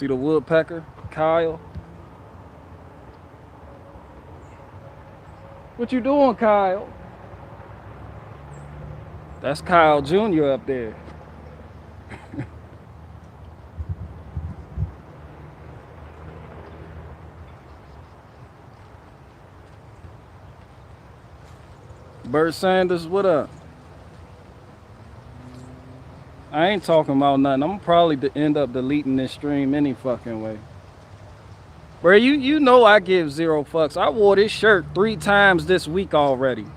See the woodpecker, Kyle. What you doing, Kyle? That's Kyle Jr. up there. Bert Sanders, what up? I ain't talking about nothing. I'm probably end up deleting this stream any fucking way. Bro, you know I give zero fucks. I wore this shirt 3 times this week already.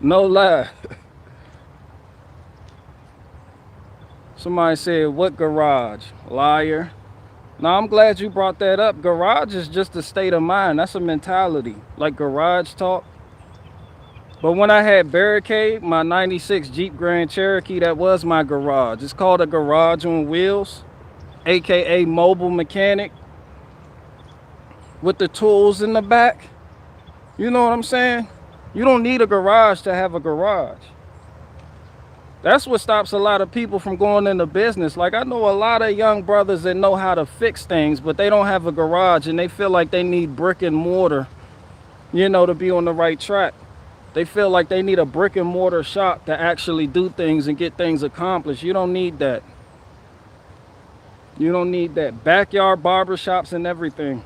No lie. Somebody said, what garage? Liar. Now, I'm glad you brought that up. Garage is just a state of mind. That's a mentality. Like garage talk. But when I had Barricade, my 96 Jeep Grand Cherokee, that was my garage. It's called a garage on wheels, aka mobile mechanic, with the tools in the back. You know what I'm saying? You don't need a garage to have a garage. That's what stops a lot of people from going into business. Like, I know a lot of young brothers that know how to fix things, but they don't have a garage and they feel like they need brick and mortar, you know, to be on the right track. They feel like they need a brick and mortar shop to actually do things and get things accomplished. You don't need that. You don't need that. Backyard barbershops and everything.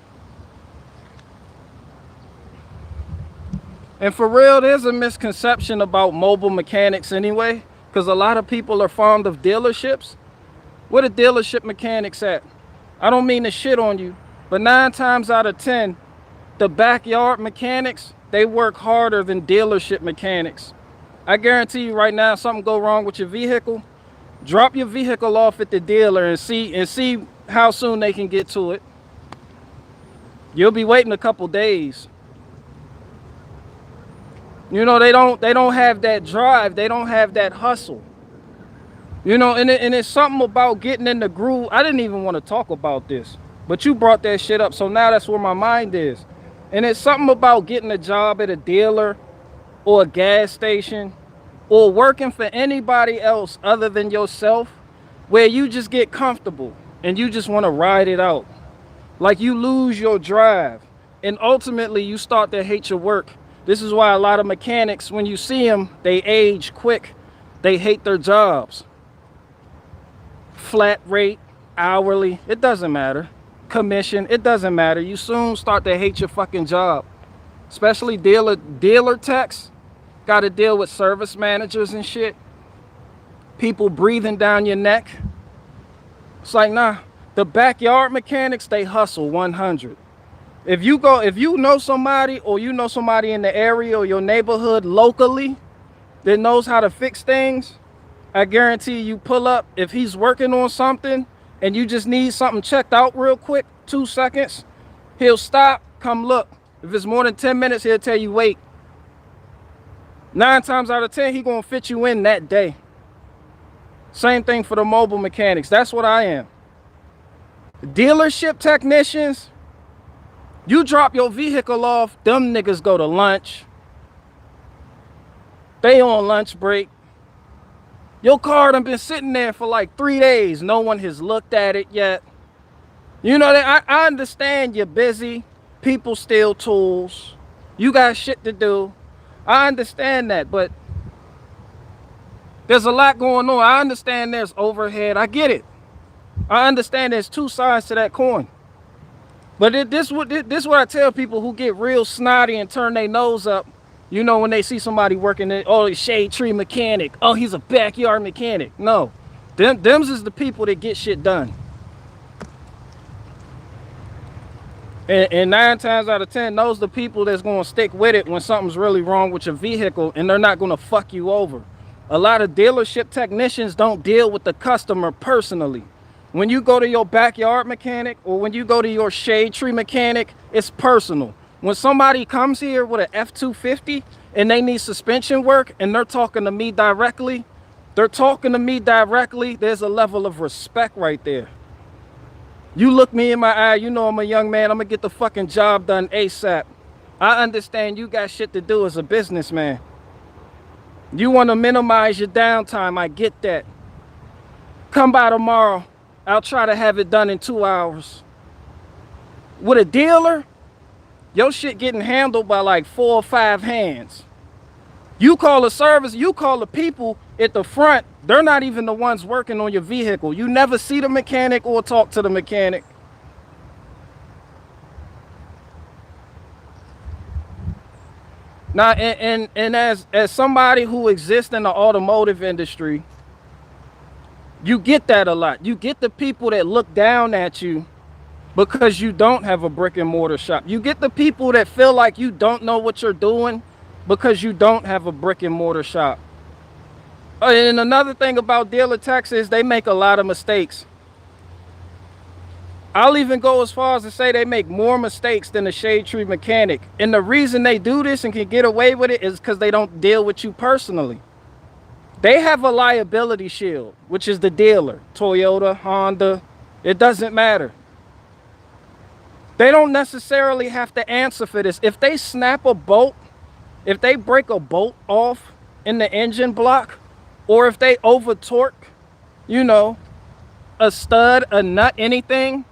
And for real, there's a misconception about mobile mechanics anyway, because a lot of people are fond of dealerships. Where the dealership mechanics at? I don't mean to shit on you, but 9 times out of 10, the backyard mechanics, they work harder than dealership mechanics. I guarantee you right now, something go wrong with your vehicle, drop your vehicle off at the dealer and see how soon they can get to it. You'll be waiting a couple days. You know, they don't have that drive. They don't have that hustle. You know, and it's something about getting in the groove. I didn't even want to talk about this, but you brought that shit up, so now that's where my mind is. And it's something about getting a job at a dealer or a gas station or working for anybody else other than yourself, where you just get comfortable and you just want to ride it out. Like, you lose your drive and ultimately you start to hate your work. This is why a lot of mechanics, when you see them, they age quick. They hate their jobs. Flat rate, hourly, it doesn't matter. Commission, it doesn't matter. You soon start to hate your fucking job. Especially dealer techs. Got to deal with service managers and shit. People breathing down your neck. It's like, nah. The backyard mechanics, they hustle 100. If you know somebody, or you know somebody in the area or your neighborhood locally that knows how to fix things, I guarantee you pull up. If he's working on something and you just need something checked out real quick, 2 seconds, he'll stop, come look. If it's more than 10 minutes, he'll tell you wait. 9 times out of 10, he gonna fit you in that day. Same thing for the mobile mechanics. That's what I am. Dealership technicians, you drop your vehicle off, them niggas go to lunch. They on lunch break. Your car done been sitting there for like 3 days. No one has looked at it yet. You know, I understand you're busy. People steal tools. You got shit to do. I understand that, but there's a lot going on. I understand there's overhead. I get it. I understand there's 2 sides to that coin. But this what I tell people who get real snotty and turn their nose up. You know, when they see somebody working at, oh, shade tree mechanic. Oh, he's a backyard mechanic. No, them's is the people that get shit done. And 9 times out of 10, those are the people that's going to stick with it when something's really wrong with your vehicle, and they're not going to fuck you over. A lot of dealership technicians don't deal with the customer personally. When you go to your backyard mechanic or when you go to your shade tree mechanic, it's personal. When somebody comes here with an F-250 and they need suspension work and they're talking to me directly, there's a level of respect right there. You look me in my eye, you know I'm a young man, I'm gonna get the fucking job done ASAP. I understand you got shit to do as a businessman. You want to minimize your downtime, I get that. Come by tomorrow. I'll try to have it done in 2 hours. With a dealer, your shit getting handled by like 4 or 5 hands. You call a service, you call the people at the front, they're not even the ones working on your vehicle. You never see the mechanic or talk to the mechanic. Now, and as somebody who exists in the automotive industry, you get that a lot. You get the people that look down at you because you don't have a brick and mortar shop. You get the people that feel like you don't know what you're doing because you don't have a brick and mortar shop. And another thing about dealer techs is they make a lot of mistakes. I'll even go as far as to say they make more mistakes than a shade tree mechanic. And the reason they do this and can get away with it is because they don't deal with you personally. They have a liability shield, which is the dealer. Toyota, Honda, it doesn't matter. They don't necessarily have to answer for this. If they snap a bolt, if they break a bolt off in the engine block, or if they over torque, you know, a stud, a nut, anything,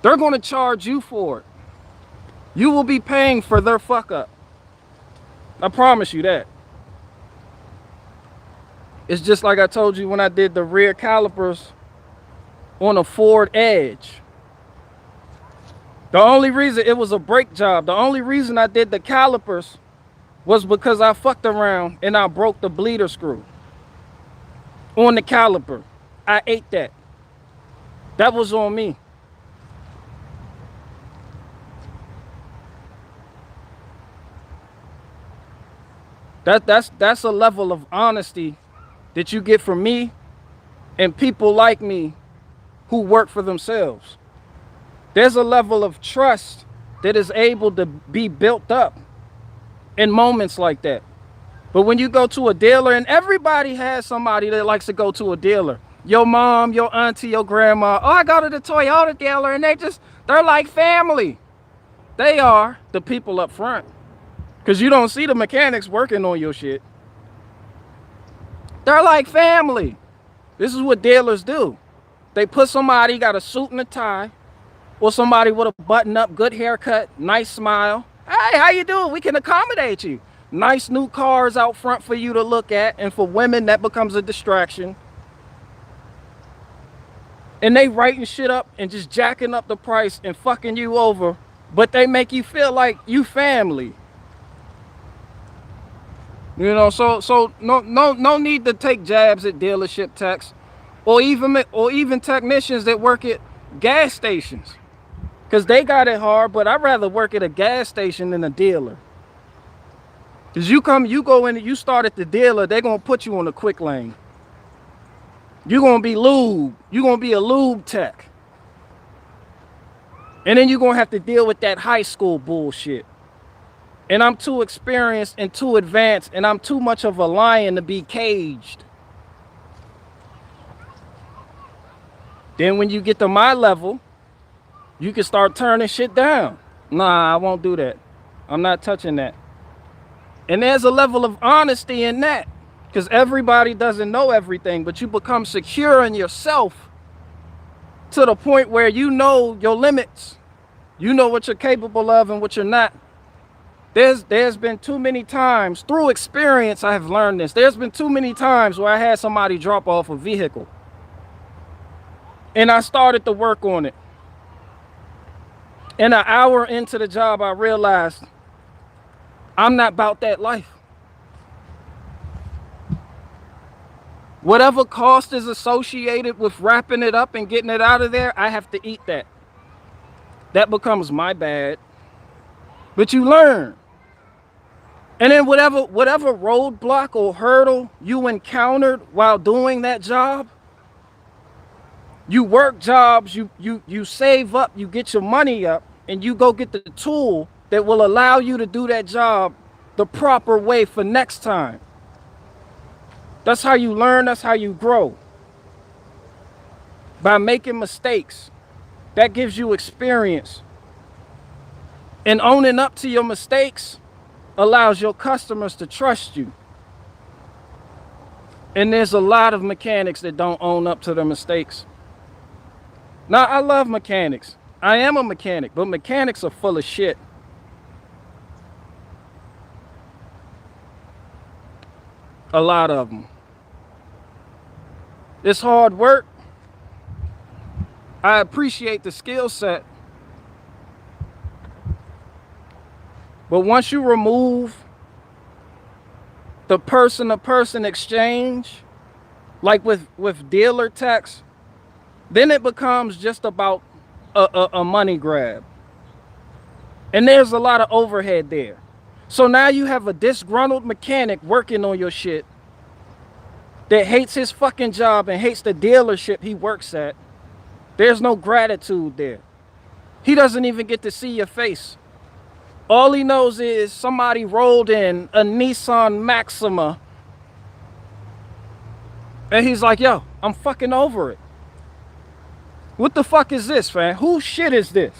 they're going to charge you for it. You will be paying for their fuck up. I promise you that. It's just like I told you when I did the rear calipers on a Ford Edge. The only reason it was a brake job, the only reason I did the calipers was because I fucked around and I broke the bleeder screw on the caliper. I ate that. That was on me. That's a level of honesty that you get from me and people like me who work for themselves. There's a level of trust that is able to be built up in moments like that. But when you go to a dealer, and everybody has somebody that likes to go to a dealer. Your mom, your auntie, your grandma. Oh, I go to the Toyota dealer and they're like family. They are the people up front. Because you don't see the mechanics working on your shit. They're like family. This is what dealers do. They put somebody, got a suit and a tie, or somebody with a button-up, good haircut, nice smile. Hey, how you doing? We can accommodate you. Nice new cars out front for you to look at, and for women, that becomes a distraction. And they writing shit up and just jacking up the price and fucking you over, but they make you feel like you family. You know, so no need to take jabs at dealership techs, or even technicians that work at gas stations, because they got it hard. But I'd rather work at a gas station than a dealer. Because you go in and you start at the dealer, they're gonna put you on the quick lane. You're gonna be lube. You're gonna be a lube tech, and then you're gonna have to deal with that high school bullshit. And I'm too experienced and too advanced, and I'm too much of a lion to be caged. Then when you get to my level, you can start turning shit down. Nah, I won't do that. I'm not touching that. And there's a level of honesty in that, because everybody doesn't know everything, but you become secure in yourself to the point where you know your limits. You know what you're capable of and what you're not. There's been too many times, through experience I have learned this, there's been too many times where I had somebody drop off a vehicle. And I started to work on it. And an hour into the job, I realized I'm not about that life. Whatever cost is associated with wrapping it up and getting it out of there, I have to eat that. That becomes my bad. But you learn. And then whatever roadblock or hurdle you encountered while doing that job, you work jobs, you save up, you get your money up, and you go get the tool that will allow you to do that job the proper way for next time. That's how you learn, that's how you grow. By making mistakes. That gives you experience. And owning up to your mistakes allows your customers to trust you. And there's a lot of mechanics that don't own up to their mistakes. Now, I love mechanics. I am a mechanic, but mechanics are full of shit. A lot of them. It's hard work. I appreciate the skill set. But once you remove the person-to-person exchange, like with dealer techs, then it becomes just about a money grab. And there's a lot of overhead there. So now you have a disgruntled mechanic working on your shit that hates his fucking job and hates the dealership he works at. There's no gratitude there. He doesn't even get to see your face. All he knows is somebody rolled in a Nissan Maxima and he's like, yo, I'm fucking over it. What the fuck is this, man? Whose shit is this?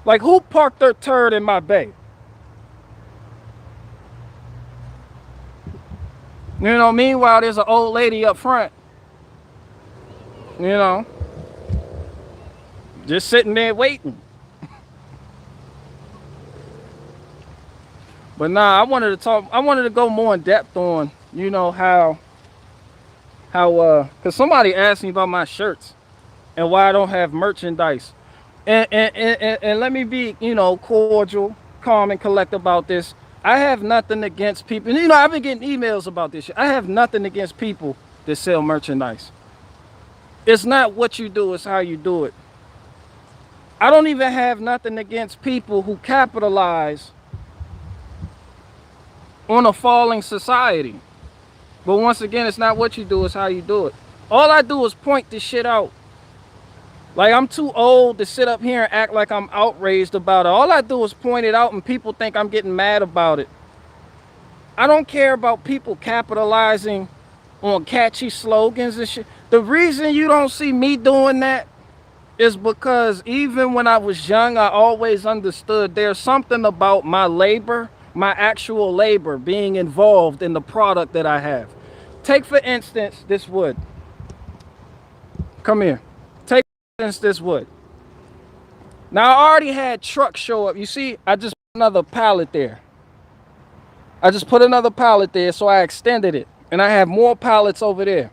Like, who parked their turd in my bay? You know, meanwhile, there's an old lady up front, you know, just sitting there waiting. But nah, I wanted to go more in depth on, you know, how, cause somebody asked me about my shirts and why I don't have merchandise. And let me be, you know, cordial, calm, and collect about this. I have nothing against people. And, you know, I've been getting emails about this shit. I have nothing against people that sell merchandise. It's not what you do, it's how you do it. I don't even have nothing against people who capitalize on a falling society. But once again, it's not what you do, it's how you do it. All I do is point this shit out. Like, I'm too old to sit up here and act like I'm outraged about it. All I do is point it out and people think I'm getting mad about it. I don't care about people capitalizing on catchy slogans and shit. The reason you don't see me doing that is because even when I was young, I always understood there's something about my labor, my actual labor, being involved in the product that I have. Take, for instance, this wood. Come here. Take, for instance, this wood. Now, I already had trucks show up. You see, I just put another pallet there. I just put another pallet there, so I extended it. And I have more pallets over there.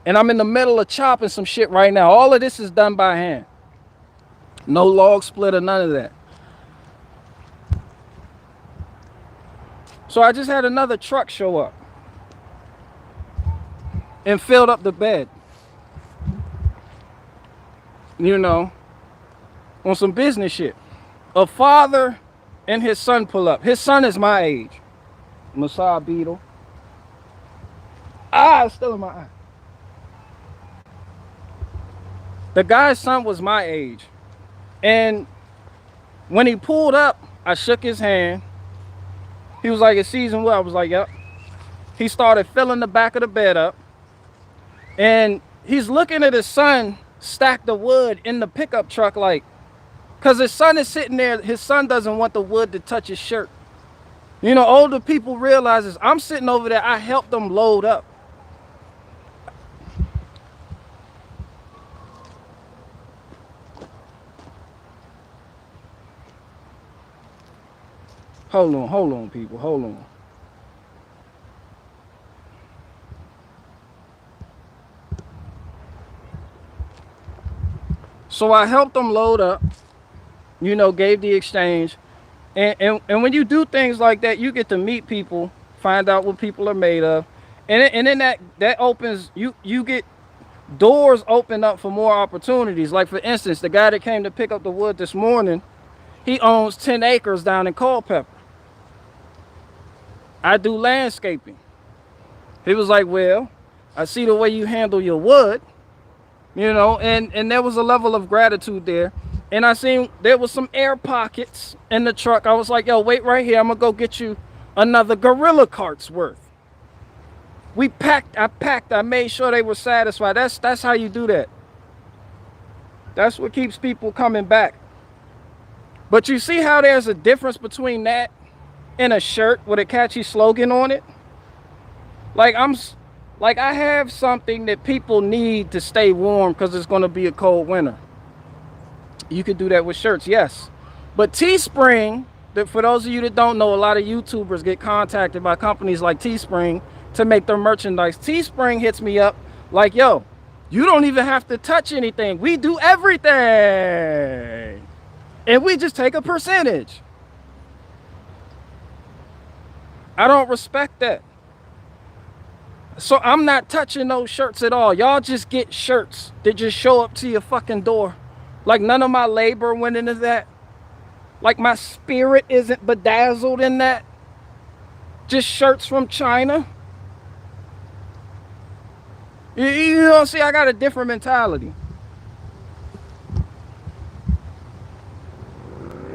And I'm in the middle of chopping some shit right now. All of this is done by hand. No log splitter, none of that. So I just had another truck show up and filled up the bed. You know, on some business shit. A father and his son pull up. His son is my age. Masai beetle. It's still in my eye. The guy's son was my age. And when he pulled up, I shook his hand. He was like, "It's season well." I was like, "Yep." He started filling the back of the bed up. And he's looking at his son stack the wood in the pickup truck, like, because his son is sitting there. His son doesn't want the wood to touch his shirt. You know, older people realize I'm sitting over there. I helped them load up. Hold on, people, hold on. So I helped them load up, you know, gave the exchange. And when you do things like that, you get to meet people, find out what people are made of. And then that opens, you get doors open up for more opportunities. Like, for instance, the guy that came to pick up the wood this morning, he owns 10 acres down in Culpeper. I do landscaping. He was like, "Well, I see the way you handle your wood," you know, and there was a level of gratitude there. And I seen there was some air pockets in the truck. I was like, "Yo, wait right here. I'm gonna go get you another gorilla cart's worth." I made sure they were satisfied. That's how you do that. That's what keeps people coming back. But you see how there's a difference between that and a shirt with a catchy slogan on it? Like, Like, I have something that people need to stay warm because it's going to be a cold winter. You could do that with shirts, yes. But Teespring, that for those of you that don't know, a lot of YouTubers get contacted by companies like Teespring to make their merchandise. Teespring hits me up like, yo, you don't even have to touch anything. We do everything. And we just take a percentage. I don't respect that. So I'm not touching those shirts at all. Y'all just get shirts that just show up to your fucking door. Like, none of my labor went into that. Like, my spirit isn't bedazzled in that. Just shirts from China. You know, see, I got a different mentality.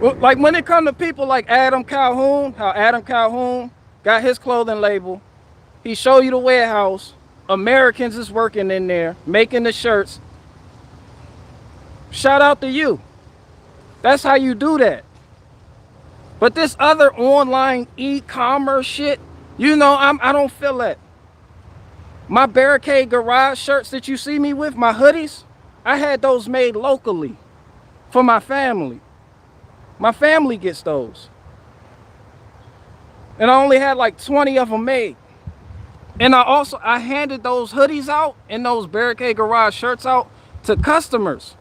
Like, when it comes to people like Adam Calhoun, how Adam Calhoun got his clothing label. He show you the warehouse. Americans is working in there, making the shirts. Shout out to you. That's how you do that. But this other online e-commerce shit, you know, I don't feel that. My Barricade Garage shirts that you see me with, my hoodies, I had those made locally for my family. My family gets those. And I only had like 20 of them made. And I handed those hoodies out and those Barricade Garage shirts out to customers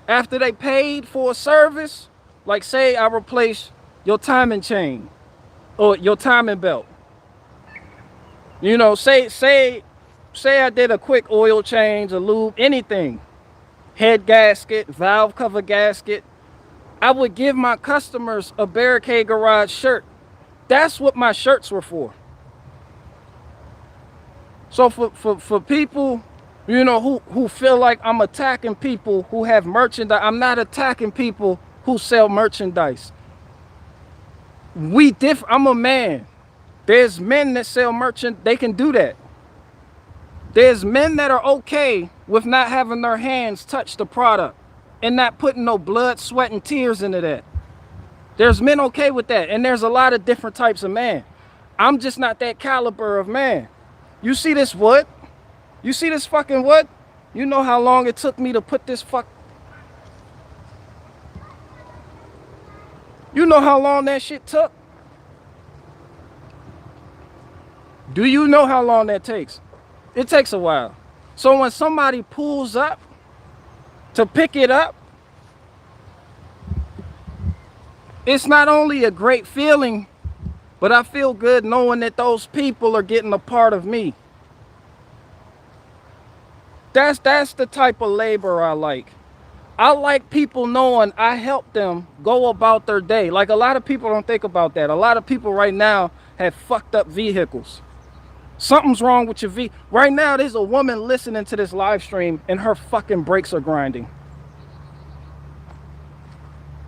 after they paid for a service. Like, say I replace your timing chain or your timing belt. You know, say I did a quick oil change, a lube, anything. Head gasket, valve cover gasket. I would give my customers a Barricade Garage shirt. That's what my shirts were for. So for people, you know, who feel like I'm attacking people who have merchandise, I'm not attacking people who sell merchandise. I'm a man. There's men that sell merchandise, they can do that. There's men that are okay with not having their hands touch the product and not putting no blood, sweat, and tears into that. There's men okay with that, and there's a lot of different types of men. I'm just not that caliber of man. You see this wood? You see this fucking wood? You know how long it took me to put this You know how long that shit took? Do you know how long that takes? It takes a while. So when somebody pulls up to pick it up, it's not only a great feeling, but I feel good knowing that those people are getting a part of me. That's the type of labor I like. I like people knowing I help them go about their day. Like, a lot of people don't think about that. A lot of people right now have fucked up vehicles. Something's wrong with your vehicle. Right now, there's a woman listening to this live stream and her fucking brakes are grinding.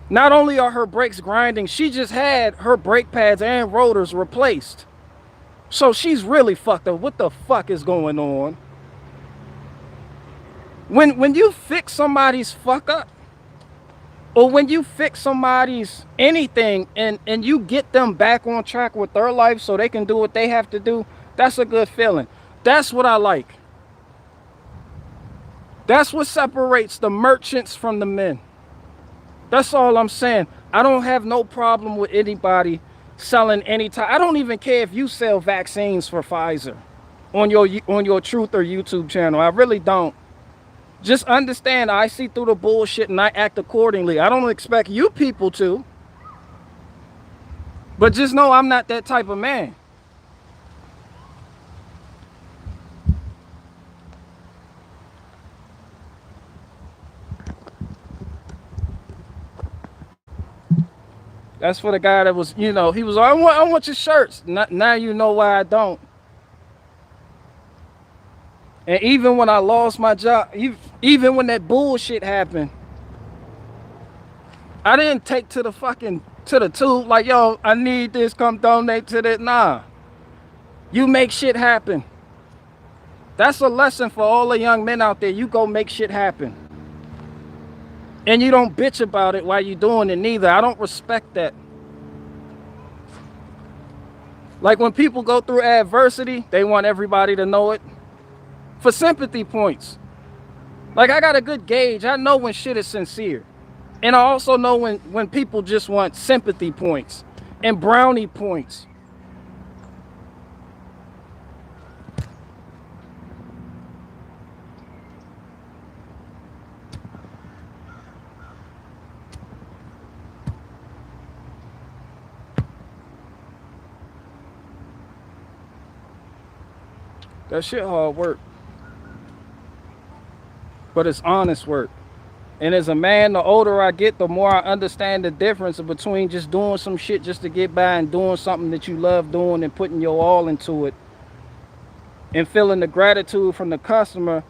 Not only are her brakes grinding, she just had her brake pads and rotors replaced. So she's really fucked up. What the fuck is going on? When you fix somebody's fuck up, or when you fix somebody's anything and you get them back on track with their life so they can do what they have to do, that's a good feeling. That's what I like. That's what separates the merchants from the men. That's all I'm saying. I don't have no problem with anybody selling any type. I don't even care if you sell vaccines for Pfizer on your Truth or YouTube channel. I really don't. Just understand, I see through the bullshit and I act accordingly. I don't expect you people to. But just know I'm not that type of man. That's for the guy that was, you know, he was, I want your shirts. Now you know why I don't. And even when I lost my job, even when that bullshit happened, I didn't take to the tube like, yo, I need this, come donate to that. Nah. You make shit happen. That's a lesson for all the young men out there. You go make shit happen. And you don't bitch about it while you're doing it neither. I don't respect that. Like, when people go through adversity, they want everybody to know it. for sympathy points. Like, I got a good gauge. I know when shit is sincere. And I also know when people just want sympathy points and brownie points. That shit hard work. But it's honest work. And as a man, the older I get, the more I understand the difference between just doing some shit just to get by and doing something that you love doing and putting your all into it and feeling the gratitude from the customer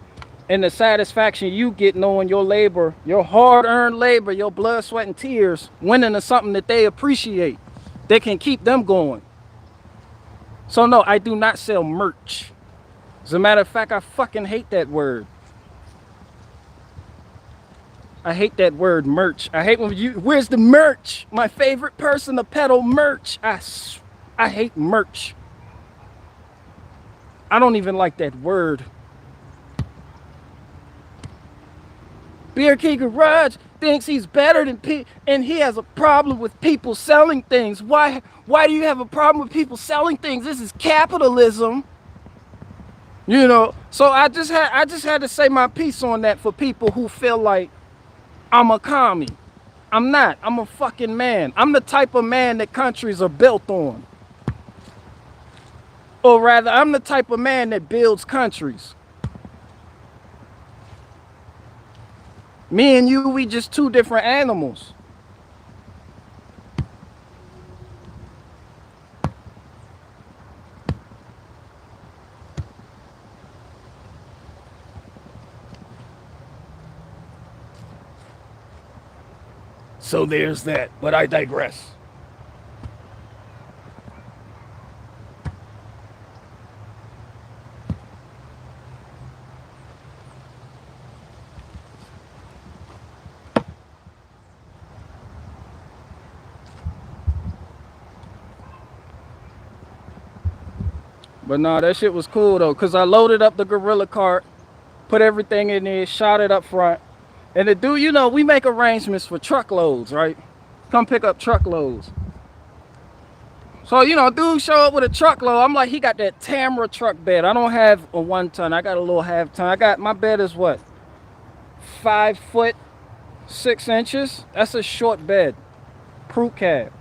and the satisfaction you get knowing your labor, your hard-earned labor, your blood, sweat, and tears winning to something that they appreciate, that can keep them going. So no, I do not sell merch. As a matter of fact, I fucking hate that word. I hate that word, merch. I hate when where's the merch? My favorite person to peddle merch. I hate merch. I don't even like that word. Beer Key Garage thinks he's better than people, and he has a problem with people selling things. Why do you have a problem with people selling things? This is capitalism. You know, so I just had to say my piece on that for people who feel like I'm a commie. I'm not. I'm a fucking man. I'm the type of man that countries are built on. Or rather, I'm the type of man that builds countries. Me and you, we just two different animals. So there's that, but I digress. But nah, that shit was cool though, cause I loaded up the gorilla cart, put everything in there, shot it up front. And the dude, you know, we make arrangements for truckloads, right? Come pick up truckloads. So, you know, dude show up with a truckload. I'm like, he got that Tamra truck bed. I don't have a 1 ton. I got a little half ton. My bed is what? 5 foot 6 inches. That's a short bed. Crew cab.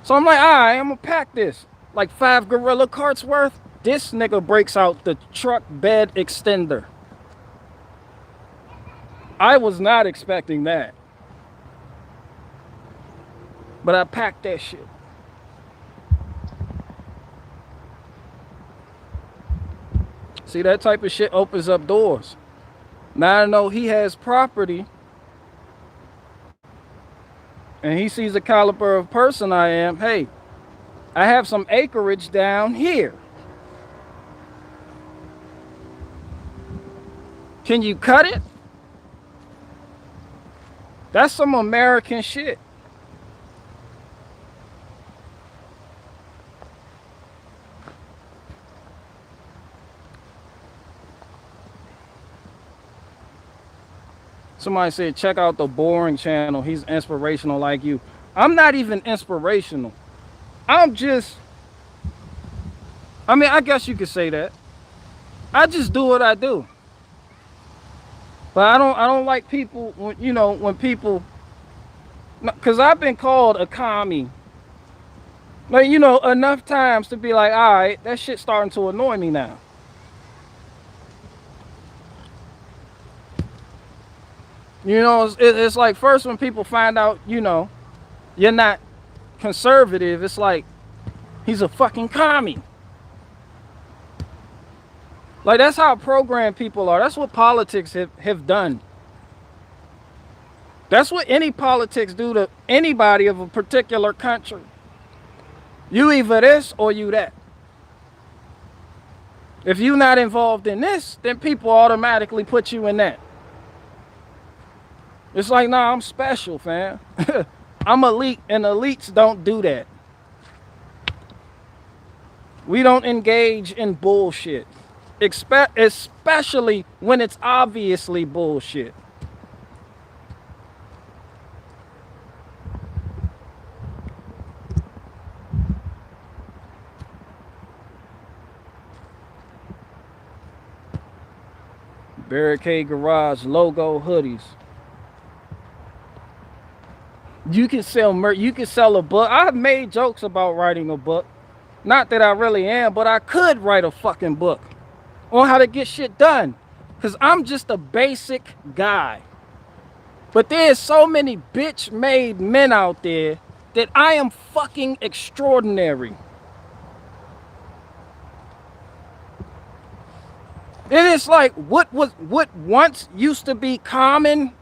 So I'm like, all right, I'm gonna pack this. Like 5 gorilla carts worth. This nigga breaks out the truck bed extender. I was not expecting that. But I packed that shit. See, that type of shit opens up doors. Now I know he has property. And he sees the caliber of person I am. Hey, I have some acreage down here. Can you cut it? That's some American shit. Somebody said, check out the Boring channel. He's inspirational like you. I'm not even inspirational. I'm just, I mean, I guess you could say that. I just do what I do. But I don't like people, you know, when people, because I've been called a commie. Like, you know, enough times to be like, all right, that shit's starting to annoy me now. You know, it's like first when people find out, you know, you're not conservative, it's like, he's a fucking commie. Like, that's how programmed people are. That's what politics have done. That's what any politics do to anybody of a particular country. You either this or you that. If you're not involved in this, then people automatically put you in that. It's like, nah, I'm special, fam. I'm elite, and elites don't do that. We don't engage in bullshit. especially when it's obviously bullshit. Barricade Garage logo hoodies. You can sell you can sell a book. I've made jokes about writing a book. Not that I really am, but I could write a fucking book on how to get shit done. Cause I'm just a basic guy. But there's so many bitch-made men out there that I am fucking extraordinary. And it's like what once used to be common,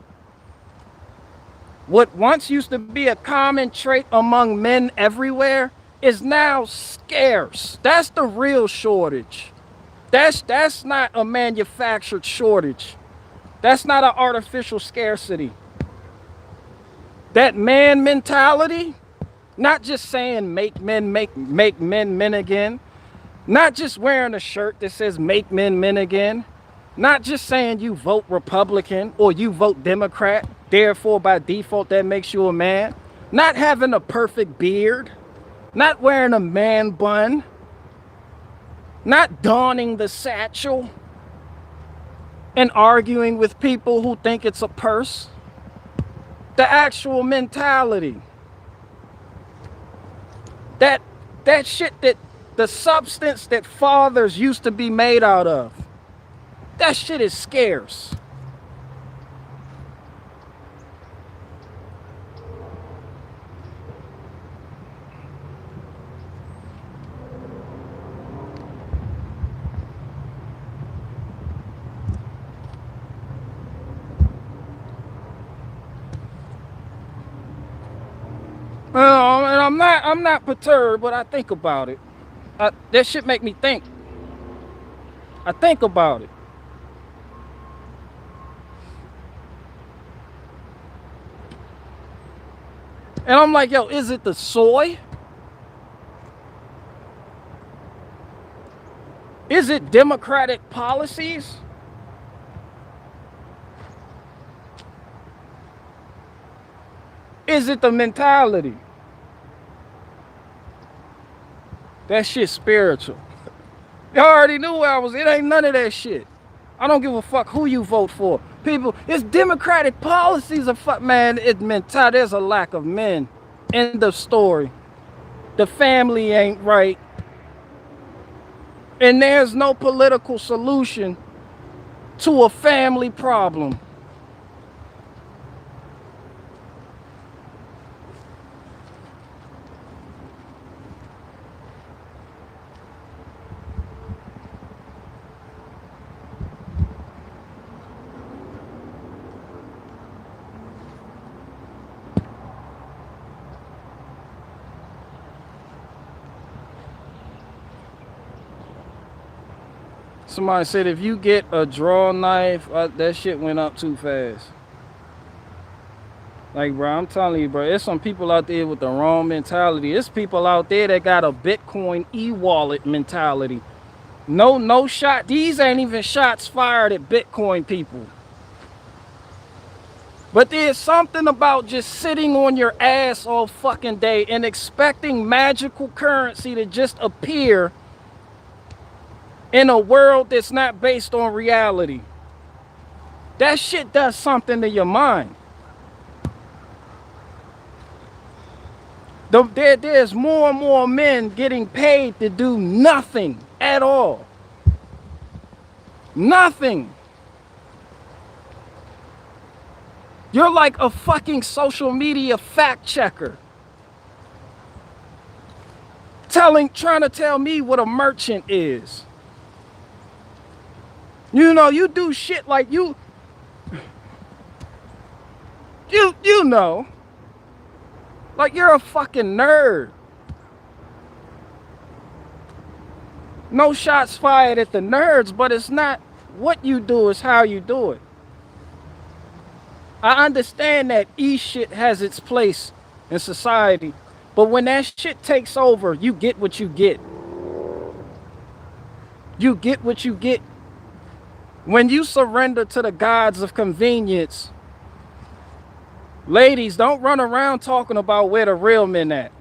what once used to be a common trait among men everywhere is now scarce. That's the real shortage. That's not a manufactured shortage. That's not an artificial scarcity. That man mentality, not just saying make men men again, not just wearing a shirt that says make men men again, not just saying you vote Republican or you vote Democrat, therefore by default that makes you a man, not having a perfect beard, not wearing a man bun, not donning the satchel and arguing with people who think it's a purse. The actual mentality. That shit, that the substance that fathers used to be made out of. That shit is scarce. And I'm not perturbed, but I think about it. That shit make me think. I think about it. And I'm like, yo, is it the soy? Is it democratic policies? Is it the mentality? That shit spiritual. Y'all already knew where I was. It ain't none of that shit. I don't give a fuck who you vote for. People, it's democratic policies of fuck, man. It mentality. There's a lack of men. End of story. The family ain't right. And there's no political solution to a family problem. Somebody said if you get a draw knife, that shit went up too fast. Like, bro, I'm telling you, bro, there's some people out there with the wrong mentality. There's people out there that got a Bitcoin e-wallet mentality. No shot. These ain't even shots fired at Bitcoin people. But there's something about just sitting on your ass all fucking day and expecting magical currency to just appear in a world that's not based on reality. That shit does something to your mind. There's more and more men getting paid to do nothing at all. Nothing. You're like a fucking social media fact checker. Trying to tell me what a merchant is. You know, you do shit like you know. Like you're a fucking nerd. No shots fired at the nerds, but it's not what you do, it's how you do it. I understand that shit has its place in society, but when that shit takes over, you get what you get. You get what you get. When you surrender to the gods of convenience, ladies, don't run around talking about where the real men at.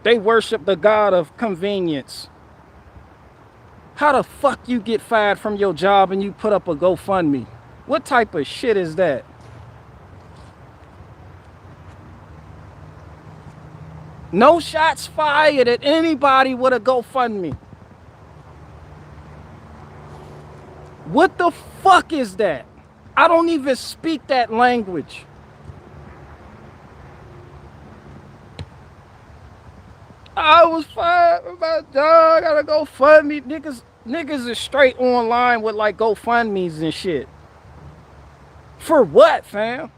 They worship the god of convenience. How the fuck you get fired from your job and you put up a GoFundMe? What type of shit is that? No shots fired at anybody with a GoFundMe. What the fuck is that? I don't even speak that language. I was fired from my job. I gotta GoFundMe. Niggas is straight online with like GoFundMes and shit. For what, fam?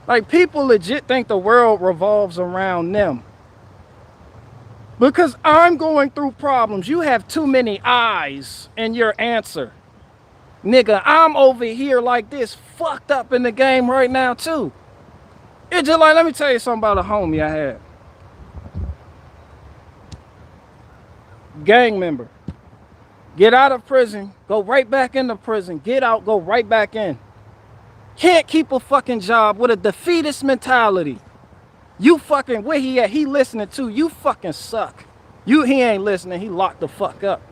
Like, people legit think the world revolves around them. Because I'm going through problems. You have too many eyes in your answer. Nigga, I'm over here like this, fucked up in the game right now too. It's just like, let me tell you something about a homie I had. Gang member. Get out of prison, go right back into prison. Get out, go right back in. Can't keep a fucking job with a defeatist mentality. You fucking, where he at? He listening to you fucking suck. He ain't listening, he locked the fuck up.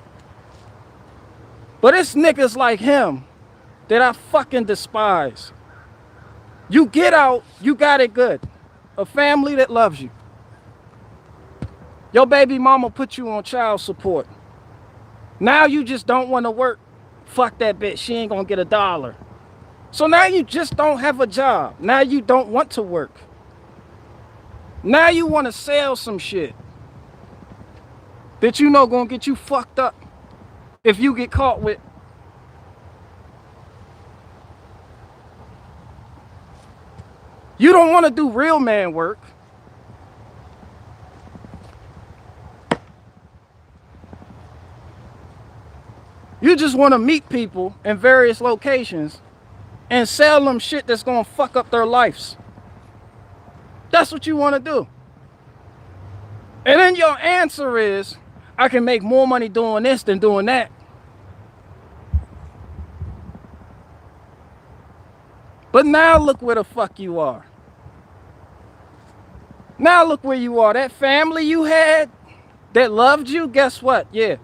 But it's niggas like him that I fucking despise. You get out, you got it good. A family that loves you. Your baby mama put you on child support. Now you just don't want to work. Fuck that bitch, she ain't gonna get $1. So now you just don't have a job. Now you don't want to work. Now you want to sell some shit that you know gonna get you fucked up if you get caught with. You don't want to do real man work. You just want to meet people in various locations and sell them shit that's gonna fuck up their lives. That's what you want to do. And then your answer is, I can make more money doing this than doing that. But now look where the fuck you are. Now look where you are. That family you had that loved you, guess what? Yeah.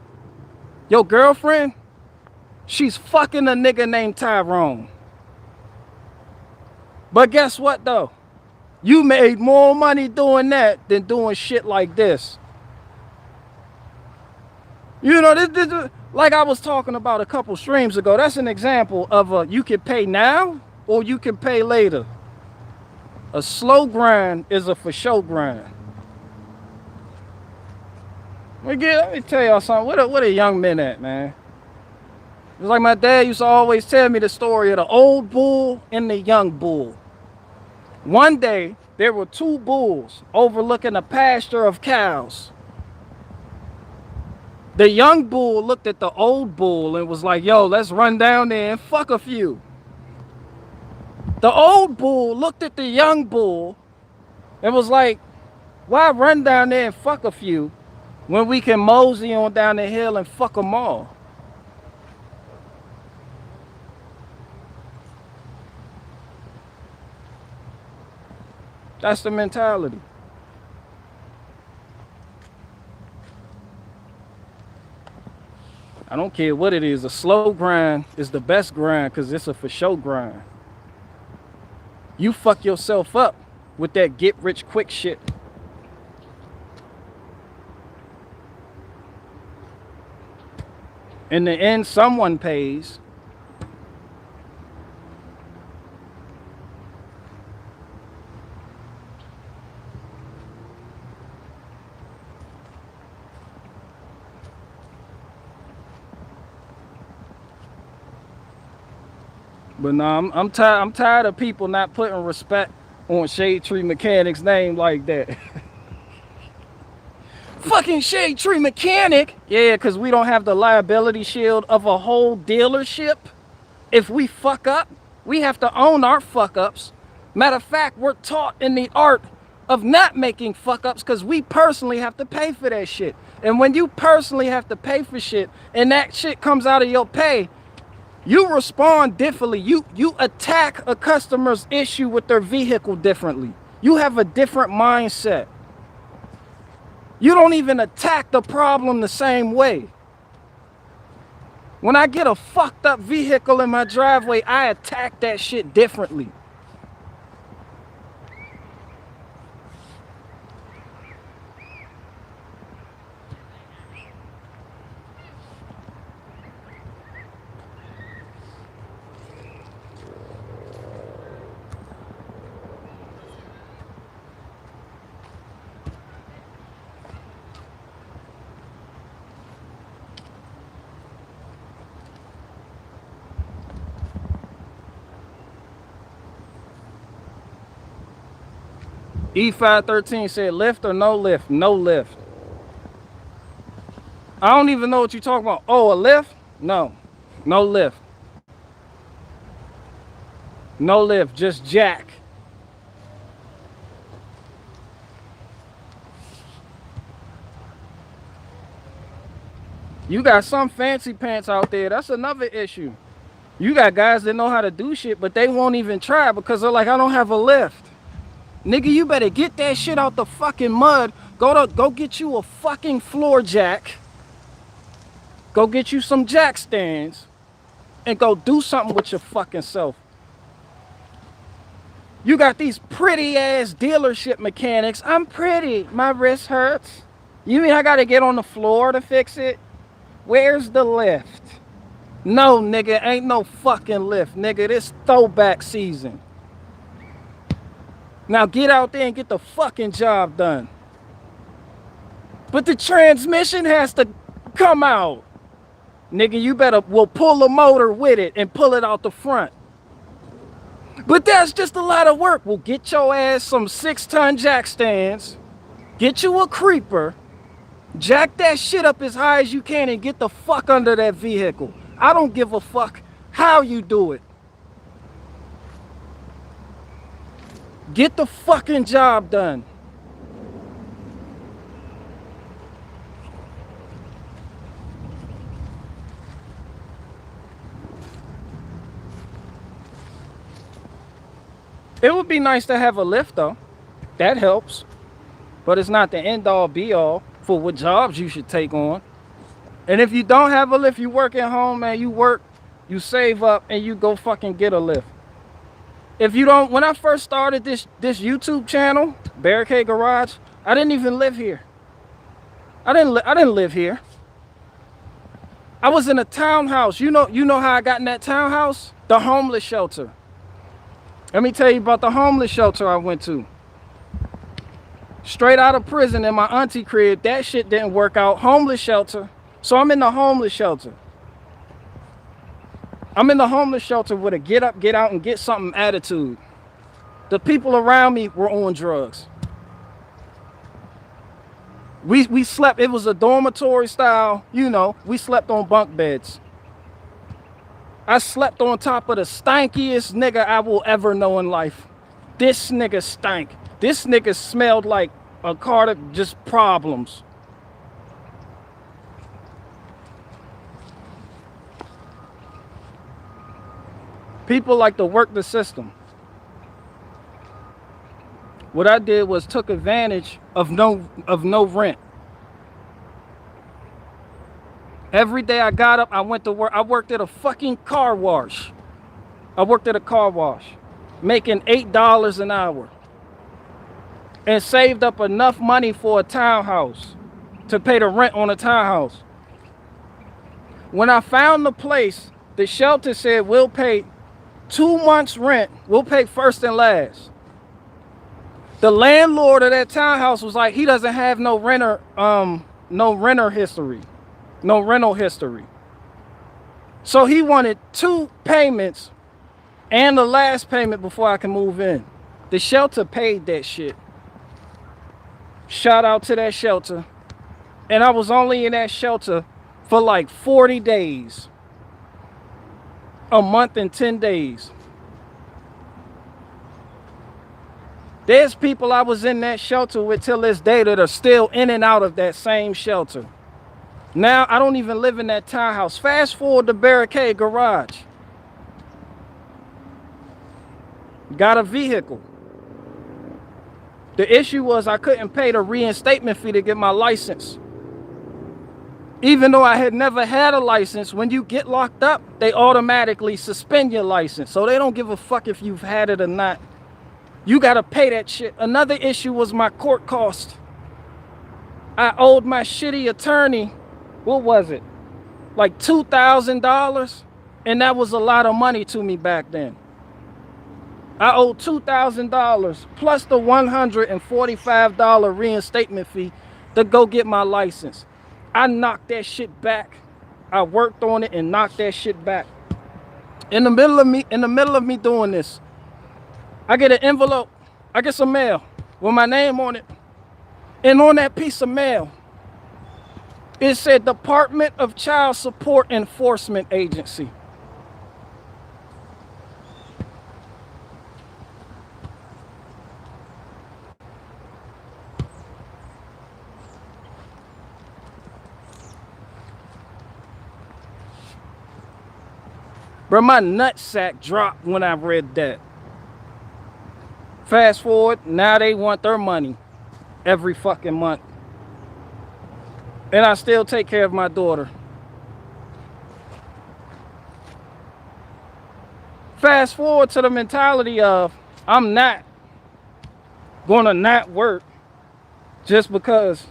Your girlfriend, she's fucking a nigga named Tyrone. But guess what though? You made more money doing that than doing shit like this. You know, this like I was talking about a couple streams ago. That's an example of a you can pay now or you can pay later. A slow grind is a for sure grind. Let me tell y'all something. What a young men at, man. It's like my dad used to always tell me the story of the old bull and the young bull. One day, there were two bulls overlooking a pasture of cows. The young bull looked at the old bull and was like, yo, let's run down there and fuck a few. The old bull looked at the young bull and was like, why run down there and fuck a few when we can mosey on down the hill and fuck them all? That's the mentality. I don't care what it is. A slow grind is the best grind because it's a for sure grind. You fuck yourself up with that get rich quick shit. In the end, someone pays. But no, I'm tired of people not putting respect on Shade Tree Mechanic's name like that. Fucking Shade Tree Mechanic? Yeah, because we don't have the liability shield of a whole dealership. If we fuck up, we have to own our fuck ups. Matter of fact, we're taught in the art of not making fuck ups because we personally have to pay for that shit. And when you personally have to pay for shit and that shit comes out of your pay, you respond differently. You attack a customer's issue with their vehicle differently. You have a different mindset. You don't even attack the problem the same way. When I get a fucked up vehicle in my driveway, I attack that shit differently. E513 said lift or no lift? No lift. I don't even know what you're talking about. Oh, a lift? No. No lift. No lift, just jack. You got some fancy pants out there. That's another issue. You got guys that know how to do shit, but they won't even try because they're like, I don't have a lift. Nigga, you better get that shit out the fucking mud. Go get you a fucking floor jack. Go get you some jack stands. And go do something with your fucking self. You got these pretty ass dealership mechanics. I'm pretty. My wrist hurts. You mean I gotta get on the floor to fix it? Where's the lift? No, nigga, ain't no fucking lift, nigga. This throwback season. Now get out there and get the fucking job done. But the transmission has to come out. Nigga, you better, we'll pull the motor with it and pull it out the front. But that's just a lot of work. We'll get your ass some 6-ton jack stands. Get you a creeper. Jack that shit up as high as you can and get the fuck under that vehicle. I don't give a fuck how you do it. Get the fucking job done. It would be nice to have a lift though. That helps. But it's not the end all be all for what jobs you should take on. And if you don't have a lift, you work at home, man, you work, you save up, and you go fucking get a lift. If you don't, when I first started this YouTube channel, Barricade Garage, I didn't even live here. I didn't live here. I was in a townhouse. You know how I got in that townhouse? The homeless shelter. Let me tell you about the homeless shelter I went to. Straight out of prison in my auntie crib, that shit didn't work out. Homeless shelter. So I'm in the homeless shelter. I'm in the homeless shelter with a get up, get out, and get something attitude. The people around me were on drugs. We slept, it was a dormitory style, you know, we slept on bunk beds. I slept on top of the stankiest nigga I will ever know in life. This nigga stank. This nigga smelled like a cart of just problems. People like to work the system. What I did was took advantage of no rent. Every day I got up, I went to work. I worked at a fucking car wash. I worked at a car wash, making $8 an hour. And saved up enough money for a townhouse to pay the rent on a townhouse. When I found the place, the shelter said we'll pay 2 months rent. We'll pay first and last. The landlord of that townhouse was like, he doesn't have no rental history. So he wanted 2 payments and the last payment before I can move in. The shelter paid that shit. Shout out to that shelter. And I was only in that shelter for like 40 days. A month and 10 days. There's people I was in that shelter with till this day that are still in and out of that same shelter. Now I don't even live in that townhouse. Fast forward to Barricade Garage. Got a vehicle. The issue was I couldn't pay the reinstatement fee to get my license. Even though I had never had a license, when you get locked up, they automatically suspend your license. So they don't give a fuck if you've had it or not. You gotta pay that shit. Another issue was my court cost. I owed my shitty attorney, what was it? Like $2,000? And that was a lot of money to me back then. I owed $2,000 plus the $145 reinstatement fee to go get my license. I knocked that shit back. I worked on it and knocked that shit back. In the middle of me doing this, I get an envelope. I get some mail with my name on it. And on that piece of mail, it said Department of Child Support Enforcement Agency. Bro, my nutsack dropped when I read that. Fast forward, now they want their money every fucking month. And I still take care of my daughter. Fast forward to the mentality of, I'm not gonna not work just because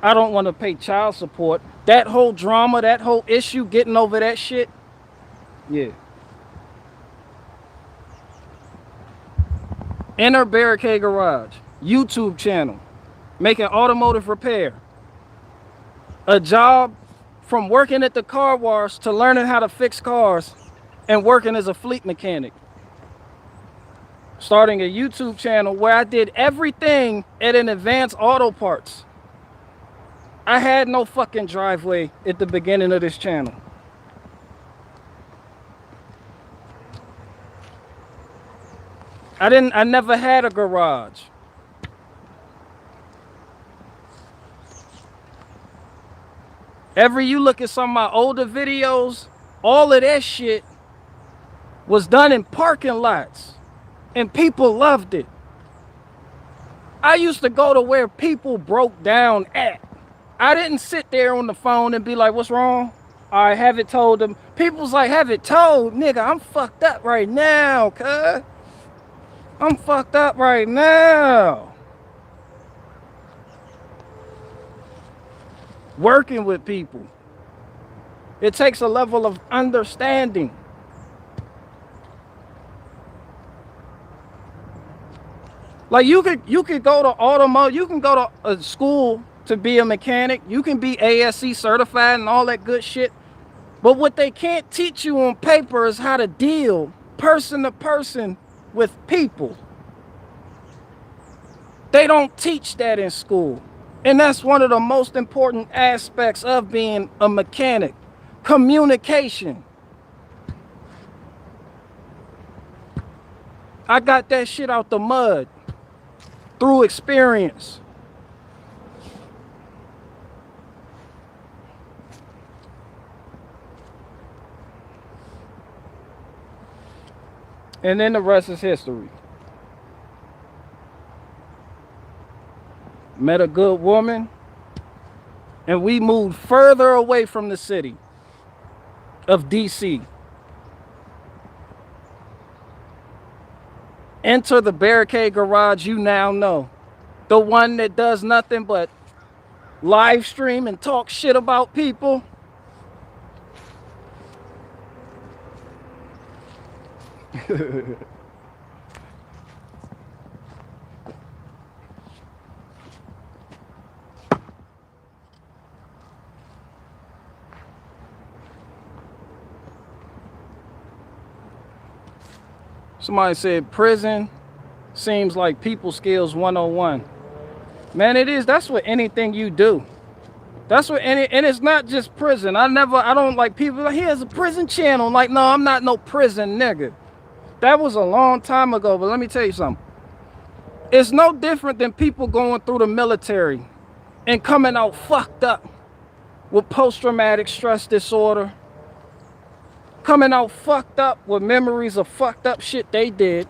I don't want to pay child support. That whole drama, that whole issue, getting over that shit, yeah. Enter Barricade Garage, YouTube channel, making automotive repair. A job from working at the car wash to learning how to fix cars and working as a fleet mechanic. Starting a YouTube channel where I did everything at an Advanced Auto Parts. I had no fucking driveway at the beginning of this channel. I never had a garage. You look at some of my older videos, all of that shit was done in parking lots and people loved it. I used to go to where people broke down at. I didn't sit there on the phone and be like, what's wrong? I have it told them. People's like, have it told, nigga, I'm fucked up right now, cuz. I'm fucked up right now. Working with people. It takes a level of understanding. Like you could go to automotive, you can go to a school to be a mechanic, you can be ASC certified and all that good shit. But what they can't teach you on paper is how to deal person to person with people. They don't teach that in school. And that's one of the most important aspects of being a mechanic. Communication. I got that shit out the mud through experience. And then the rest is history. Met a good woman, and we moved further away from the city of DC. Enter the Barricade Garage you now know. The one that does nothing but live stream and talk shit about people. Somebody said prison seems like people skills 101. Man, it is. That's what anything you do. That's what and it's not just prison. I don't like people like, here's a prison channel. I'm like, no, I'm not no prison nigga. That was a long time ago, but let me tell you something. It's no different than people going through the military and coming out fucked up with post-traumatic stress disorder, coming out fucked up with memories of fucked up shit they did.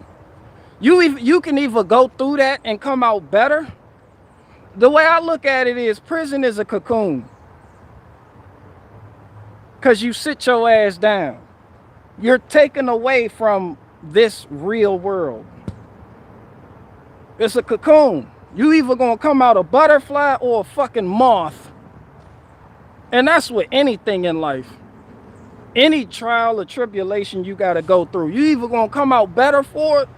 You can either go through that and come out better. The way I look at it is prison is a cocoon. Because you sit your ass down. You're taken away from this real world. It's a cocoon. You either gonna come out a butterfly or a fucking moth. And that's with anything in life. Any trial or tribulation you gotta go through. You either gonna come out better for it,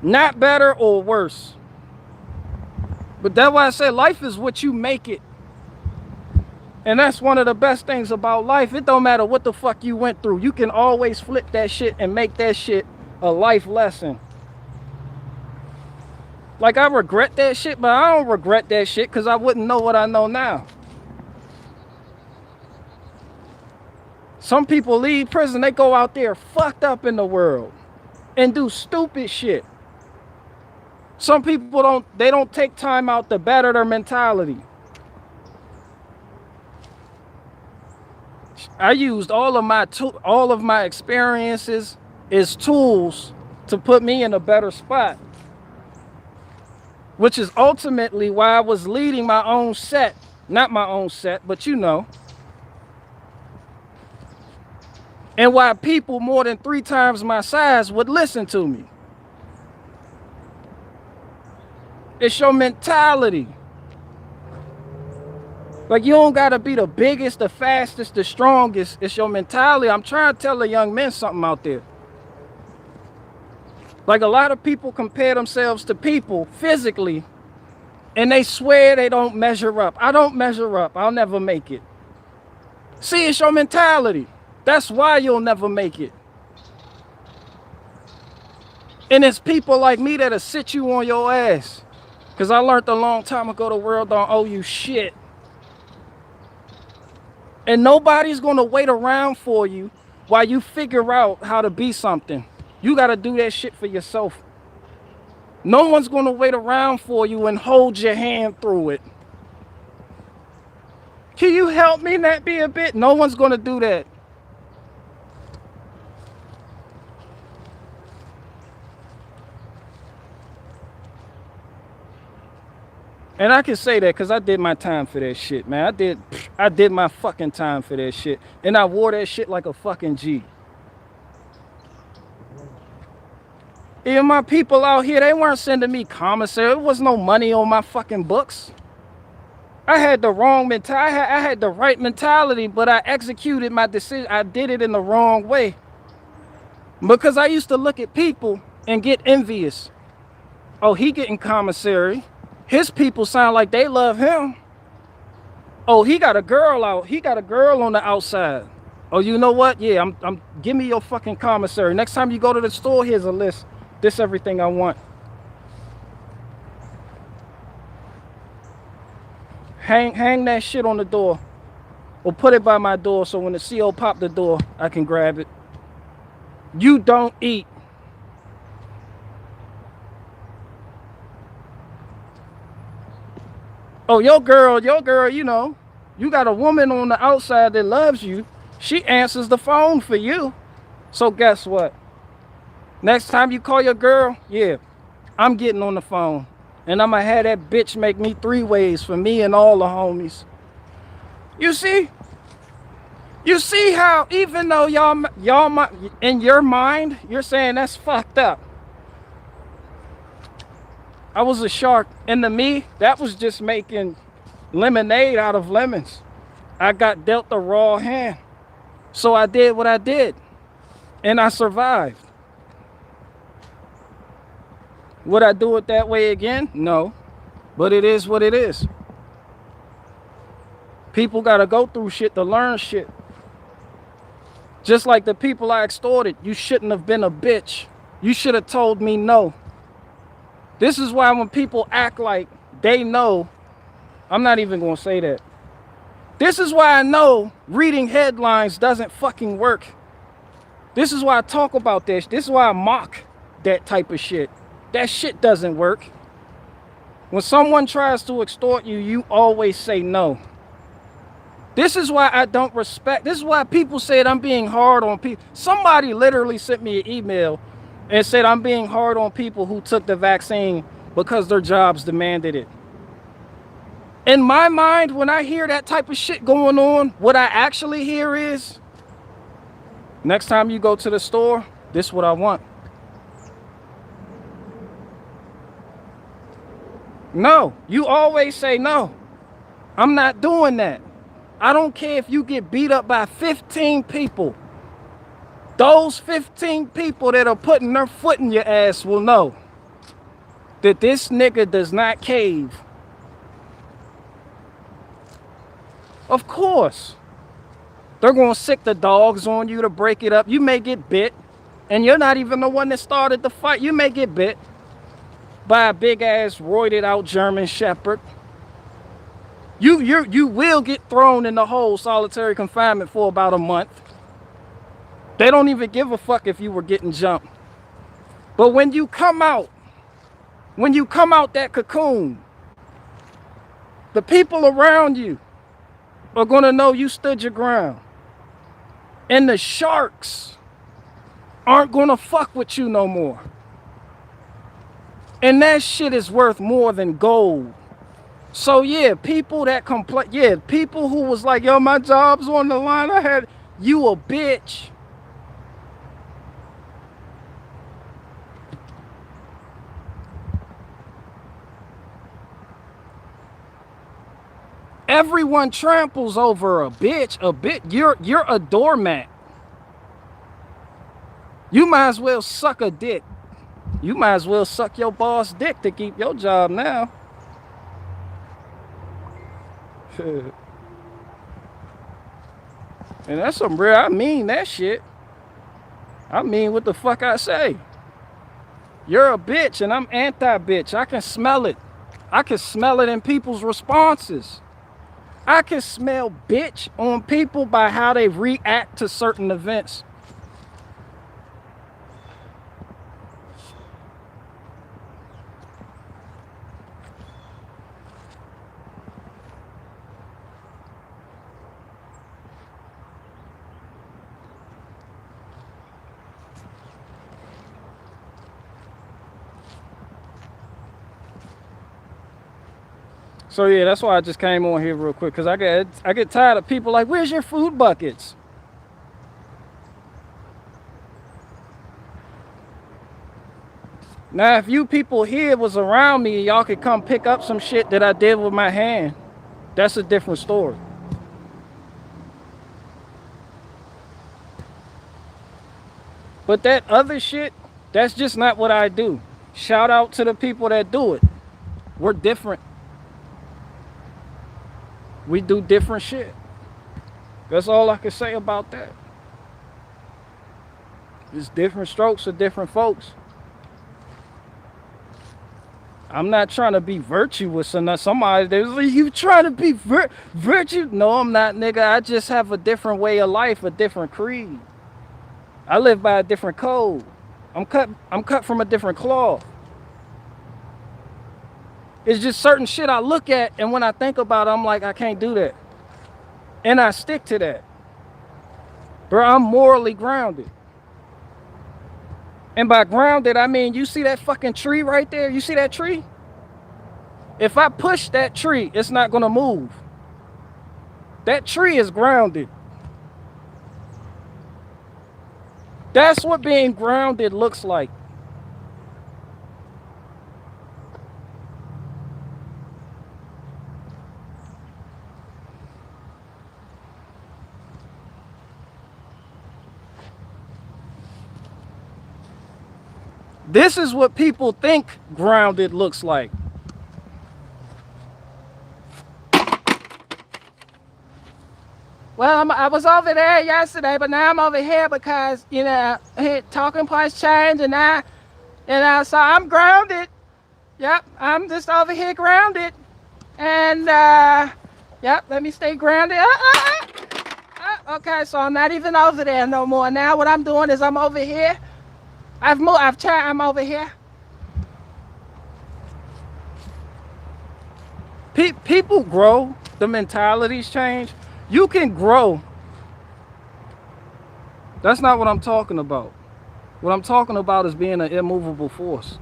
not better, or worse. But that's why I say life is what you make it. And that's one of the best things about life. It don't matter what the fuck you went through. You can always flip that shit and make that shit a life lesson. Like, I regret that shit, but I don't regret that shit because I wouldn't know what I know now. Some people leave prison, they go out there fucked up in the world and do stupid shit. Some people don't take time out to better their mentality. I used all of my experiences as tools to put me in a better spot, which is ultimately why I was leading my own set, not my own set, but you know, and why people more than 3 times my size would listen to me. It's your mentality. Like, you don't gotta be the biggest, the fastest, the strongest. It's your mentality. I'm trying to tell the young men something out there. Like, a lot of people compare themselves to people physically, and they swear they don't measure up. I don't measure up. I'll never make it. See, it's your mentality. That's why you'll never make it. And it's people like me that'll sit you on your ass. Because I learned a long time ago the world don't owe you shit. And nobody's going to wait around for you while you figure out how to be something. You got to do that shit for yourself. No one's going to wait around for you and hold your hand through it. Can you help me not be a bit? No one's going to do that. And I can say that because I did my time for that shit, man. I did my fucking time for that shit. And I wore that shit like a fucking G. Even my people out here, they weren't sending me commissary. There was no money on my fucking books. I had the wrong mentality. I had the right mentality, but I executed my decision. I did it in the wrong way. Because I used to look at people and get envious. Oh, he getting commissary. His people sound like they love him. Oh, he got a girl out. He got a girl on the outside. Oh, you know what? Yeah, give me your fucking commissary. Next time you go to the store, here's a list. This everything I want. Hang that shit on the door. Or put it by my door so when the CO pop the door, I can grab it. You don't eat. Oh, your girl, you know, you got a woman on the outside that loves you. She answers the phone for you. So guess what? Next time you call your girl, yeah, I'm getting on the phone. And I'm going to have that bitch make me 3 ways for me and all the homies. You see? You see how even though y'all in your mind, you're saying that's fucked up. I was a shark, and to me, that was just making lemonade out of lemons. I got dealt a raw hand. So I did what I did, and I survived. Would I do it that way again? No, but it is what it is. People got to go through shit to learn shit. Just like the people I extorted, you shouldn't have been a bitch. You should have told me no. This is why when people act like they know, I'm not even going to say that. This is why I know reading headlines doesn't fucking work. This is why I talk about this. This is why I mock that type of shit. That shit doesn't work. When someone tries to extort you, you always say no. This is why I don't respect. This is why people said I'm being hard on people. Somebody literally sent me an email and said I'm being hard on people who took the vaccine because their jobs demanded it. In my mind, when I hear that type of shit going on, what I actually hear is, next time you go to the store, this is what I want. No, you always say no. I'm not doing that. I don't care if you get beat up by 15 people. Those 15 people that are putting their foot in your ass will know that this nigga does not cave. Of course. They're going to sick the dogs on you to break it up. You may get bit, and you're not even the one that started the fight. You may get bit by a big-ass, roided-out German Shepherd. You will get thrown in the hole solitary confinement for about a month. They don't even give a fuck if you were getting jumped. But when you come out that cocoon, the people around you are going to know you stood your ground. And the sharks aren't going to fuck with you no more. And that shit is worth more than gold. So yeah, people that complain, yeah, people who was like, yo, my job's on the line, you a bitch. Everyone tramples over a bitch. You're a doormat. You might as well suck a dick. You might as well suck your boss dick to keep your job now. And that's some real, I mean that shit. I mean what the fuck I say. You're a bitch and I'm anti-bitch. I can smell it. I can smell it in people's responses. I can smell bitch on people by how they react to certain events. So yeah, that's why I just came on here real quick, because I get tired of people like, where's your food buckets? Now, if you people here was around me, y'all could come pick up some shit that I did with my hand. That's a different story. But that other shit, that's just not what I do. Shout out to the people that do it. We're different. We do different shit. That's all I can say about that. It's different strokes for different folks. I'm not trying to be virtuous or not. Somebody, there's like, you trying to be virtue? No, I'm not, nigga. I just have a different way of life, a different creed. I live by a different code. I'm cut from a different cloth. It's just certain shit I look at, and when I think about it, I'm like, I can't do that. And I stick to that. Bro, I'm morally grounded. And by grounded, I mean, you see that fucking tree right there? You see that tree? If I push that tree, it's not gonna move. That tree is grounded. That's what being grounded looks like. This is what people think grounded looks like. Well, I was over there yesterday, but now I'm over here because, you know, talking points change, and now, so I'm grounded. Yep, I'm just over here grounded. And, yep, let me stay grounded. Okay, so I'm not even over there no more. Now what I'm doing is I'm over here. I'm over here. People grow, the mentalities change. You can grow. That's not what I'm talking about. What I'm talking about is being an immovable force.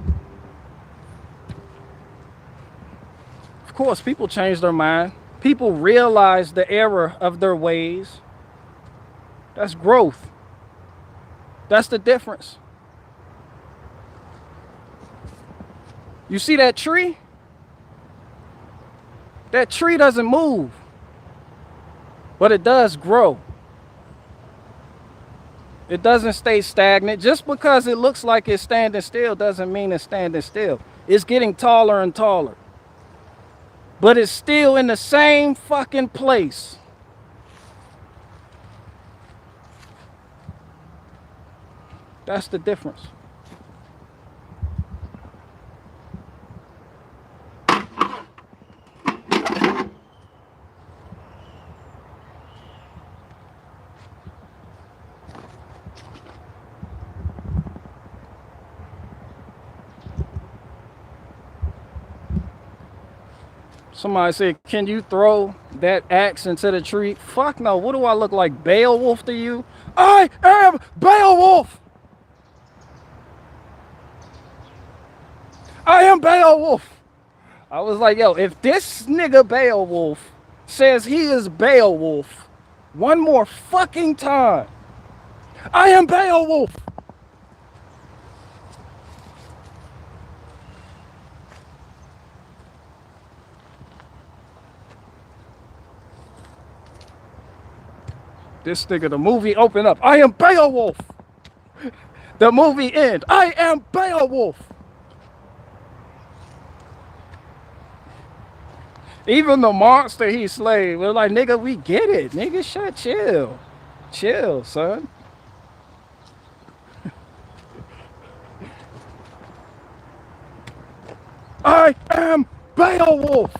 Of course, people change their mind. People realize the error of their ways. That's growth. That's the difference. You see that tree? That tree doesn't move, but it does grow. It doesn't stay stagnant. Just because it looks like it's standing still doesn't mean it's standing still. It's getting taller and taller. But it's still in the same fucking place. That's the difference. Somebody said, can you throw that axe into the tree? Fuck no. What do I look like, Beowulf to you? I am Beowulf. I am Beowulf. I was like, yo, if this nigga Beowulf says he is Beowulf one more fucking time, I am Beowulf. This nigga, the movie open up. I am Beowulf. The movie end. I am Beowulf. Even the monster he slayed, we're like, nigga, we get it. Nigga, chill. Chill, son. I am Beowulf.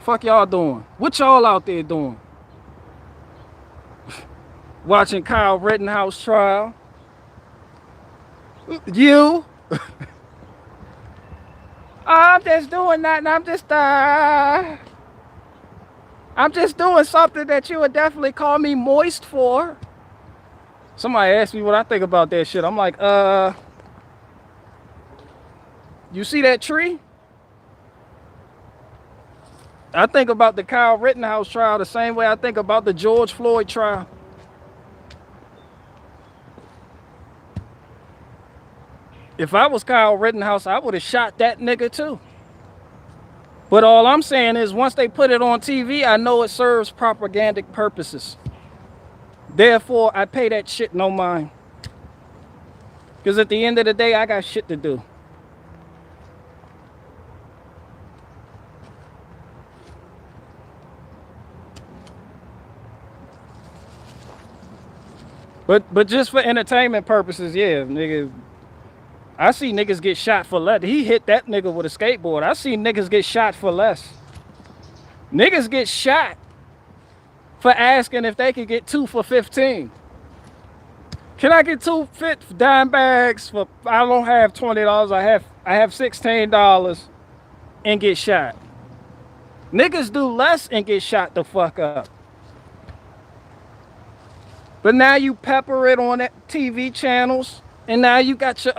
Fuck y'all doing? What y'all out there doing? Watching Kyle Rittenhouse trial? You? I'm just doing that, and I'm just doing something that you would definitely call me moist for. Somebody asked me what I think about that shit. I'm like, you see that tree? I think about the Kyle Rittenhouse trial the same way I think about the George Floyd trial. If I was Kyle Rittenhouse, I would have shot that nigga too. But all I'm saying is once they put it on TV, I know it serves propagandic purposes. Therefore, I pay that shit no mind. Because at the end of the day, I got shit to do. But just for entertainment purposes, yeah, nigga. I see niggas get shot for less. He hit that nigga with a skateboard. I see niggas get shot for less. Niggas get shot for asking if they could get 2 for 15. Can I get 2 dime bags for, I don't have $20, I have $16 and get shot. Niggas do less and get shot the fuck up. But now you pepper it on TV channels, and now you got your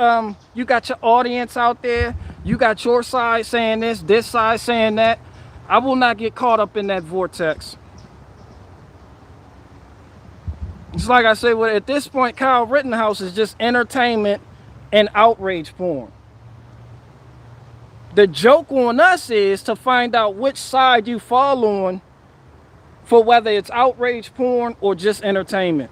audience out there. You got your side saying this side saying that. I will not get caught up in that vortex. It's like I said, well, at this point, Kyle Rittenhouse is just entertainment and outrage porn. The joke on us is to find out which side you fall on for whether it's outrage porn or just entertainment.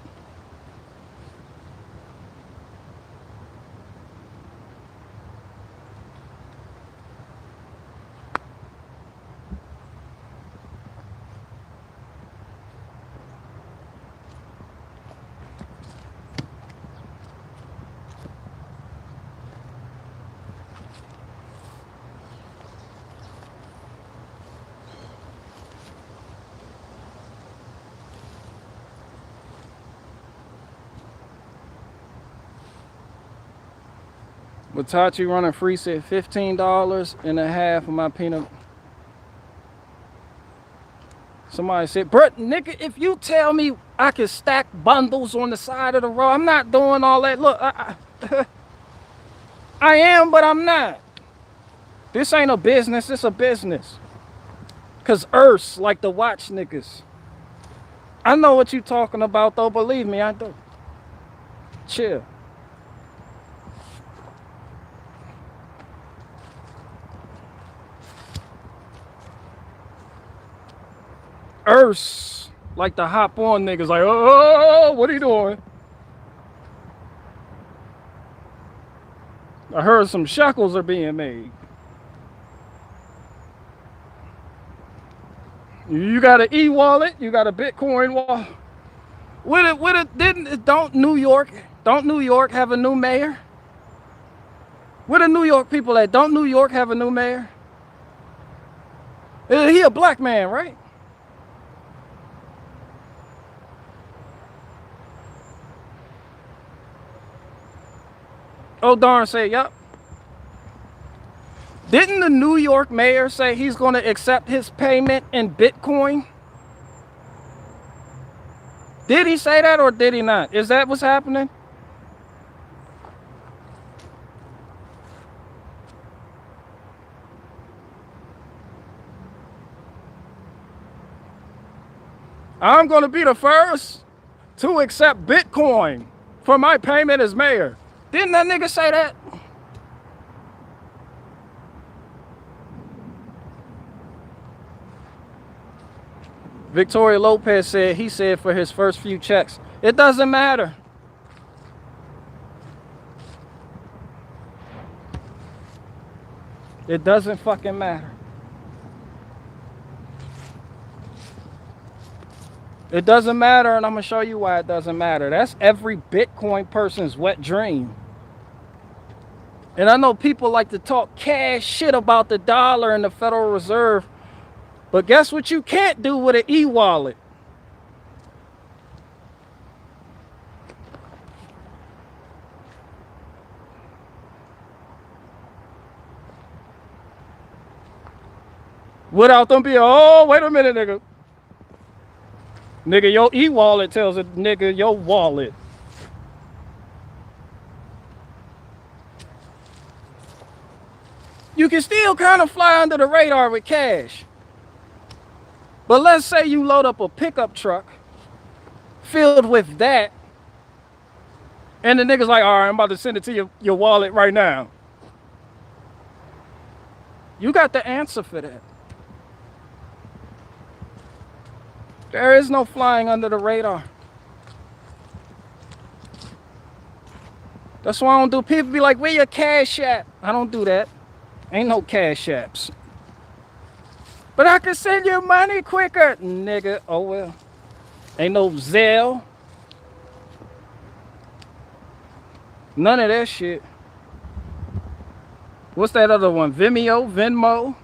Watachi running free said $15.50 of my peanut. Somebody said, Bert, nigga, if you tell me I can stack bundles on the side of the road, I'm not doing all that. Look, I am, but I'm not. This ain't a business, it's a business. Cause Earths like to watch niggas. I know what you talking about though, believe me, I do. Chill. Earths like to hop on niggas like, oh, what are you doing? I heard some shekels are being made. You got an e-wallet, you got a Bitcoin wallet. Don't New York have a new mayor? Where the New York people at? Don't New York have a new mayor? He a black man, right? Oh, darn, say, yup. Didn't the New York mayor say he's going to accept his payment in Bitcoin? Did he say that or did he not? Is that what's happening? I'm going to be the first to accept Bitcoin for my payment as mayor. Didn't that nigga say that? Victoria Lopez said, he said for his first few checks, it doesn't matter. It doesn't fucking matter. It doesn't matter, and I'm gonna show you why it doesn't matter. That's every Bitcoin person's wet dream. And I know people like to talk cash shit about the dollar and the Federal Reserve, but guess what you can't do with an e-wallet? Without them being, oh, wait a minute, nigga. Nigga, your e-wallet tells a nigga your wallet. You can still kind of fly under the radar with cash. But let's say you load up a pickup truck filled with that, and the nigga's like, all right, I'm about to send it to your wallet right now. You got the answer for that. There is no flying under the radar. That's why I don't do. People be like, where your cash app? I don't do that. Ain't no cash apps. But I can send you money quicker. Nigga, oh well. Ain't no Zelle. None of that shit. What's that other one? Vimeo? Venmo?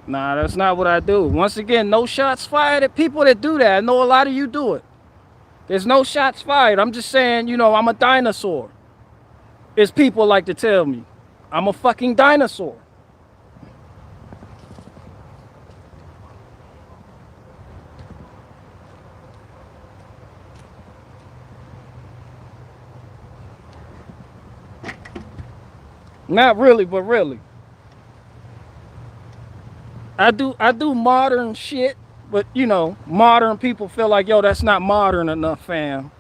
Nah, that's not what I do. Once again, no shots fired at people that do that. I know a lot of you do it. There's no shots fired. I'm just saying, you know, I'm a dinosaur. As people like to tell me. I'm a fucking dinosaur. Not really, but really. I do modern shit, but you know, modern people feel like, yo, that's not modern enough, fam.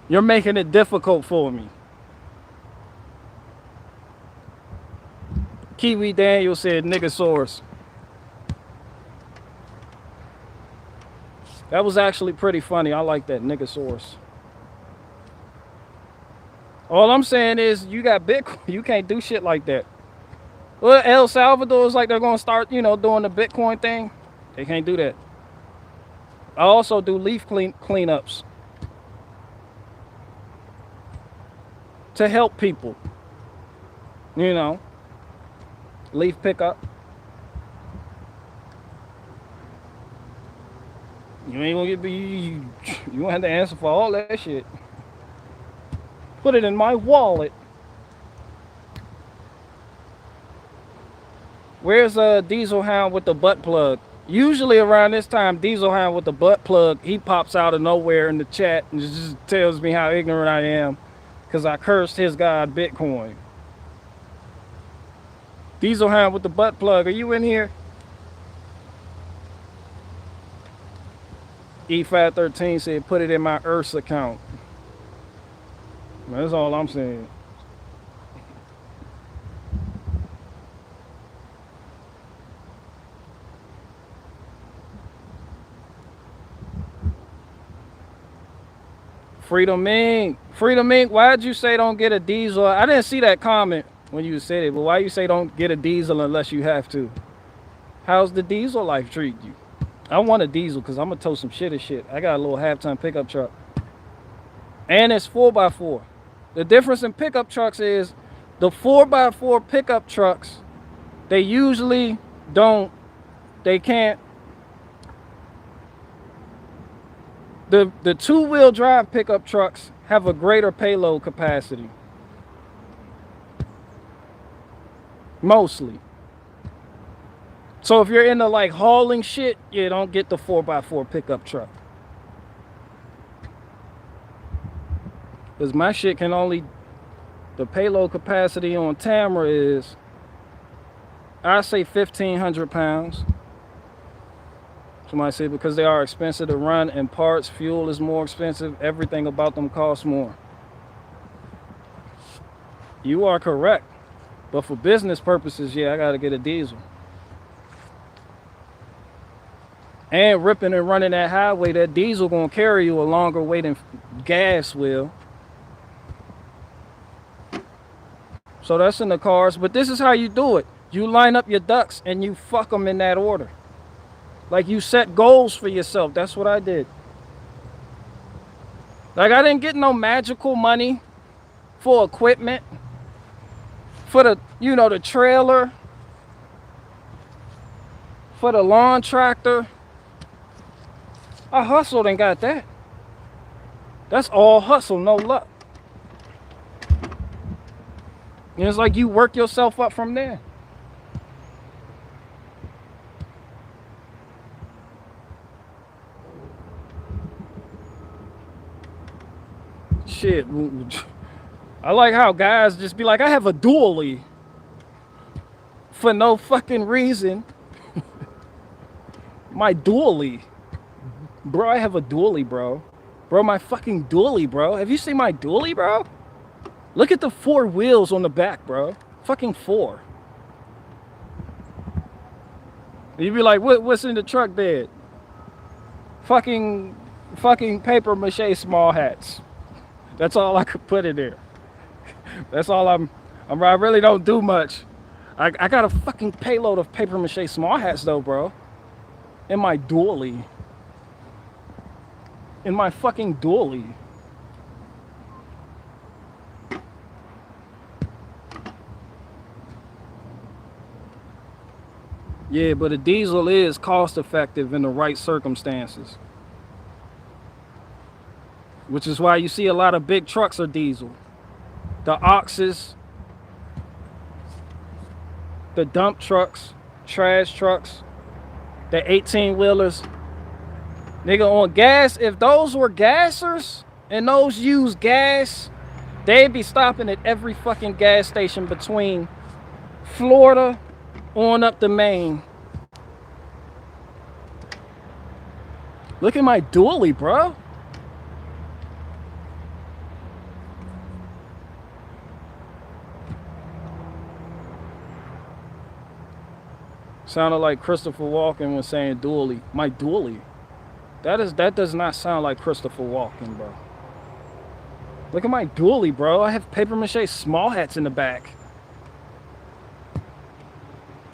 You're making it difficult for me. Kiwi Daniel said nigga source. That was actually pretty funny. I like that, nigga source. All I'm saying is you got Bitcoin, you can't do shit like that. Well, El Salvador is like they're gonna start, you know, doing the Bitcoin thing. They can't do that. I also do leaf cleanups to help people. You know, leaf pickup. You ain't gonna get you won't have to answer for all that shit. Put it in my wallet. Where's Diesel Hound with the butt plug? Usually around this time, Diesel Hound with the butt plug, he pops out of nowhere in the chat and just tells me how ignorant I am because I cursed his god Bitcoin. Diesel Hound with the butt plug, are you in here? E513 said put it in my Earth's account. That's all I'm saying. Freedom Inc., why'd you say don't get a diesel? I didn't see that comment when you said it, but why you say don't get a diesel unless you have to? How's the diesel life treat you? I want a diesel because I'm gonna tow some shit. I got a little half-ton pickup truck. And it's 4x4. The difference in pickup trucks is the 4x4 pickup trucks, they usually can't. The two-wheel drive pickup trucks have a greater payload capacity. Mostly. So if you're into like hauling shit, you don't get the 4x4 pickup truck. Because my shit can only, the payload capacity on Tamra is, I say 1,500 pounds. Somebody said because they are expensive to run and parts, fuel is more expensive, everything about them costs more. You are correct. But for business purposes, yeah, I gotta get a diesel. And ripping and running that highway, that diesel gonna carry you a longer way than gas will. So that's in the cars, but this is how you do it. You line up your ducks and you fuck them in that order. Like you set goals for yourself. That's what I did. Like I didn't get no magical money for equipment, for the, you know, the trailer, for the lawn tractor. I hustled and got that. That's all hustle, no luck. And it's like you work yourself up from there. Shit. I like how guys just be like, I have a dually for no fucking reason. My dually. Bro, I have a dually, bro. Bro, my fucking dually, bro. Have you seen my dually, bro? Look at the 4 wheels on the back, bro. Fucking 4. You'd be like, what's in the truck bed? Fucking paper mache small hats. That's all I could put in there. That's all I really don't do much. I got a fucking payload of paper mache small hats though, bro. In my dually. In my fucking dually. Yeah, but a diesel is cost effective in the right circumstances. Which is why you see a lot of big trucks are diesel. The oxes, the dump trucks, trash trucks, the 18-wheelers. Nigga, on gas, if those were gassers and those use gas, they'd be stopping at every fucking gas station between Florida on up to Maine. Look at my dually, bro. Sounded like Christopher Walken was saying dually. My dually. That does not sound like Christopher Walken, bro. Look at my dually, bro. I have paper mache small hats in the back.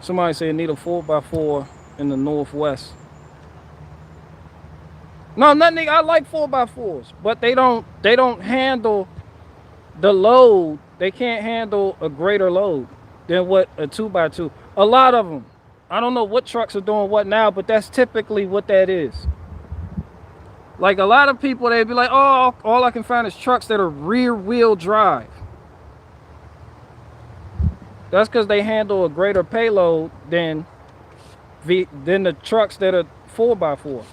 Somebody said need a 4x4 in the Northwest. No, nothing. I like 4x4s, but they don't handle the load. They can't handle a greater load than what a 2x2. A lot of them. I don't know what trucks are doing what now, but that's typically what that is. Like a lot of people, they'd be like, oh, all I can find is trucks that are rear wheel drive. That's because they handle a greater payload than the trucks that are 4x4.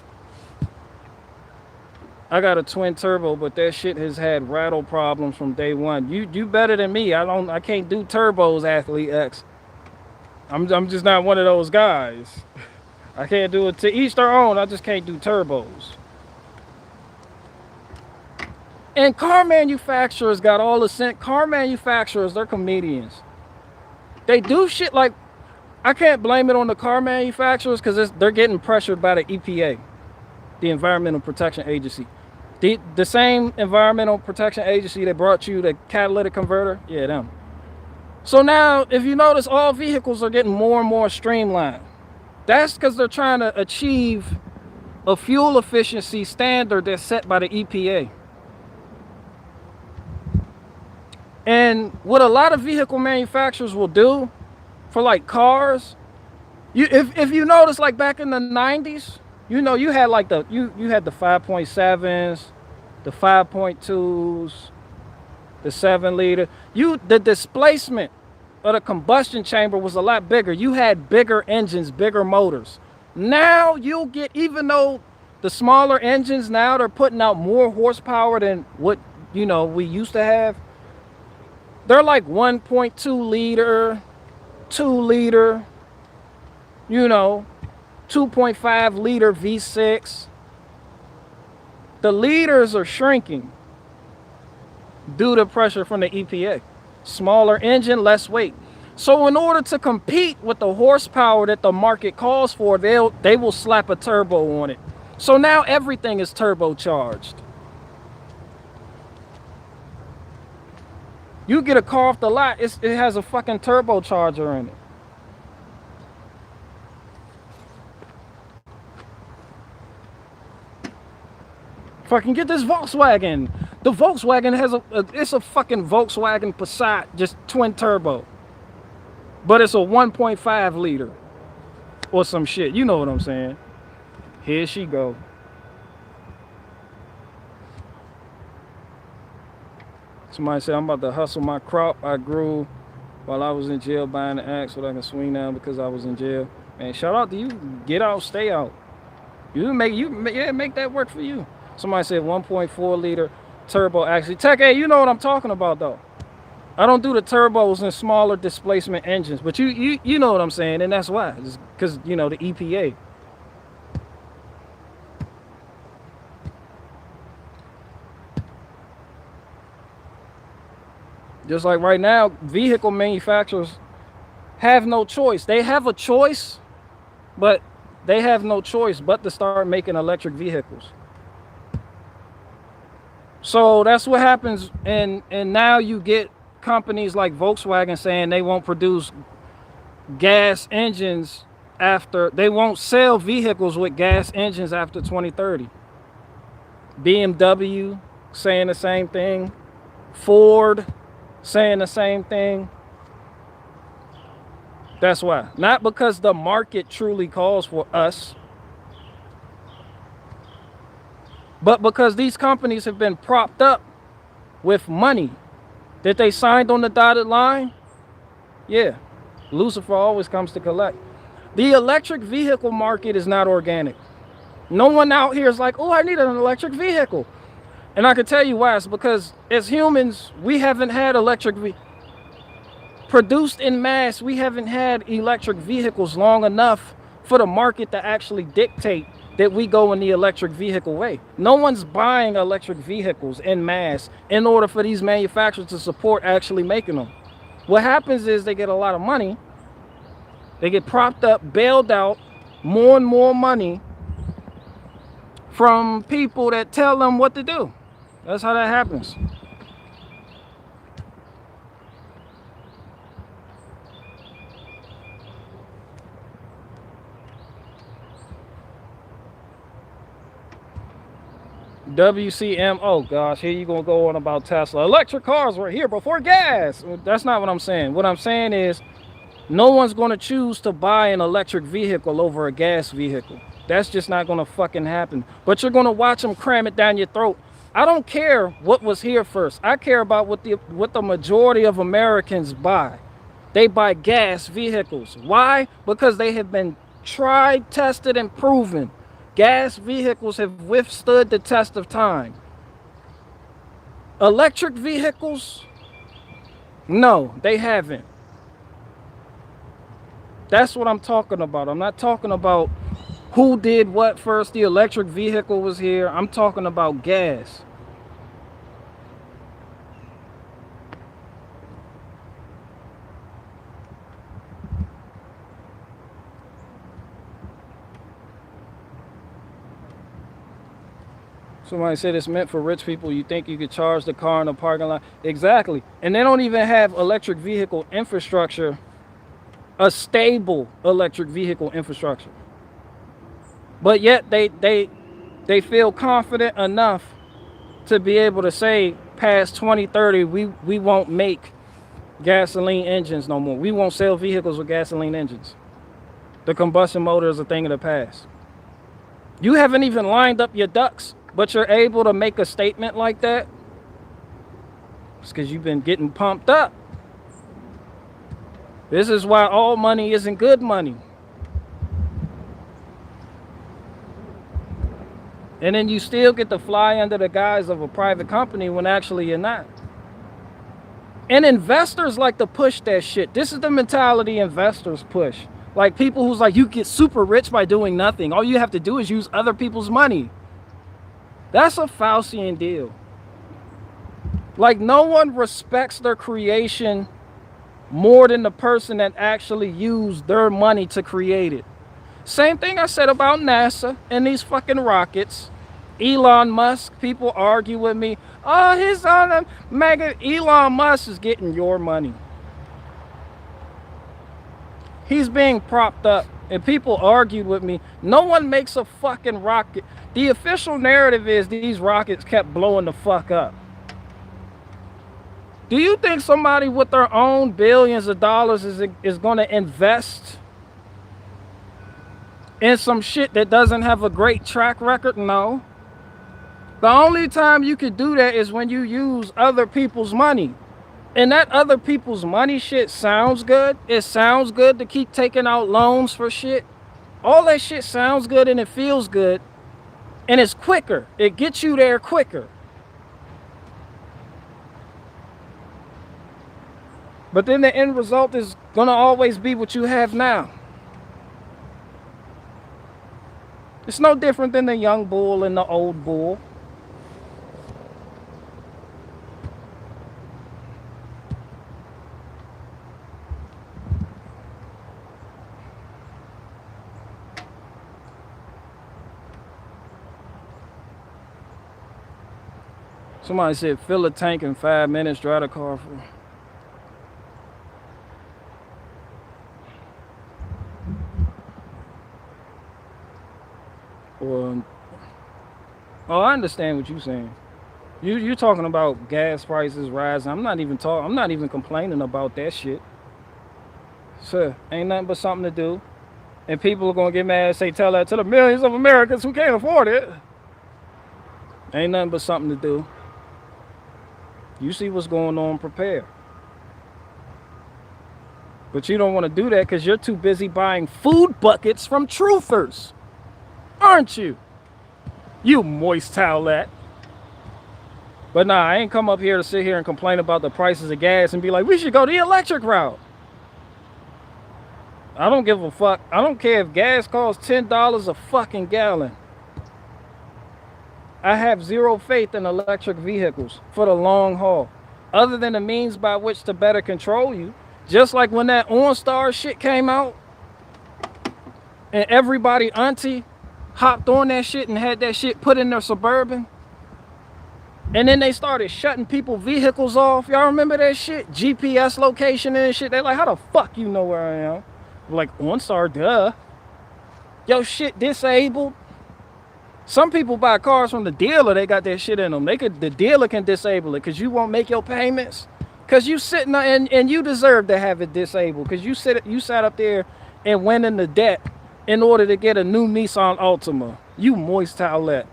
I got a twin turbo, but that shit has had rattle problems from day one. You better than me. I can't do turbos, Athlete X. I'm just not one of those guys. I can't do it. To each their own. I just can't do turbos. And car manufacturers got all the sense. Car manufacturers, they're comedians. They do shit like, I can't blame it on the car manufacturers because they're getting pressured by the EPA, the Environmental Protection Agency. The same Environmental Protection Agency that brought you the catalytic converter, yeah, them. So now, if you notice, all vehicles are getting more and more streamlined. That's because they're trying to achieve a fuel efficiency standard that's set by the EPA. And what a lot of vehicle manufacturers will do for like cars, if you notice, like back in the 90s, you know, you had like you had the 5.7s, the 5.2s, the 7-liter. The displacement of the combustion chamber was a lot bigger. You had bigger engines, bigger motors. Now you'll get, even though the smaller engines now, they're putting out more horsepower than what, you know, we used to have. They're like 1.2 liter, 2 liter, you know, 2.5 liter V6. The liters are shrinking due to pressure from the EPA. Smaller engine, less weight. So in order to compete with the horsepower that the market calls for, they will slap a turbo on it. So now everything is turbocharged. You get a car off the lot, it has a fucking turbocharger in it. Fucking get this Volkswagen. The Volkswagen has it's a fucking Volkswagen Passat, just twin turbo. But it's a 1.5 liter or some shit. You know what I'm saying? Here she go. Somebody said, I'm about to hustle my crop I grew while I was in jail buying the axe so I can swing now because I was in jail. Man, shout out to you. Get out, stay out. Make that work for you. Somebody said 1.4 liter turbo actually. Tech A, you know what I'm talking about though. I don't do the turbos and smaller displacement engines, but you know what I'm saying, and that's why. It's because, you know, the EPA. Just like right now, vehicle manufacturers have no choice. They have a choice, but they have no choice but to start making electric vehicles. So that's what happens, and now you get companies like Volkswagen saying they won't produce gas engines after, they won't sell vehicles with gas engines after 2030. BMW saying the same thing. Ford saying the same thing. That's why. Not because the market truly calls for us, but because these companies have been propped up with money that they signed on the dotted line. Yeah, Lucifer always comes to collect. The electric vehicle market is not organic. No one out here is like, oh, I need an electric vehicle. And I can tell you why. It's because as humans, we haven't had produced in mass. We haven't had electric vehicles long enough for the market to actually dictate that we go in the electric vehicle way. No one's buying electric vehicles in mass in order for these manufacturers to support actually making them. What happens is they get a lot of money. They get propped up, bailed out, more and more money from people that tell them what to do. That's how that happens. WCM, oh gosh, here you gonna go on about Tesla. Electric cars were here before gas. That's not what I'm saying. What I'm saying is no one's gonna choose to buy an electric vehicle over a gas vehicle. That's just not gonna fucking happen. But you're gonna watch them cram it down your throat. I don't care what was here first. I care about what the majority of Americans buy. They buy gas vehicles. Why? Because they have been tried, tested, and proven. Gas vehicles have withstood the test of time. Electric vehicles, no, they haven't. That's what I'm talking about. I'm not talking about who did what first. The electric vehicle was here. I'm talking about gas. Somebody said it's meant for rich people. You think you could charge the car in the parking lot? Exactly. And they don't even have electric vehicle infrastructure, a stable electric vehicle infrastructure. But yet they feel confident enough to be able to say past 2030, we won't make gasoline engines no more. We won't sell vehicles with gasoline engines. The combustion motor is a thing of the past. You haven't even lined up your ducks, but you're able to make a statement like that. It's because you've been getting pumped up. This is why all money isn't good money. And then you still get to fly under the guise of a private company when actually you're not. And investors like to push that shit. This is the mentality investors push. Like people who's like, you get super rich by doing nothing. All you have to do is use other people's money. That's a Faustian deal. Like no one respects their creation more than the person that actually used their money to create it. Same thing I said about NASA and these fucking rockets. Elon Musk, people argue with me. Oh, he's on a mega. Elon Musk is getting your money. He's being propped up. And people argued with me. No one makes a fucking rocket. The official narrative is these rockets kept blowing the fuck up. Do you think somebody with their own billions of dollars is going to invest in some shit that doesn't have a great track record? No. The only time you could do that is when you use other people's money. And that other people's money shit sounds good. It sounds good to keep taking out loans for shit. All that shit sounds good and it feels good. And it's quicker. It gets you there quicker. But then the end result is going to always be what you have now. It's no different than the young bull and the old bull. Somebody said fill a tank in 5 minutes, drive the car for. Or, oh, I understand what you're saying. You're talking about gas prices rising. I'm not even complaining about that shit. So ain't nothing but something to do. And people are gonna get mad and say tell that to the millions of Americans who can't afford it. Ain't nothing but something to do. You see what's going on, prepare. But you don't want to do that because you're too busy buying food buckets from truthers. Aren't you? You moist towelette. But nah, I ain't come up here to sit here and complain about the prices of gas and be like, we should go the electric route. I don't give a fuck. I don't care if gas costs $10 a fucking gallon. I have zero faith in electric vehicles for the long haul, other than the means by which to better control you. Just like when that OnStar shit came out and everybody auntie hopped on that shit and had that shit put in their Suburban. And then they started shutting people vehicles off. Y'all remember that shit? GPS location and shit. They're like, how the fuck you know where I am? I'm like, OnStar, duh. Yo, shit disabled. Some people buy cars from the dealer, they got that shit in them. The dealer can disable it because you won't make your payments. Because you sitting there and you deserve to have it disabled. Because you sat up there and went into debt in order to get a new Nissan Altima. You moist towelette.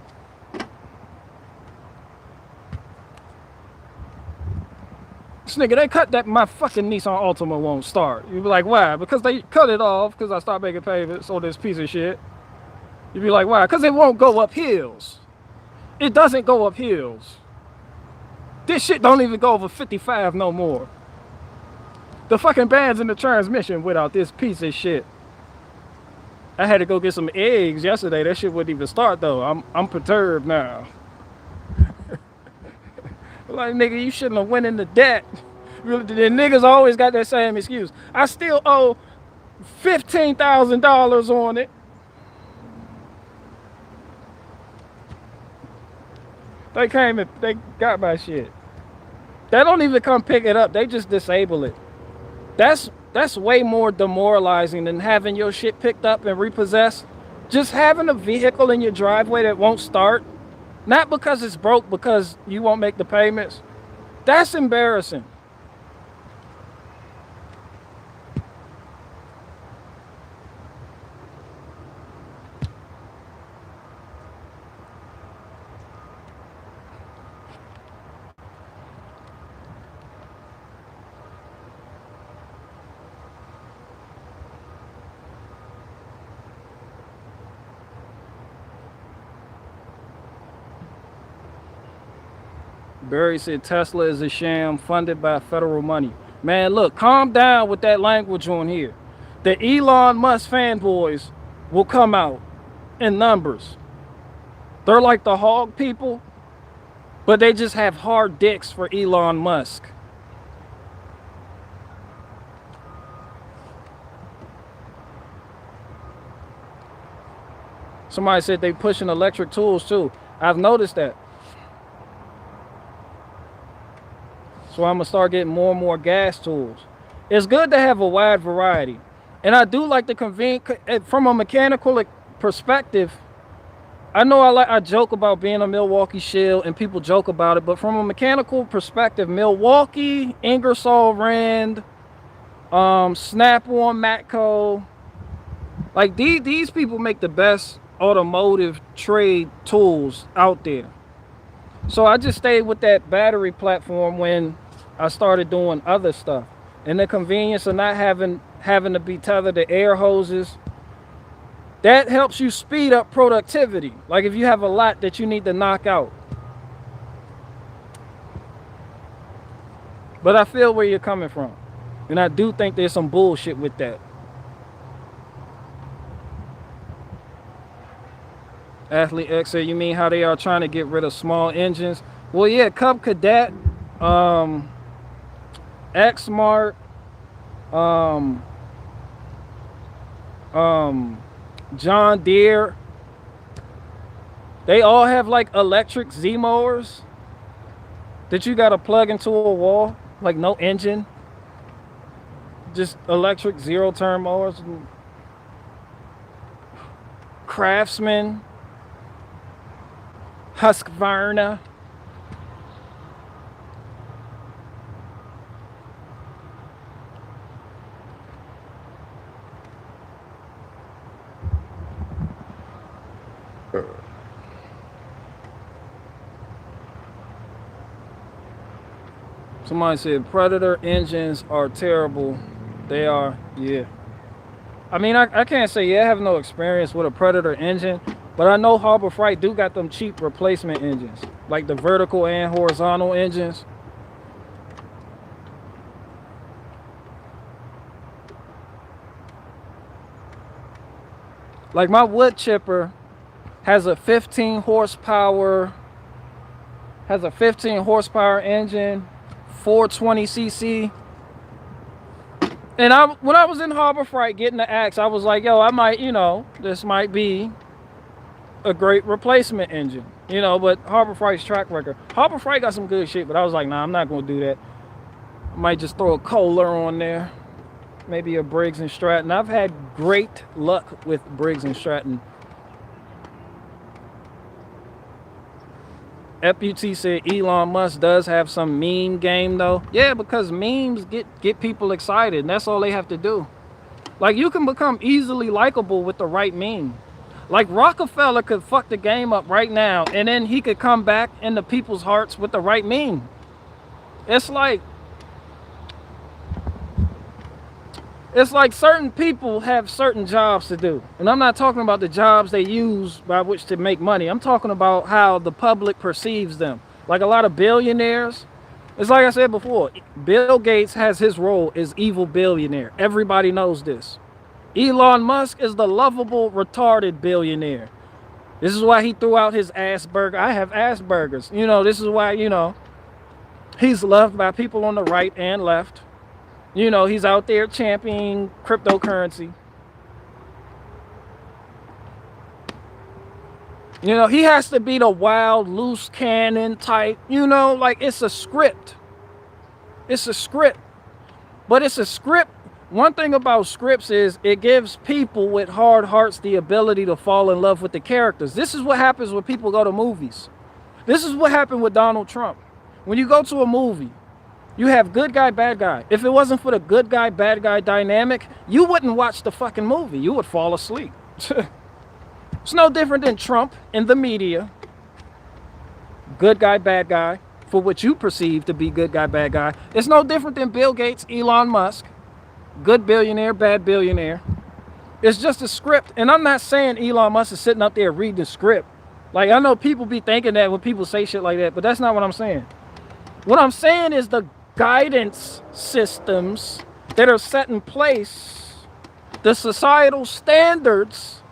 This nigga, they cut that, my fucking Nissan Altima won't start. You be like, why? Because they cut it off because I stopped making payments on this piece of shit. You be like, why? Because it won't go up hills. It doesn't go up hills. This shit don't even go over 55 no more. The fucking band's in the transmission without this piece of shit. I had to go get some eggs yesterday. That shit wouldn't even start though. I'm perturbed now. Like, nigga, you shouldn't have went into debt. The niggas always got that same excuse. I still owe $15,000 on it. They came and they got my shit. They don't even come pick it up. They just disable it. That's way more demoralizing than having your shit picked up and repossessed. Just having a vehicle in your driveway that won't start. Not because it's broke, because you won't make the payments. That's embarrassing. Barry said Tesla is a sham funded by federal money. Man, look, calm down with that language on here. The Elon Musk fanboys will come out in numbers. They're like the hog people, but they just have hard dicks for Elon Musk. Somebody said they pushing electric tools too. I've noticed that. So I'm gonna start getting more and more gas tools. It's good to have a wide variety. And I do like the convenience from a mechanical perspective. I know I joke about being a Milwaukee shill and people joke about it, but from a mechanical perspective, Milwaukee, Ingersoll Rand, Snap-on, Matco, like these people make the best automotive trade tools out there. So I just stayed with that battery platform when I started doing other stuff. And the convenience of not having to be tethered to air hoses, that helps you speed up productivity. Like if you have a lot that you need to knock out. But I feel where you're coming from. And I do think there's some bullshit with that. Athlete X said, you mean how they are trying to get rid of small engines? Well, yeah, Cub Cadet, X-Mart, John Deere, they all have like electric Z-mowers that you got to plug into a wall, like no engine, just electric zero-turn mowers. Craftsman, Husqvarna. Somebody said Predator engines are terrible. They are, yeah. I mean, I can't say, yeah, I have no experience with a Predator engine, but I know Harbor Freight do got them cheap replacement engines, like the vertical and horizontal engines. Like my wood chipper has a 15 horsepower engine, 420cc. And when I was in Harbor Freight getting the axe, I was like, yo, I might, this might be a great replacement engine, but Harbor Freight's track record. Harbor Freight got some good shit, but I was like, nah, I'm not gonna do that. I might just throw a Kohler on there, maybe a Briggs and Stratton. I've had great luck with Briggs and Stratton. FUT said Elon Musk does have some meme game though. Yeah, because memes get people excited, and that's all they have to do. Like, you can become easily likable with the right meme. Like, Rockefeller could fuck the game up right now, and then he could come back into people's hearts with the right meme. It's like, It's like certain people have certain jobs to do. And I'm not talking about the jobs they use by which to make money. I'm talking about how the public perceives them. Like a lot of billionaires, it's like I said before, Bill Gates has his role as evil billionaire. Everybody knows this. Elon Musk is the lovable, retarded billionaire. This is why he threw out his Asperger. I have Asperger's. You know, this is why, you know, he's loved by people on the right and left. You know, he's out there championing cryptocurrency. You know, he has to be the wild, loose cannon type. You know, like it's a script. It's a script. But it's a script. One thing about scripts is it gives people with hard hearts the ability to fall in love with the characters. This is what happens when people go to movies. This is what happened with Donald Trump. When you go to a movie, you have good guy, bad guy. If it wasn't for the good guy, bad guy dynamic, you wouldn't watch the fucking movie. You would fall asleep. It's no different than Trump in the media. Good guy, bad guy, for what you perceive to be good guy, bad guy. It's no different than Bill Gates, Elon Musk. Good billionaire, bad billionaire. It's just a script. And I'm not saying Elon Musk is sitting up there reading the script. Like, I know people be thinking that when people say shit like that, but that's not what I'm saying. What I'm saying is the guidance systems that are set in place, the societal standards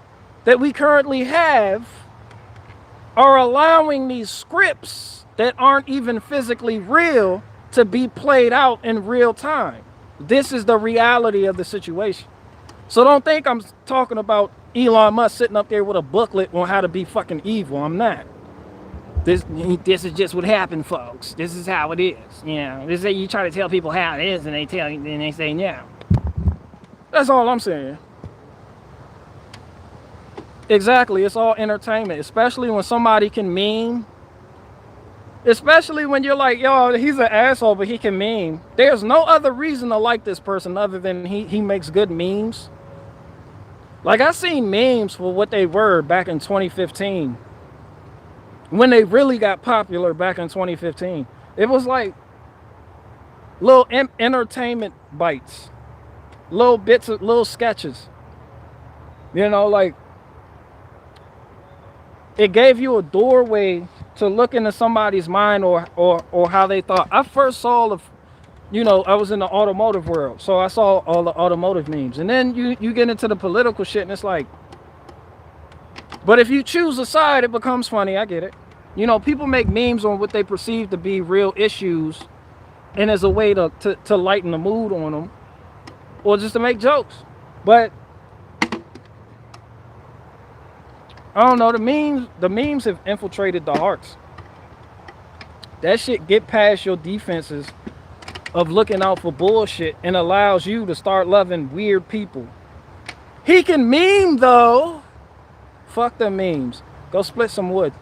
that we currently have, are allowing these scripts that aren't even physically real to be played out in real time. This is the reality of the situation. So don't think I'm talking about Elon Musk sitting up there with a booklet on how to be fucking evil. I'm not. This is just what happened, folks. This is how it is. You know, this is, you try to tell people how it is, and they tell you, and they say no. That's all I'm saying. Exactly, it's all entertainment, especially when somebody can meme. Especially when you're like, yo, he's an asshole, but he can meme. There's no other reason to like this person other than he makes good memes. Like, I seen memes for what they were back in 2015. When they really got popular back in 2015. It was like little entertainment bites. Little bits of little sketches. You know, like, it gave you a doorway to look into somebody's mind or how they thought. I first saw you know, I was in the automotive world, so I saw all the automotive memes. And then you get into the political shit, and it's like, but if you choose a side, it becomes funny. I get it. You know, people make memes on what they perceive to be real issues, and as a way to lighten the mood on them, or just to make jokes. But I don't know, the memes have infiltrated the hearts. That shit get past your defenses of looking out for bullshit and allows you to start loving weird people. He can meme though. Fuck them memes. Go split some wood.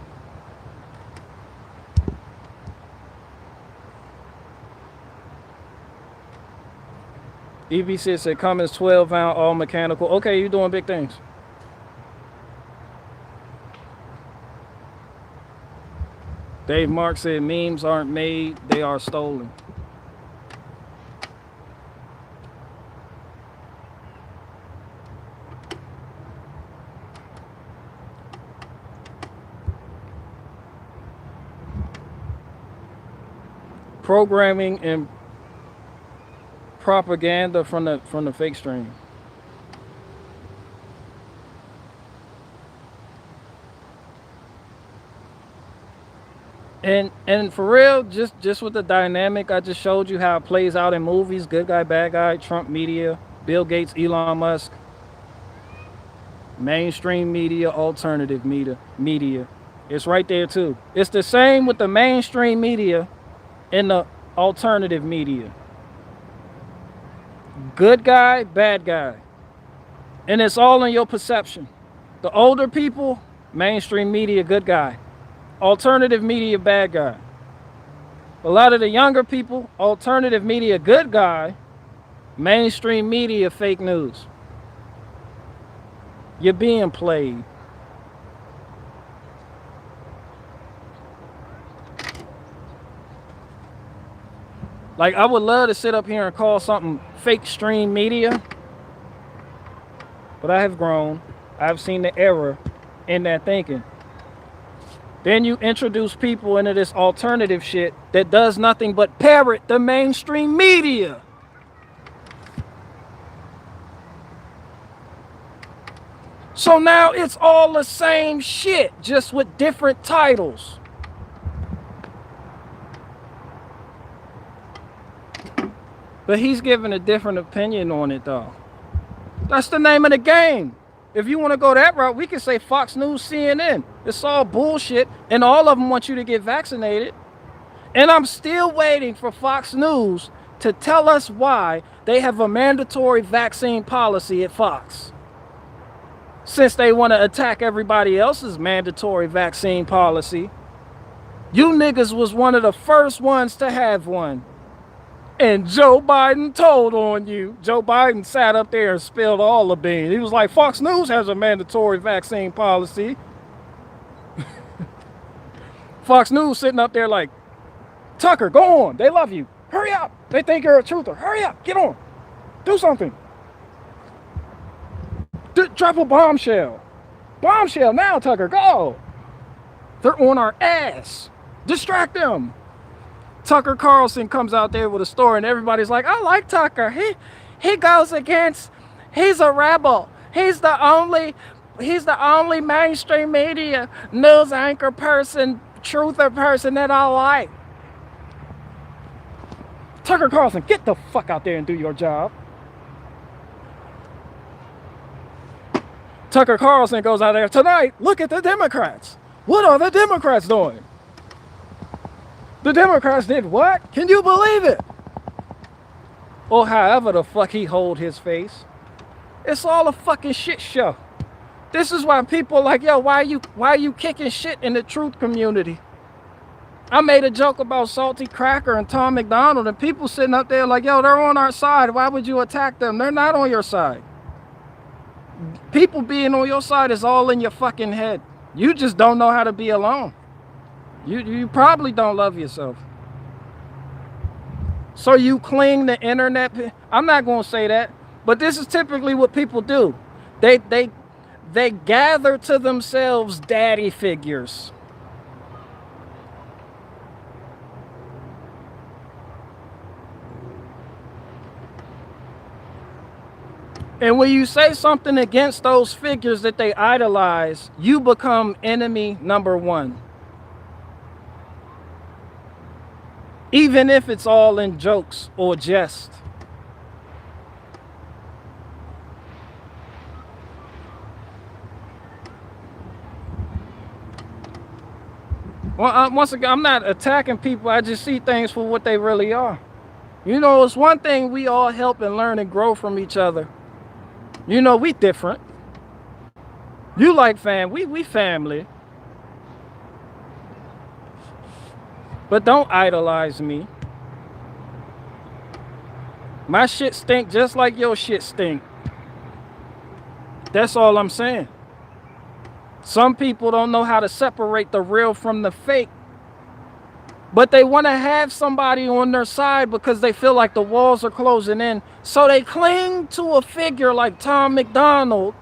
EV6 said Cummins 12 ounce all mechanical. Okay, you doing big things. Dave Mark said memes aren't made, they are stolen. Programming and propaganda from the fake stream. And for real, just with the dynamic I just showed you how it plays out in movies, good guy, bad guy, Trump media, Bill Gates, Elon Musk, mainstream media, alternative media. It's right there too. It's the same with the mainstream media and the alternative media. Good guy, bad guy. And it's all in your perception. The older people, mainstream media, good guy. Alternative media, bad guy. A lot of the younger people, alternative media, good guy. Mainstream media, fake news. You're being played. Like, I would love to sit up here and call something fake stream media, but I have grown. I've seen the error in that thinking. Then you introduce people into this alternative shit that does nothing but parrot the mainstream media. So now it's all the same shit, just with different titles. But he's giving a different opinion on it, though. That's the name of the game. If you want to go that route, we can say Fox News, CNN. It's all bullshit, and all of them want you to get vaccinated. And I'm still waiting for Fox News to tell us why they have a mandatory vaccine policy at Fox, since they want to attack everybody else's mandatory vaccine policy. You niggas was one of the first ones to have one. And Joe Biden told on you. Joe Biden sat up there and spilled all the beans. He was like, Fox News has a mandatory vaccine policy. Fox News sitting up there like, Tucker, go on. They love you. Hurry up. They think you're a truther. Hurry up. Get on. Do something. Drop a bombshell. Bombshell now, Tucker. Go. They're on our ass. Distract them. Tucker Carlson comes out there with a story and everybody's like, I like Tucker. He goes against, he's a rebel. He's the only mainstream media news anchor person, truther person that I like. Tucker Carlson, get the fuck out there and do your job. Tucker Carlson goes out there tonight, look at the Democrats. What are the Democrats doing? The Democrats did what? Can you believe it? Or however the fuck he hold his face. It's all a fucking shit show. This is why people are like, yo, why are you kicking shit in the truth community? I made a joke about Salty Cracker and Tom McDonald, and people sitting up there like, yo, they're on our side. Why would you attack them? They're not on your side. People being on your side is all in your fucking head. You just don't know how to be alone. You probably don't love yourself. So you cling to internet. I'm not going to say that, but this is typically what people do. They gather to themselves daddy figures. And when you say something against those figures that they idolize, you become enemy number one. Even if it's all in jokes or jest. Well, once again, I'm not attacking people. I just see things for what they really are. You know, it's one thing we all help and learn and grow from each other. You know, we different. You like we family. But don't idolize me. My shit stink just like your shit stink. That's all I'm saying. Some people don't know how to separate the real from the fake. But they want to have somebody on their side because they feel like the walls are closing in. So they cling to a figure like Tom McDonald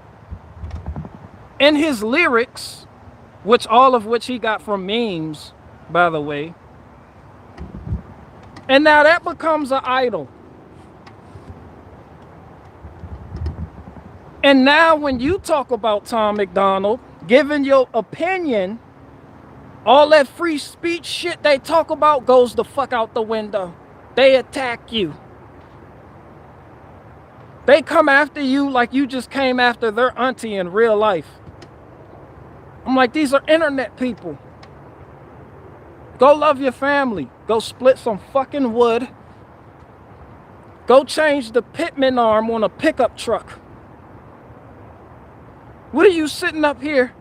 and his lyrics, all of which he got from memes, by the way. And now that becomes an idol. And now when you talk about Tom McDonald, giving your opinion, all that free speech shit they talk about goes the fuck out the window. They attack you. They come after you like you just came after their auntie in real life. I'm like, these are internet people. Go love your family. Go split some fucking wood. Go change the pitman arm on a pickup truck. What are you sitting up here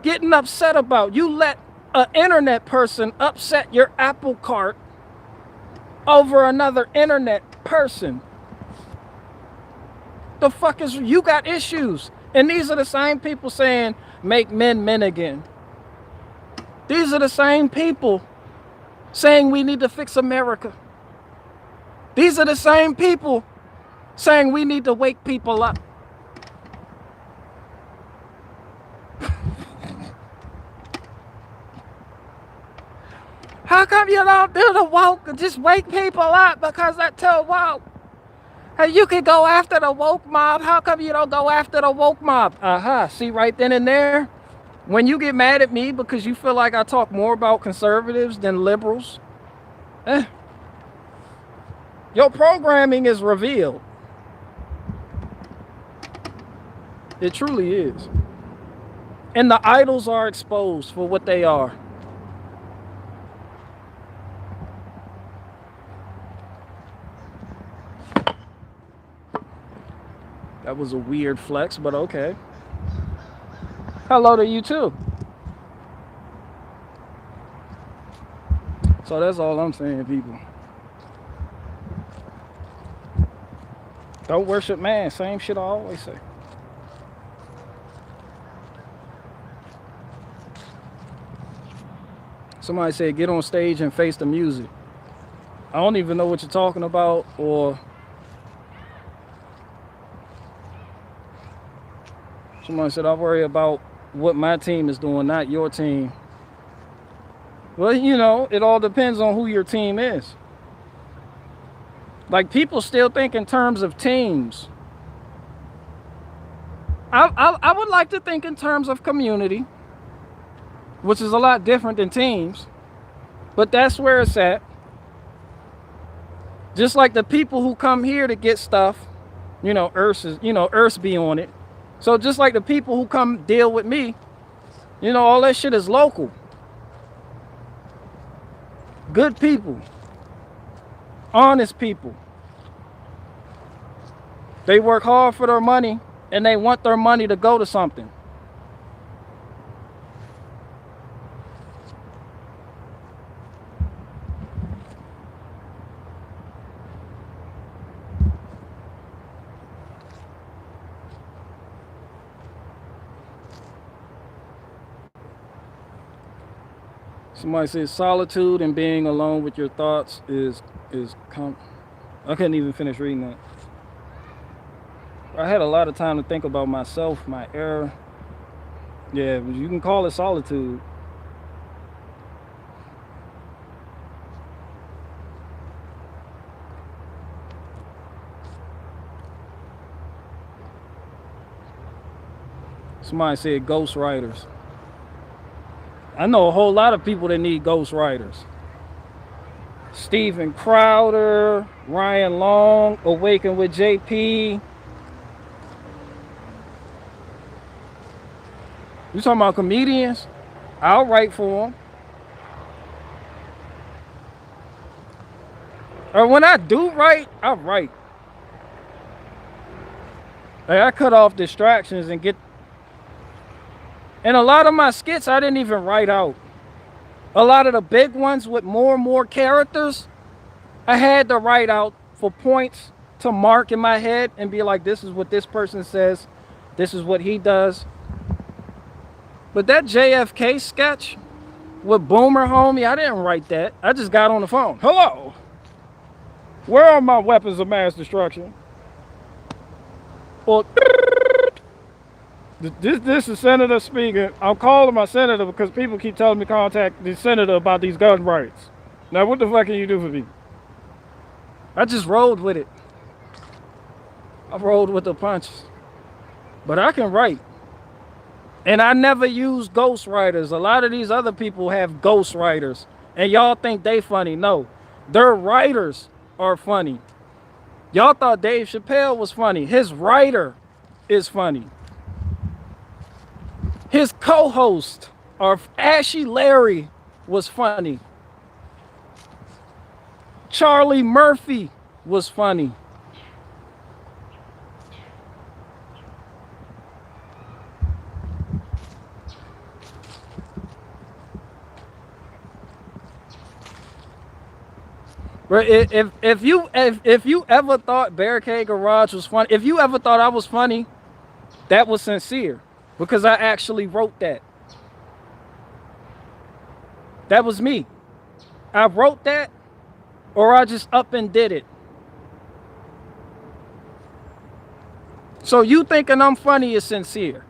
getting upset about? You let an internet person upset your apple cart over another internet person. The fuck is, you got issues. And these are the same people saying, make men men again. These are the same people saying we need to fix America. These are the same people saying we need to wake people up. How come you don't do the woke and just wake people up because they're too woke? Hey, you can go after the woke mob. How come you don't go after the woke mob? See, right then and there, when you get mad at me because you feel like I talk more about conservatives than liberals, your programming is revealed. It truly is. And the idols are exposed for what they are. That was a weird flex, but okay. Hello to you too. So that's all I'm saying, people. Don't worship man. Same shit I always say. Somebody said get on stage and face the music. I don't even know what you're talking about, or somebody said I worry about what my team is doing, not your team. Well, you know, it all depends on who your team is. Like, people still think in terms of teams. I would like to think in terms of community, which is a lot different than teams, but that's where it's at. Just like the people who come here to get stuff, you know, Earths be on it. So just like the people who come deal with me, you know, all that shit is local. Good people. Honest people. They work hard for their money and they want their money to go to something. Somebody says solitude and being alone with your thoughts is I couldn't even finish reading that. I had a lot of time to think about myself, my error. Yeah, you can call it solitude. Somebody said ghost writers. I know a whole lot of people that need ghost writers. Steven Crowder, Ryan Long, Awaken with JP. You talking about comedians? I'll write for them. Or when I do write, I write. Like, I cut off distractions and get... And a lot of my skits, I didn't even write out. A lot of the big ones with more and more characters, I had to write out for points to mark in my head and be like, this is what this person says. This is what he does. But that JFK sketch with Boomer Homie, I didn't write that. I just got on the phone. Hello. Where are my weapons of mass destruction? Well, this is Senator speaking. I'm calling my senator because people keep telling me to contact the senator about these gun rights. Now, what the fuck can you do for me? I just rolled with it. I rolled with the punches. But I can write. And I never use ghostwriters. A lot of these other people have ghostwriters. And y'all think they funny. No. Their writers are funny. Y'all thought Dave Chappelle was funny. His writer is funny. His co-host, or Ashy Larry, was funny. Charlie Murphy was funny. If you ever thought Barricade Garage was funny, if you ever thought I was funny, that was sincere. Because I actually wrote that. That was me. I wrote that, or I just up and did it. So you thinking I'm funny is sincere.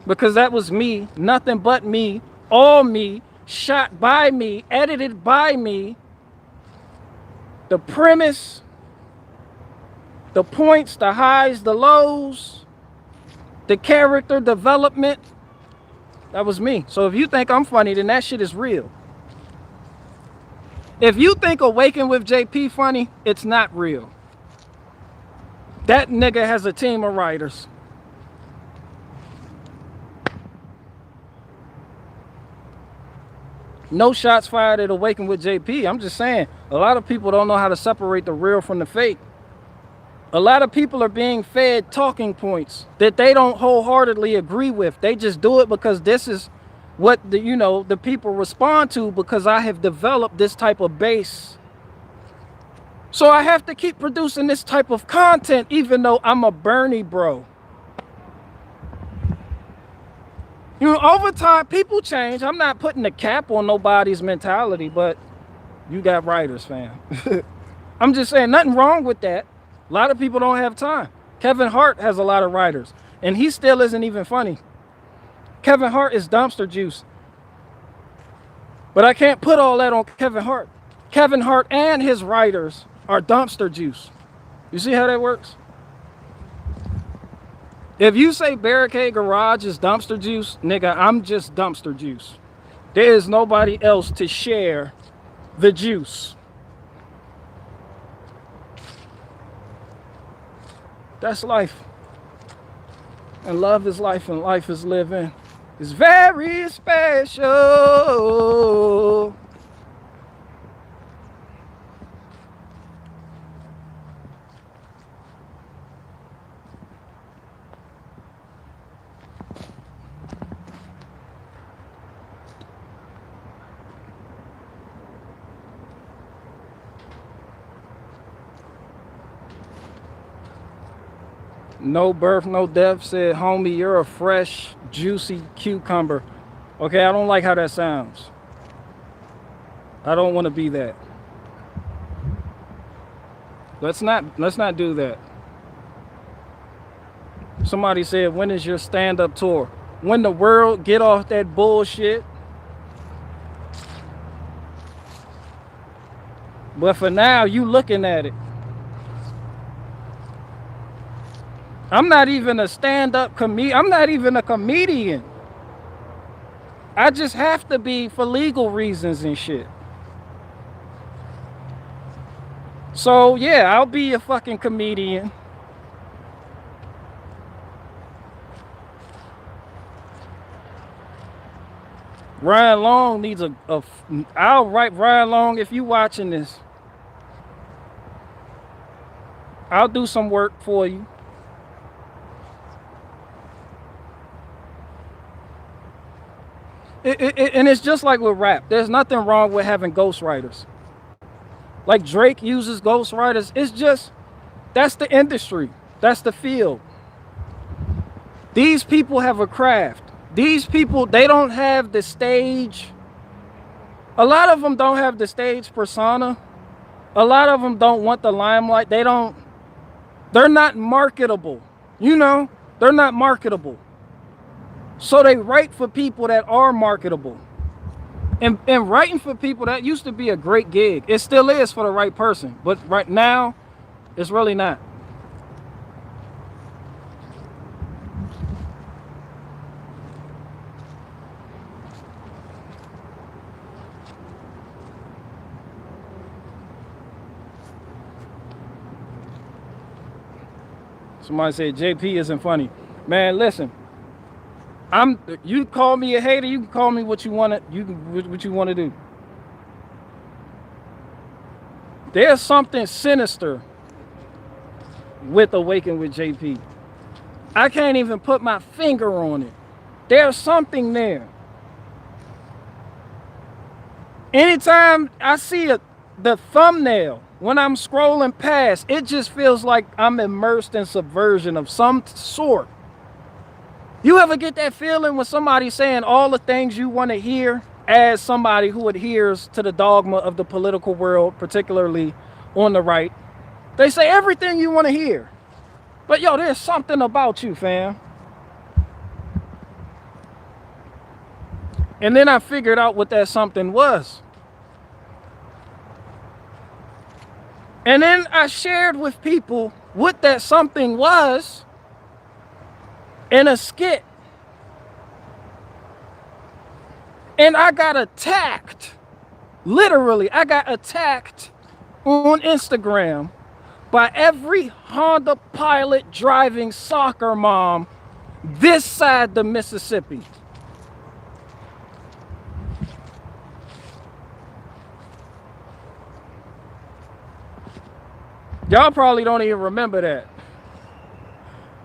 Because that was me, nothing but me, all me, shot by me, edited by me. The premise, the points, the highs, the lows, the character development, that was me. So if you think I'm funny, then that shit is real. If you think Awaken with JP funny, it's not real. That nigga has a team of writers. No shots fired at Awaken with JP. I'm just saying, a lot of people don't know how to separate the real from the fake. A lot of people are being fed talking points that they don't wholeheartedly agree with. They just do it because this is what the people respond to, because I have developed this type of base. So I have to keep producing this type of content, even though I'm a Bernie bro. Over time, people change. I'm not putting a cap on nobody's mentality, but you got writers, fam. I'm just saying, nothing wrong with that. A lot of people don't have time. Kevin Hart has a lot of writers, and he still isn't even funny. Kevin Hart is dumpster juice. But I can't put all that on Kevin Hart. Kevin Hart and his writers are dumpster juice. You see how that works? If you say Barricade Garage is dumpster juice, nigga, I'm just dumpster juice. There is nobody else to share the juice. That's life. And love is life, and life is living. It's very special. No birth, no death said, homie, you're a fresh, juicy cucumber. Okay, I don't like how that sounds. I don't want to be that. Let's not do that. Somebody said, when is your stand-up tour? When the world get off that bullshit. But for now, you looking at it. I'm not even a stand-up comedian. I'm not even a comedian. I just have to be for legal reasons and shit. So yeah, I'll be a fucking comedian. Ryan Long needs I'll write Ryan Long if you watching this. I'll do some work for you. And it's just like with rap. There's nothing wrong with having ghostwriters. Like Drake uses ghostwriters. It's just, that's the industry. That's the field. These people have a craft. These people, they don't have the stage. A lot of them don't have the stage persona. A lot of them don't want the limelight. They're not marketable. They're not marketable. So they write for people that are marketable. And writing for people, that used to be a great gig. It still is for the right person. But right now, it's really not. Somebody said JP isn't funny. Man, listen. You call me a hater, you can call me what you want to do. There's something sinister with Awaken with JP. I can't even put my finger on it. There's something there. Anytime I see the thumbnail, when I'm scrolling past, it just feels like I'm immersed in subversion of some sort. You ever get that feeling when somebody's saying all the things you want to hear as somebody who adheres to the dogma of the political world, particularly on the right? They say everything you want to hear. But yo, there's something about you, fam. And then I figured out what that something was. And then I shared with people what that something was in a skit. And I got attacked. Literally, I got attacked on Instagram by every Honda Pilot driving soccer mom this side the Mississippi. Y'all probably don't even remember that.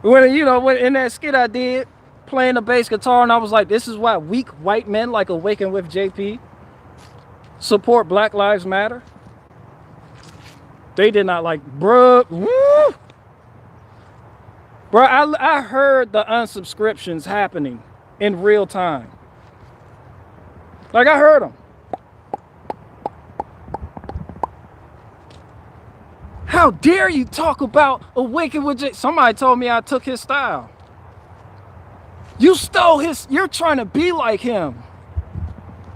When, you know, when in that skit I did, playing the bass guitar, and I was like, this is why weak white men like Awaken with JP support Black Lives Matter. They did not like, bruh, woo! Bruh, I heard the unsubscriptions happening in real time. Like, I heard them. How dare you talk about Awaken with JP? Somebody told me I took his style. You stole his, you're trying to be like him.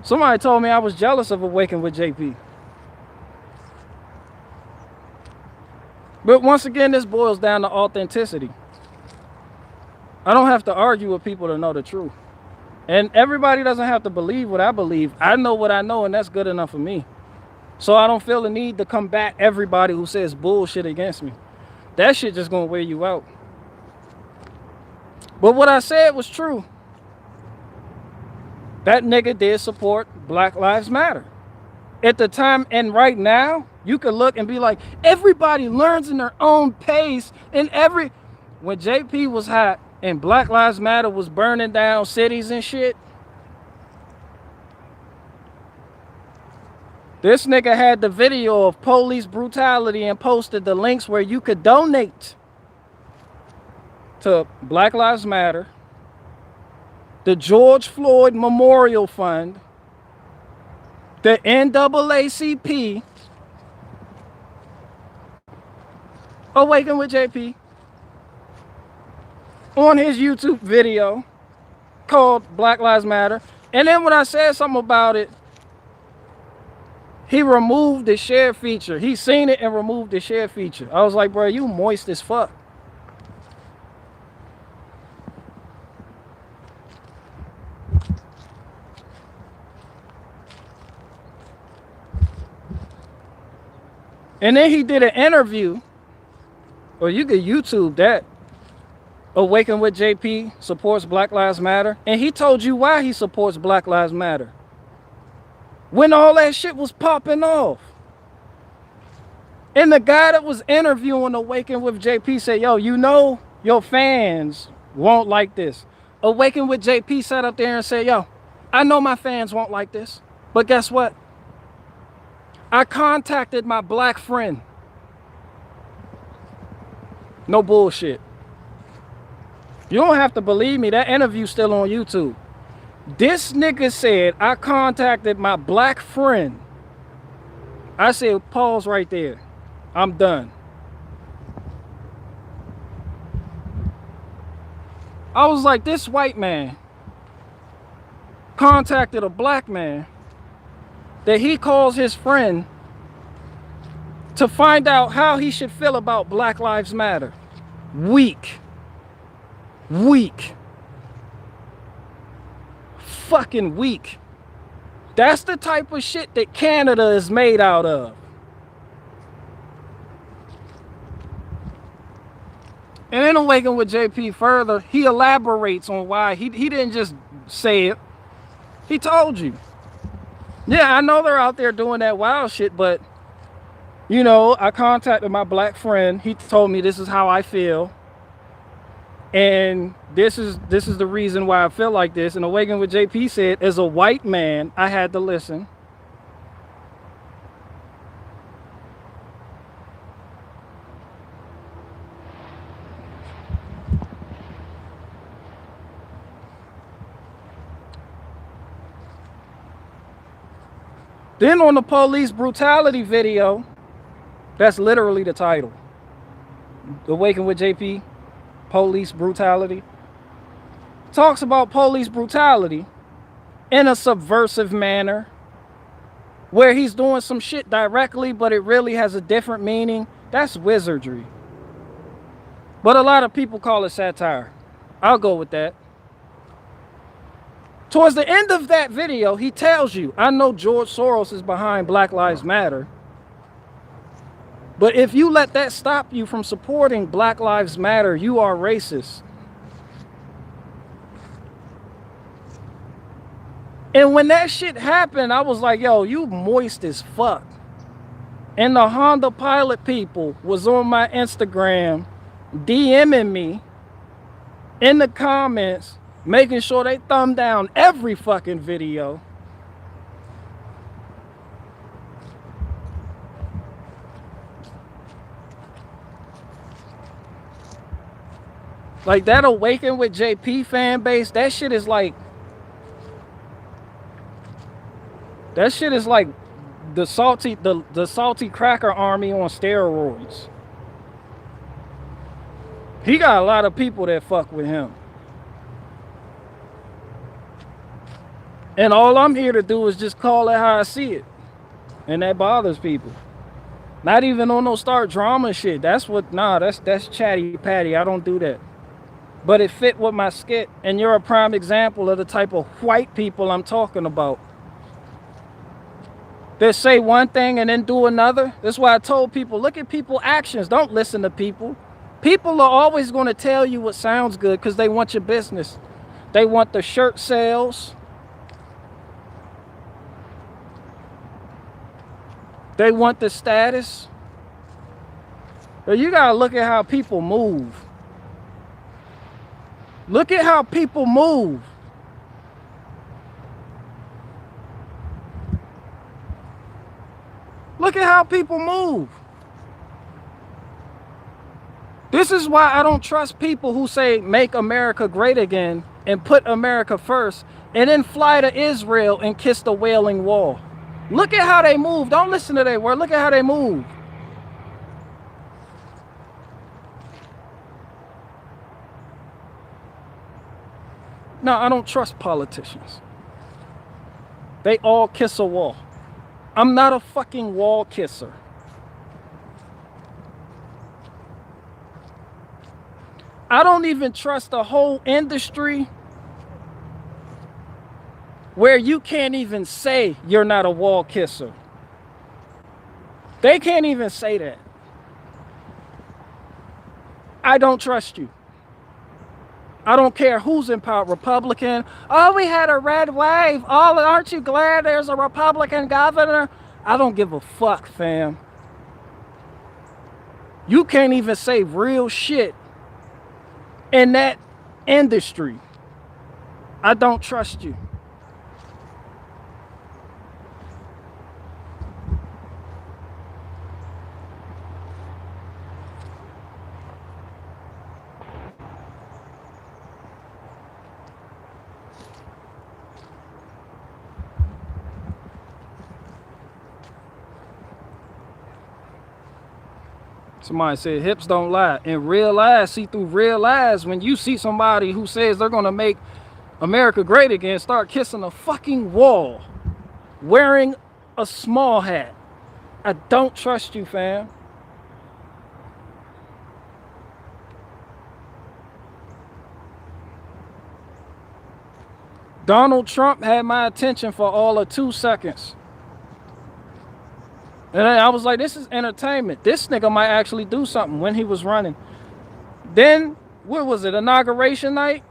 Somebody told me I was jealous of Awaken with JP. But once again, this boils down to authenticity. I don't have to argue with people to know the truth. And everybody doesn't have to believe what I believe. I know what I know, and that's good enough for me. So I don't feel the need to combat everybody who says bullshit against me. That shit just gonna wear you out. But what I said was true. That nigga did support Black Lives Matter. At the time, and right now, you could look and be like, everybody learns in their own pace. And when JP was hot and Black Lives Matter was burning down cities and shit, this nigga had the video of police brutality and posted the links where you could donate to Black Lives Matter, the George Floyd Memorial Fund, the NAACP, Awaken with JP, on his YouTube video called Black Lives Matter. And then when I said something about it, he removed the share feature. He seen it and removed the share feature. I was like, bro, you moist as fuck. And then he did an interview, or you could YouTube that, Awaken with JP supports Black Lives Matter. And he told you why he supports Black Lives Matter when all that shit was popping off. And the guy that was interviewing Awaken with JP said, yo, you know your fans won't like this. Awaken with JP sat up there and said, yo, I know my fans won't like this, but guess what? I contacted my black friend. No bullshit. You don't have to believe me. That interview's still on YouTube. This nigga said, I contacted my black friend. I said, pause right there. I'm done. I was like, this white man contacted a black man that he calls his friend to find out how he should feel about Black Lives Matter. Weak. Weak. Fucking weak. That's the type of shit that Canada is made out of. And then Awaken with JP further, he elaborates on why he didn't just say it. He told you. Yeah, I know they're out there doing that wild shit, but you know, I contacted my black friend. He told me this is how I feel. And this is the reason why I feel like this. And Awaken with JP said, as a white man, I had to listen. Then on the police brutality video, that's literally the title. Awaken with JP, police brutality. Talks about police brutality. in a subversive manner where he's doing some shit directly, but it really has a different meaning. That's wizardry. But a lot of people call it satire. I'll go with that. Towards the end of that video, he tells you, I know George Soros is behind Black Lives Matter, but if you let that stop you from supporting Black Lives Matter, you are racist. And when that shit happened, I was like, yo, you moist as fuck. And the Honda Pilot people was on my Instagram DMing me in the comments, making sure they thumb down every fucking video. Like that Awaken with JP fan base, that shit is like the salty cracker army on steroids. He got a lot of people that fuck with him. And all I'm here to do is just call it how I see it. And that bothers people. Not even on no start drama shit. That's chatty patty. I don't do that. But it fit with my skit. And you're a prime example of the type of white people I'm talking about. They say one thing and then do another. That's why I told people, look at people's actions. Don't listen to people. People are always going to tell you what sounds good because they want your business. They want the shirt sales. They want the status. But you got to look at how people move. Look at how people move. Look at how people move. This is why I don't trust people who say make America great again and put America first and then fly to Israel and kiss the Wailing Wall. Look at how they move. Don't listen to their word. Look at how they move. No, I don't trust politicians. They all kiss a wall. I'm not a fucking wall kisser. I don't even trust the whole industry where you can't even say you're not a wall kisser. They can't even say that. I don't trust you. I don't care who's in power, Republican. Oh, we had a red wave. Oh, aren't you glad there's a Republican governor? I don't give a fuck, fam. You can't even say real shit in that industry. I don't trust you. Somebody said hips don't lie. And real eyes see through real eyes. When you see somebody who says they're going to make America great again, start kissing a fucking wall, wearing a small hat. I don't trust you, fam. Donald Trump had my attention for all of 2 seconds. And I was like, this is entertainment. This nigga might actually do something when he was running. Then, what was it, inauguration night?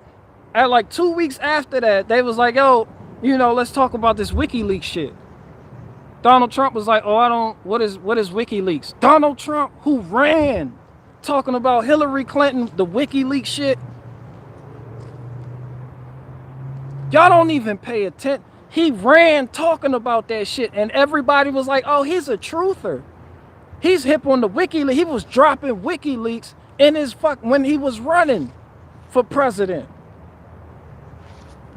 At like 2 weeks after that, they was like, yo, you know, let's talk about this WikiLeaks shit. Donald Trump was like, oh, what is WikiLeaks? Donald Trump, who ran, talking about Hillary Clinton, the WikiLeaks shit. Y'all don't even pay attention. He ran talking about that shit, and everybody was like, oh, he's a truther. He's hip on the WikiLeaks. He was dropping WikiLeaks in his when he was running for president.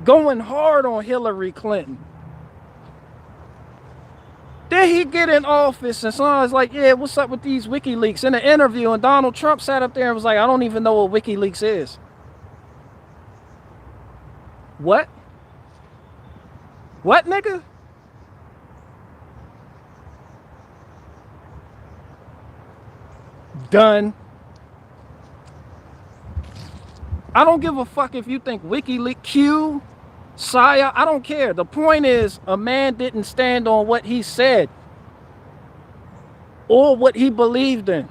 Going hard on Hillary Clinton. Then he get in office, and someone's like, yeah, what's up with these WikiLeaks? In an interview, and Donald Trump sat up there and was like, I don't even know what WikiLeaks is. What? What, nigga? Done. I don't give a fuck if you think WikiLeaks, Q, Saya, I don't care. The point is, a man didn't stand on what he said or what he believed in.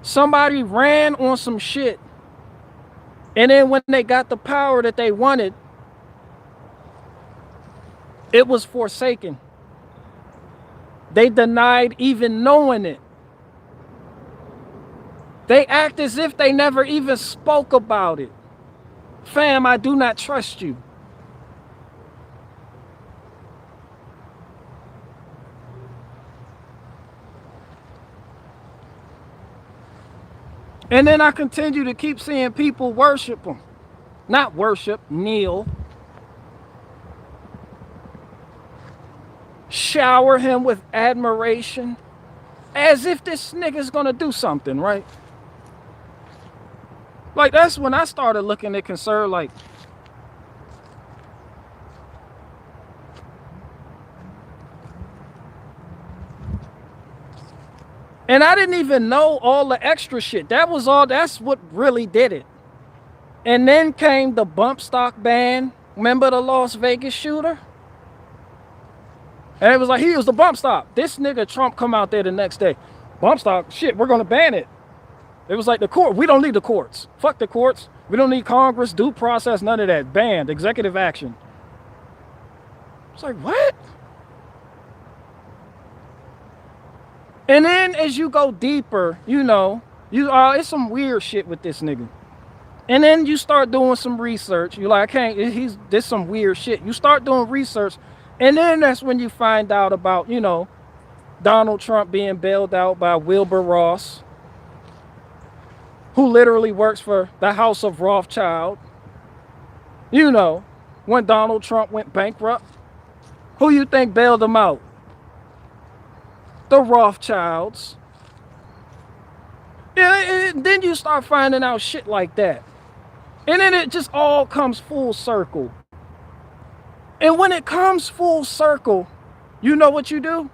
Somebody ran on some shit. And then when they got the power that they wanted, it was forsaken. They denied even knowing it. They act as if they never even spoke about it. Fam, I do not trust you. And then I continue to keep seeing people worship him. Not worship, kneel. Shower him with admiration. As if this nigga's gonna do something, right? Like, that's when I started looking at concern, like, and I didn't even know all the extra shit. That was all, that's what really did it. And then came the bump stock ban. Remember the Las Vegas shooter? And it was like, he was the bump stock. This nigga Trump come out there the next day. Bump stock, shit, we're gonna ban it. It was like the court, we don't need the courts. Fuck the courts. We don't need Congress, due process, none of that. Banned, executive action. It's like, what? And then as you go deeper, you know, it's some weird shit with this nigga. And then you start doing some research. You're like, I can't, there's some weird shit. You start doing research, and then that's when you find out about, you know, Donald Trump being bailed out by Wilbur Ross, who literally works for the House of Rothschild. You know, when Donald Trump went bankrupt, who you think bailed him out? The Rothschilds. Yeah, then you start finding out shit like that. And then it just all comes full circle. And when it comes full circle, you know what you do?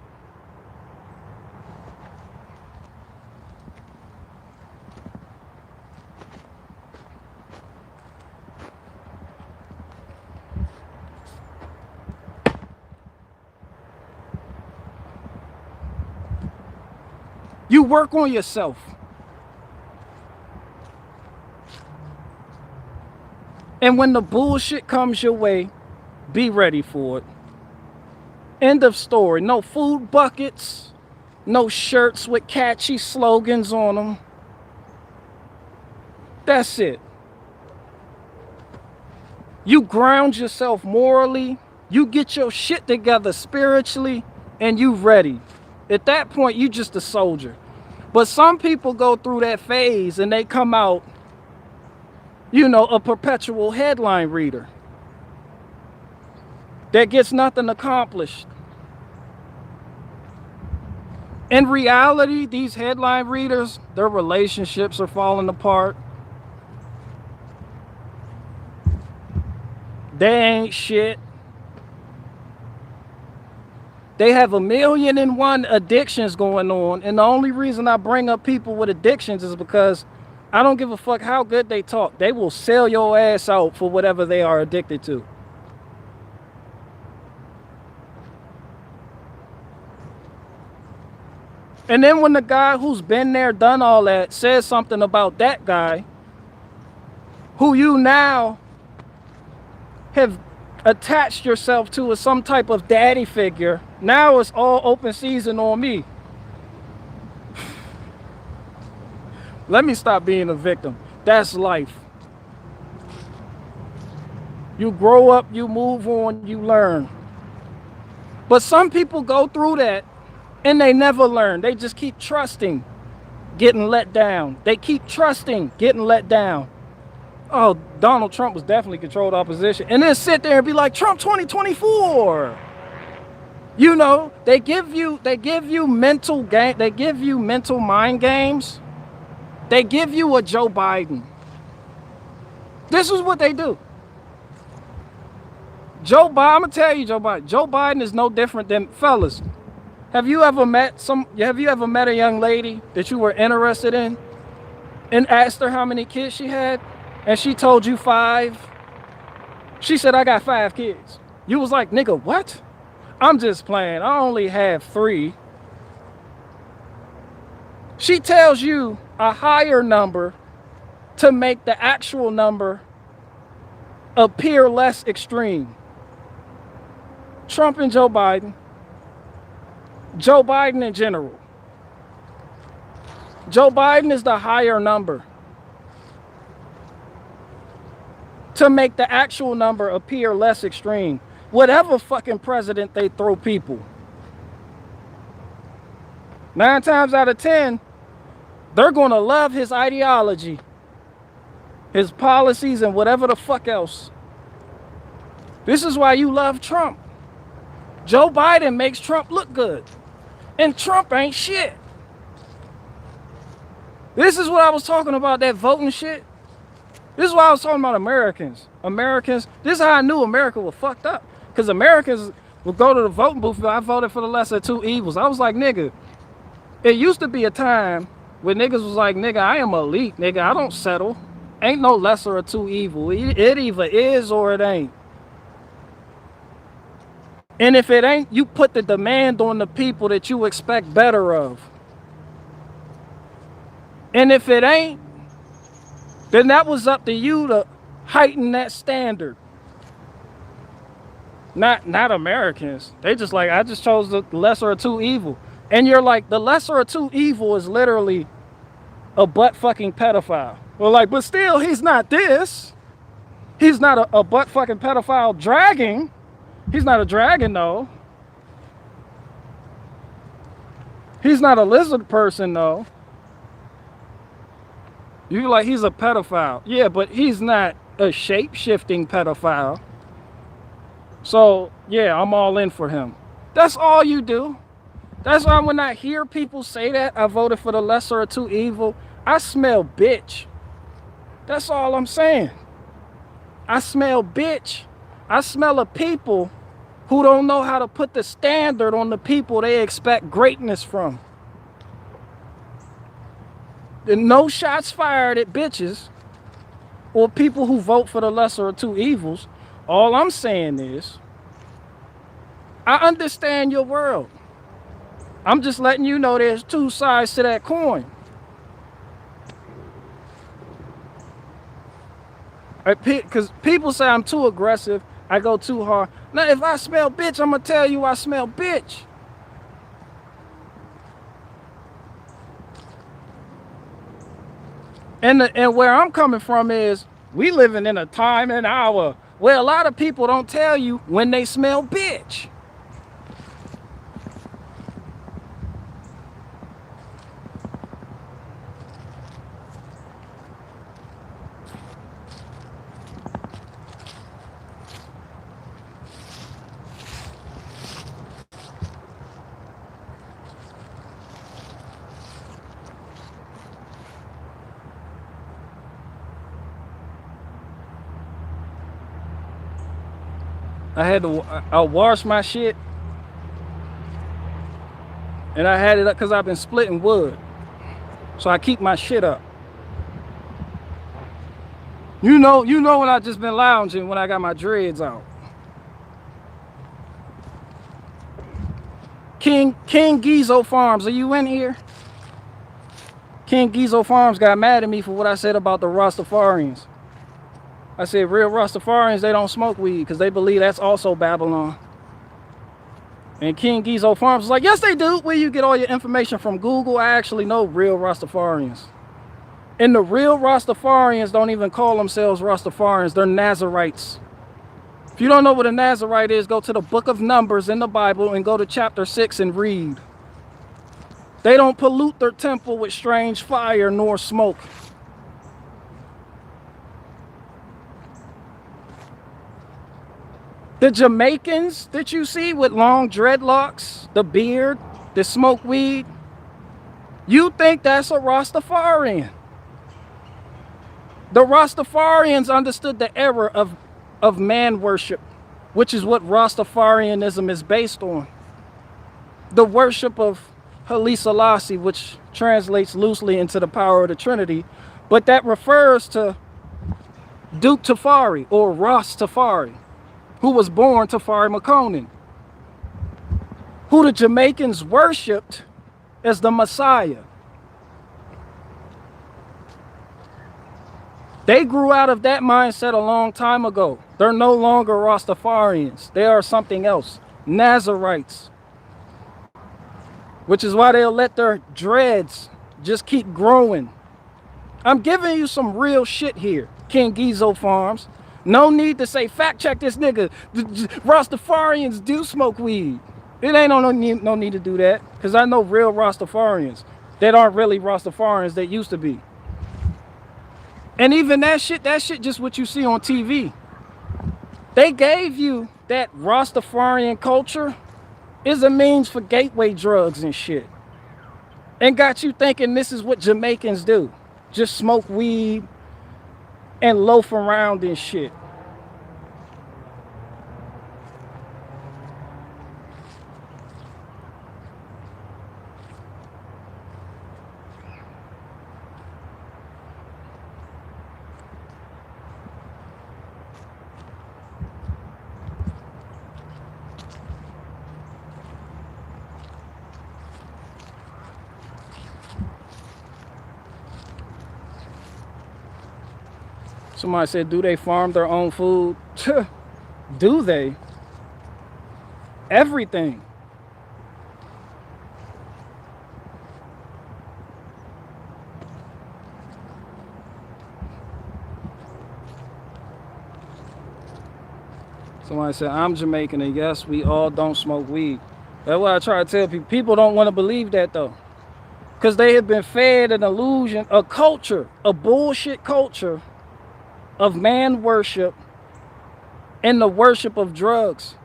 You work on yourself. And when the bullshit comes your way, be ready for it. End of story. No food buckets, no shirts with catchy slogans on them. That's it. You ground yourself morally, you get your shit together spiritually, and you ready. At that point, you just a soldier. But some people go through that phase and they come out, you know, a perpetual headline reader that gets nothing accomplished. In reality, these headline readers, their relationships are falling apart. They ain't shit. They have 1,000,001 addictions going on. And the only reason I bring up people with addictions is because I don't give a fuck how good they talk. They will sell your ass out for whatever they are addicted to. And then when the guy who's been there, done all that, says something about that guy, who you now have attached yourself to as some type of daddy figure, now it's all open season on me. Let me stop being a victim. That's life. You grow up, you move on, you learn. But some people go through that and they never learn. They just keep trusting, getting let down. They keep trusting, getting let down. Oh, Donald Trump was definitely controlled opposition. And then sit there and be like, Trump 2024. You know, they give you mental game, they give you mental mind games. They give you a Joe Biden. This is what they do. Joe Biden, I'm gonna tell you, Joe Biden. Joe Biden is no different than fellas. Have you ever met a young lady that you were interested in and asked her how many kids she had, and she told you 5? She said, I got 5 kids. You was like, nigga, what? I'm just playing. I only have 3. She tells you a higher number to make the actual number appear less extreme. Trump and Joe Biden in general. Joe Biden is the higher number to make the actual number appear less extreme. Whatever fucking president they throw people, 9 times out of 10, they're gonna love his ideology, his policies, and whatever the fuck else. This is why you love Trump. Joe Biden makes Trump look good, and Trump ain't shit. This is what I was talking about, that voting shit. This is why I was talking about Americans. This is how I knew America was fucked up. Because Americans would go to the voting booth, I voted for the lesser of 2 evils. I was like, nigga, it used to be a time when niggas was like, nigga, I am elite, nigga, I don't settle. Ain't no lesser of 2 evil. It either is or it ain't. And if it ain't, you put the demand on the people that you expect better of. And if it ain't, then that was up to you to heighten that standard. Not Americans. They just like, I just chose the lesser of 2 evil. And you're like, the lesser of 2 evil is literally a butt fucking pedophile. Well, like, but still, he's not this. He's not a butt fucking pedophile dragging. He's not a dragon, though. He's not a lizard person, though. You're like, he's a pedophile. Yeah, but he's not a shape-shifting pedophile. So, yeah, I'm all in for him. That's all you do. That's why when I hear people say that, I voted for the lesser of 2 evil, I smell bitch. That's all I'm saying. I smell bitch. I smell a people who don't know how to put the standard on the people they expect greatness from. No shots fired at bitches or people who vote for the lesser of 2 evils. All I'm saying is, I understand your world. I'm just letting you know there's 2 sides to that coin. Because people say I'm too aggressive, I go too hard. Now, if I smell bitch, I'm going to tell you I smell bitch. And where I'm coming from is, we living in a time and hour where a lot of people don't tell you when they smell bitch. I washed my shit, and I had it up because I've been splitting wood, so I keep my shit up. You know when I just been lounging when I got my dreads out. King Gizo Farms, are you in here? King Gizo Farms got mad at me for what I said about the Rastafarians. I said real Rastafarians, they don't smoke weed because they believe that's also Babylon. And King Gizo Farms was like, yes, they do. Where you get all your information from? Google. I actually know real Rastafarians. And the real Rastafarians don't even call themselves Rastafarians. They're Nazarites. If you don't know what a Nazarite is, go to the book of Numbers in the Bible and go to chapter 6 and read. They don't pollute their temple with strange fire nor smoke. The Jamaicans that you see with long dreadlocks, the beard, the smoke weed, you think that's a Rastafarian. The Rastafarians understood the error of man worship. which is what Rastafarianism is based on. The worship of Haile Selassie, which translates loosely into the power of the Trinity, but that refers to Duke Tafari or Ras Tafari, who was born Tafari Makonnen, who the Jamaicans worshipped as the Messiah. They grew out of that mindset a long time ago. They're no longer Rastafarians. They are something else. Nazarites. Which is why they'll let their dreads just keep growing. I'm giving you some real shit here, King Gizo Farms. No need to say, fact check this nigga. Rastafarians do smoke weed. It ain't no need to do that. Because I know real Rastafarians that aren't really Rastafarians that used to be. And even that shit just what you see on TV. They gave you that Rastafarian culture is a means for gateway drugs and shit. And got you thinking this is what Jamaicans do. Just smoke weed and loaf around and shit. Somebody said, do they farm their own food? Do they? Everything. Somebody said, I'm Jamaican, and yes, we all don't smoke weed. That's what I try to tell people. People don't want to believe that, though. Because they have been fed an illusion, a culture, a bullshit culture of man worship and the worship of drugs.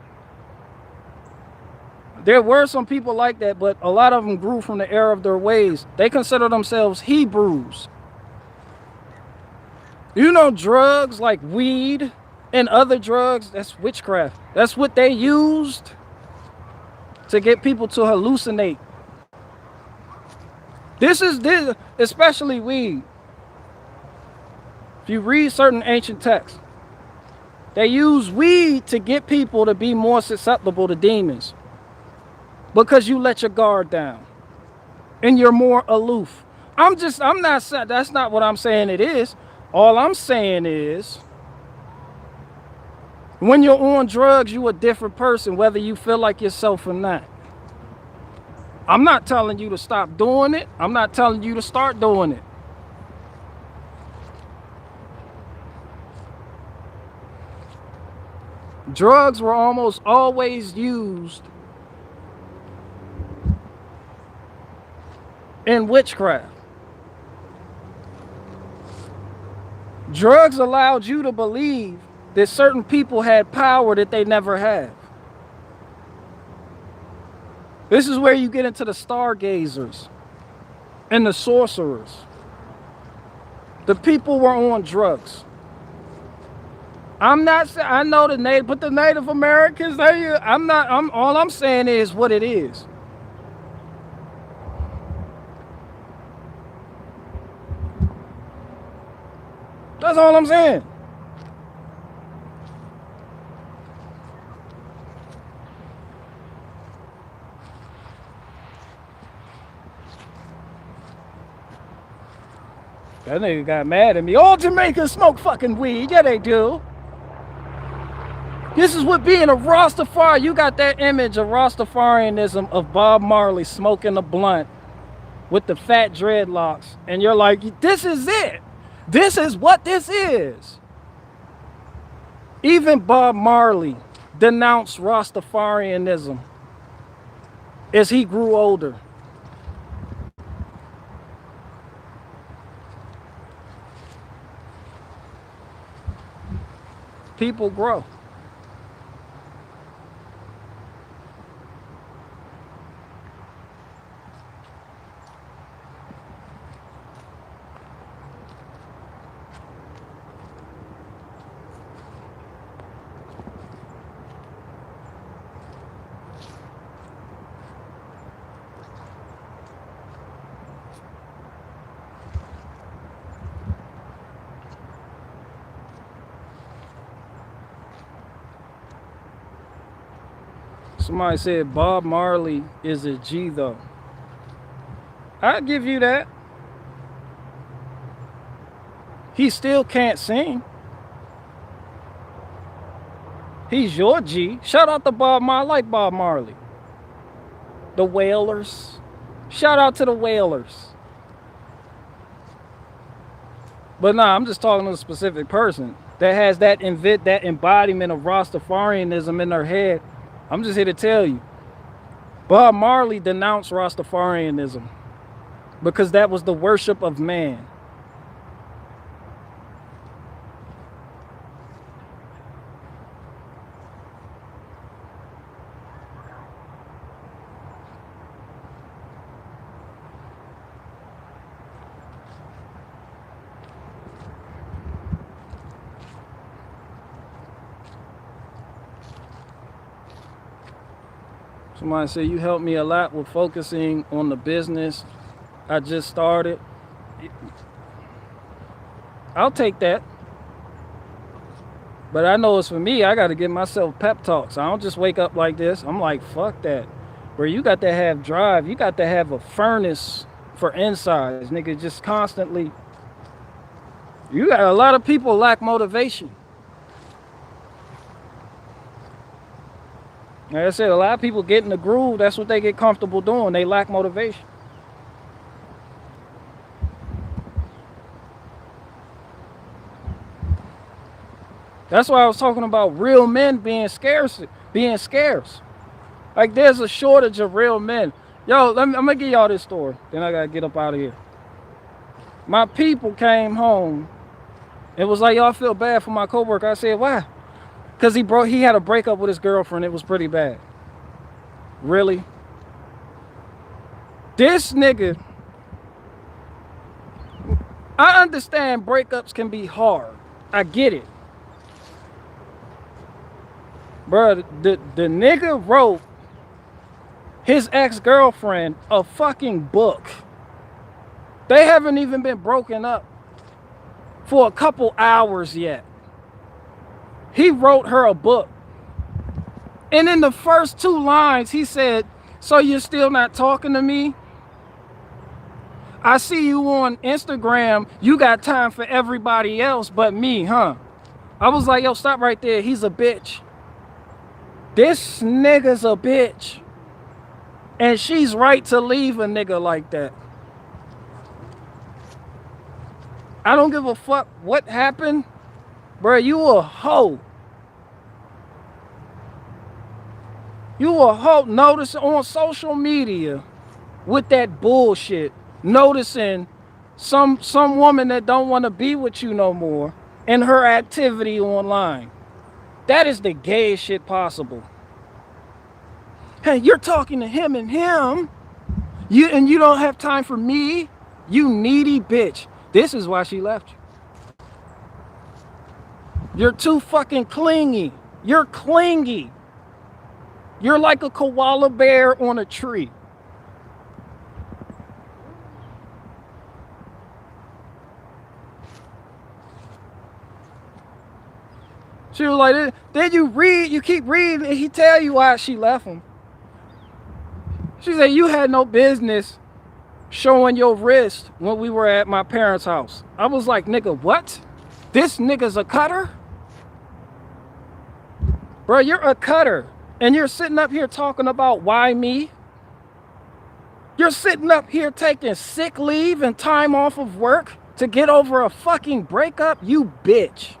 There were some people like that, but a lot of them grew from the error of their ways. They consider themselves Hebrews. You know, drugs like weed and other drugs, that's witchcraft. That's what they used to get people to hallucinate. This, especially weed. If you read certain ancient texts, they use weed to get people to be more susceptible to demons. Because you let your guard down. And you're more aloof. that's not what I'm saying it is. All I'm saying is, when you're on drugs, you're a different person, whether you feel like yourself or not. I'm not telling you to stop doing it. I'm not telling you to start doing it. Drugs were almost always used in witchcraft. Drugs allowed you to believe that certain people had power that they never have. This is where you get into the stargazers and the sorcerers. The people were on drugs. I'm not saying, I know the Native Americans, all I'm saying is what it is. That's all I'm saying. That nigga got mad at me. All Jamaicans smoke fucking weed. Yeah, they do. This is what being a Rastafari, you got that image of Rastafarianism of Bob Marley smoking a blunt with the fat dreadlocks. And you're like, this is it. This is what this is. Even Bob Marley denounced Rastafarianism as he grew older. People grow. Somebody said Bob Marley is a G though. I'll give you that. He still can't sing. He's your G. Shout out to Bob Marley. I like Bob Marley. The Wailers. Shout out to the Wailers. But nah, I'm just talking to a specific person that has that embodiment of Rastafarianism in their head. I'm just here to tell you. Bob Marley denounced Rastafarianism because that was the worship of man. Somebody said you helped me a lot with focusing on the business I just started. I'll take that. But I know it's for me. I got to give myself pep talks. I don't just wake up like this. I'm like, fuck that. Bro, you got to have drive. You got to have a furnace for insides. Nigga, just constantly. You got a lot of people lack motivation. Like I said, a lot of people get in the groove. That's what they get comfortable doing. They lack motivation. That's why I was talking about real men being scarce. Like there's a shortage of real men. Yo, I'm gonna give y'all this story. Then I gotta get up out of here. My people came home. It was like, y'all feel bad for my coworker. I said, why? Because he had a breakup with his girlfriend. It was pretty bad. Really? This nigga, I understand breakups can be hard. I get it. Bro, the nigga wrote his ex-girlfriend a fucking book. They haven't even been broken up for a couple hours yet. He wrote her a book. And in the first 2 lines, he said, so you're still not talking to me? I see you on Instagram. You got time for everybody else but me, huh? I was like, yo, stop right there. He's a bitch. This nigga's a bitch. And she's right to leave a nigga like that. I don't give a fuck what happened. Bro, you a hoe. You a hoe. Notice on social media with that bullshit. Noticing some woman that don't want to be with you no more and her activity online. That is the gayest shit possible. Hey, you're talking to him and him. You don't have time for me? You needy bitch. This is why she left you. You're too fucking clingy. You're clingy. You're like a koala bear on a tree. She was like, then you keep reading, and he tell you why she left him. She said, you had no business showing your wrist when we were at my parents' house. I was like, nigga, what? This nigga's a cutter? Bro, you're a cutter. And you're sitting up here talking about why me? You're sitting up here taking sick leave and time off of work to get over a fucking breakup? You bitch.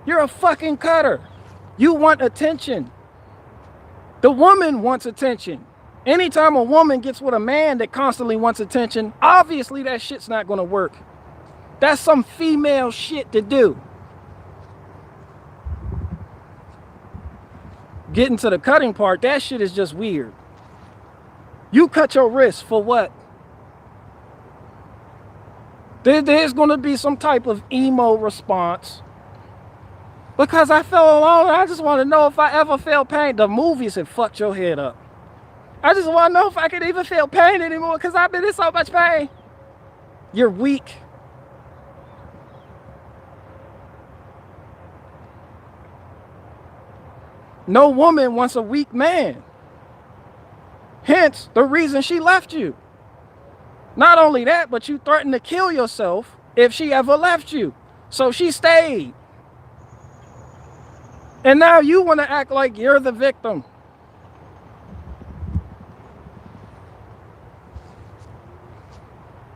You're a fucking cutter. You want attention. The woman wants attention. Anytime a woman gets with a man that constantly wants attention, obviously that shit's not gonna work. That's some female shit to do. Getting to the cutting part, that shit is just weird. You cut your wrist for what? There's gonna be some type of emo response. Because I fell alone, I just want to know if I ever feel pain. The movies have fucked your head up. I just want to know if I can even feel pain anymore because I've been in so much pain. You're weak. No woman wants a weak man. Hence, the reason she left you. Not only that, but you threatened to kill yourself if she ever left you. So she stayed. And now you want to act like you're the victim.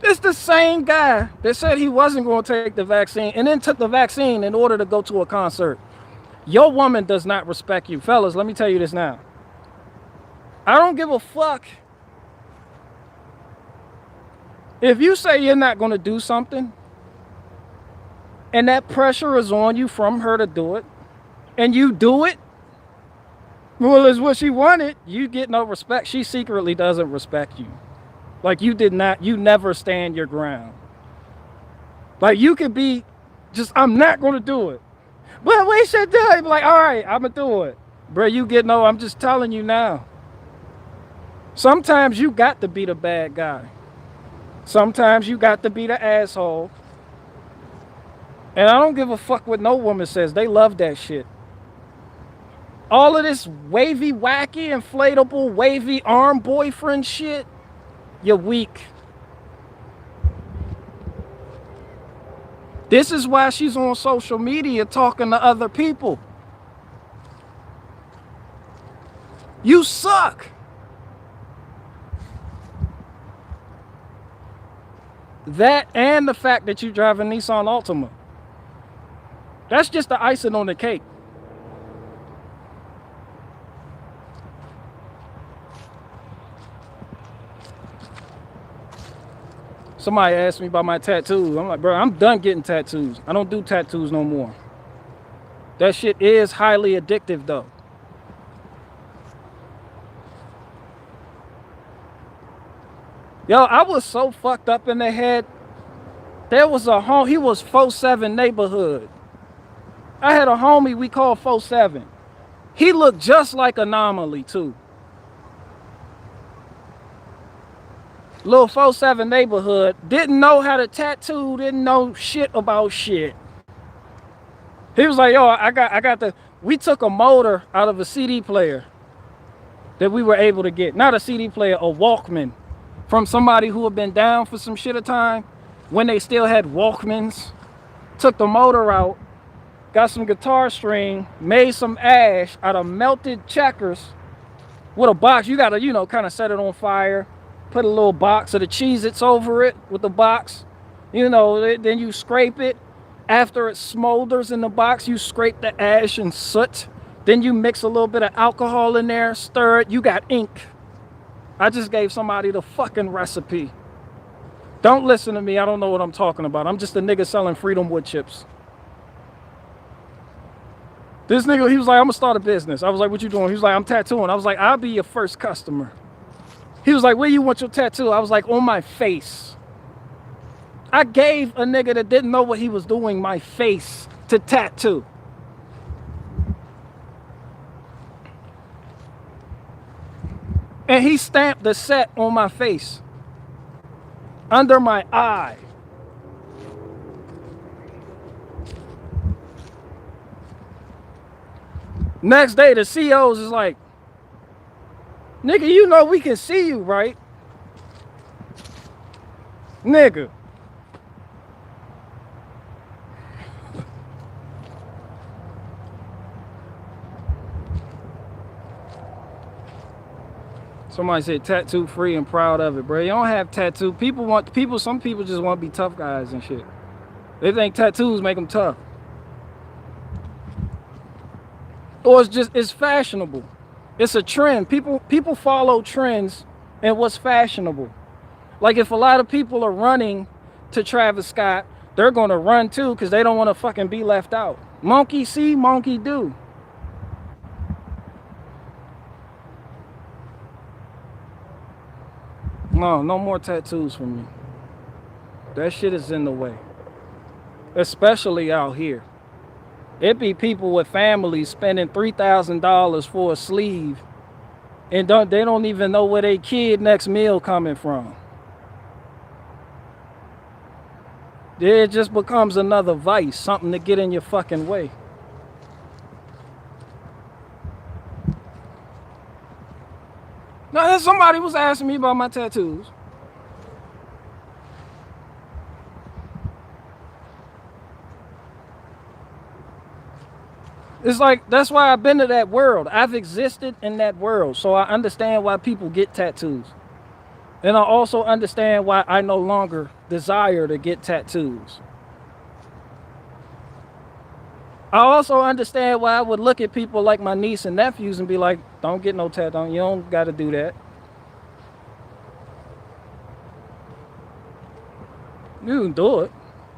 It's the same guy that said he wasn't going to take the vaccine and then took the vaccine in order to go to a concert. Your woman does not respect you. Fellas, let me tell you this now. I don't give a fuck if you say you're not going to do something and that pressure is on you from her to do it and you do it. Well, it's what she wanted. You get no respect. She secretly doesn't respect you. Like you never stand your ground. Like you could be just, I'm not going to do it. But we should do it. Be like, all right, I'm going to do it. Bro, I'm just telling you now. Sometimes you got to be the bad guy. Sometimes you got to be the asshole. And I don't give a fuck what no woman says. They love that shit. All of this wavy, wacky, inflatable, wavy arm boyfriend shit, you're weak. This is why she's on social media talking to other people. You suck. That and the fact that you drive a Nissan Altima. That's just the icing on the cake. Somebody asked me about my tattoos. I'm like, bro, I'm done getting tattoos. I don't do tattoos no more. That shit is highly addictive though. Yo, I was so fucked up in the head. There was a home, he was 47 neighborhood. I had a homie we called 47. He looked just like Anomaly too. Little 47 neighborhood, didn't know how to tattoo, didn't know shit about shit. He was like, yo, we took a motor out of a CD player that we were able to get. Not a CD player, a Walkman. From somebody who had been down for some shit of time when they still had Walkmans. Took the motor out, got some guitar string, made some ash out of melted checkers with a box. You gotta, kind of set it on fire, put a little box of the Cheez-Its over it with the box. Then you scrape it. After it smolders in the box, you scrape the ash and soot. Then you mix a little bit of alcohol in there, stir it, you got ink. I just gave somebody the fucking recipe. Don't listen to me. I don't know what I'm talking about. I'm just a nigga selling Freedom wood chips. This nigga, he was like, I'm gonna start a business. I was like, what you doing? He was like, I'm tattooing. I was like, I'll be your first customer. He was like, where you want your tattoo? I was like, on my face. I gave a nigga that didn't know what he was doing my face to tattoo. And he stamped the set on my face, under my eye. Next day, the CEOs is like, nigga, we can see you, right? Nigga. Somebody said tattoo free and proud of it, bro. You don't have tattoo. Some people just want to be tough guys and shit. They think tattoos make them tough. Or it's fashionable. It's a trend. People follow trends and what's fashionable. Like if a lot of people are running to Travis Scott, they're going to run too because they don't want to fucking be left out. Monkey see, monkey do. No more tattoos for me. That shit is in the way. Especially out here. It be people with families spending $3,000 for a sleeve and they don't even know where their kid next meal coming from. It just becomes another vice, something to get in your fucking way. No, somebody was asking me about my tattoos. It's like, that's why I've been to that world. I've existed in that world. So I understand why people get tattoos. And I also understand why I no longer desire to get tattoos. I also understand why I would look at people like my niece and nephews and be like, don't get no tattoo. You don't got to do that. You can do it.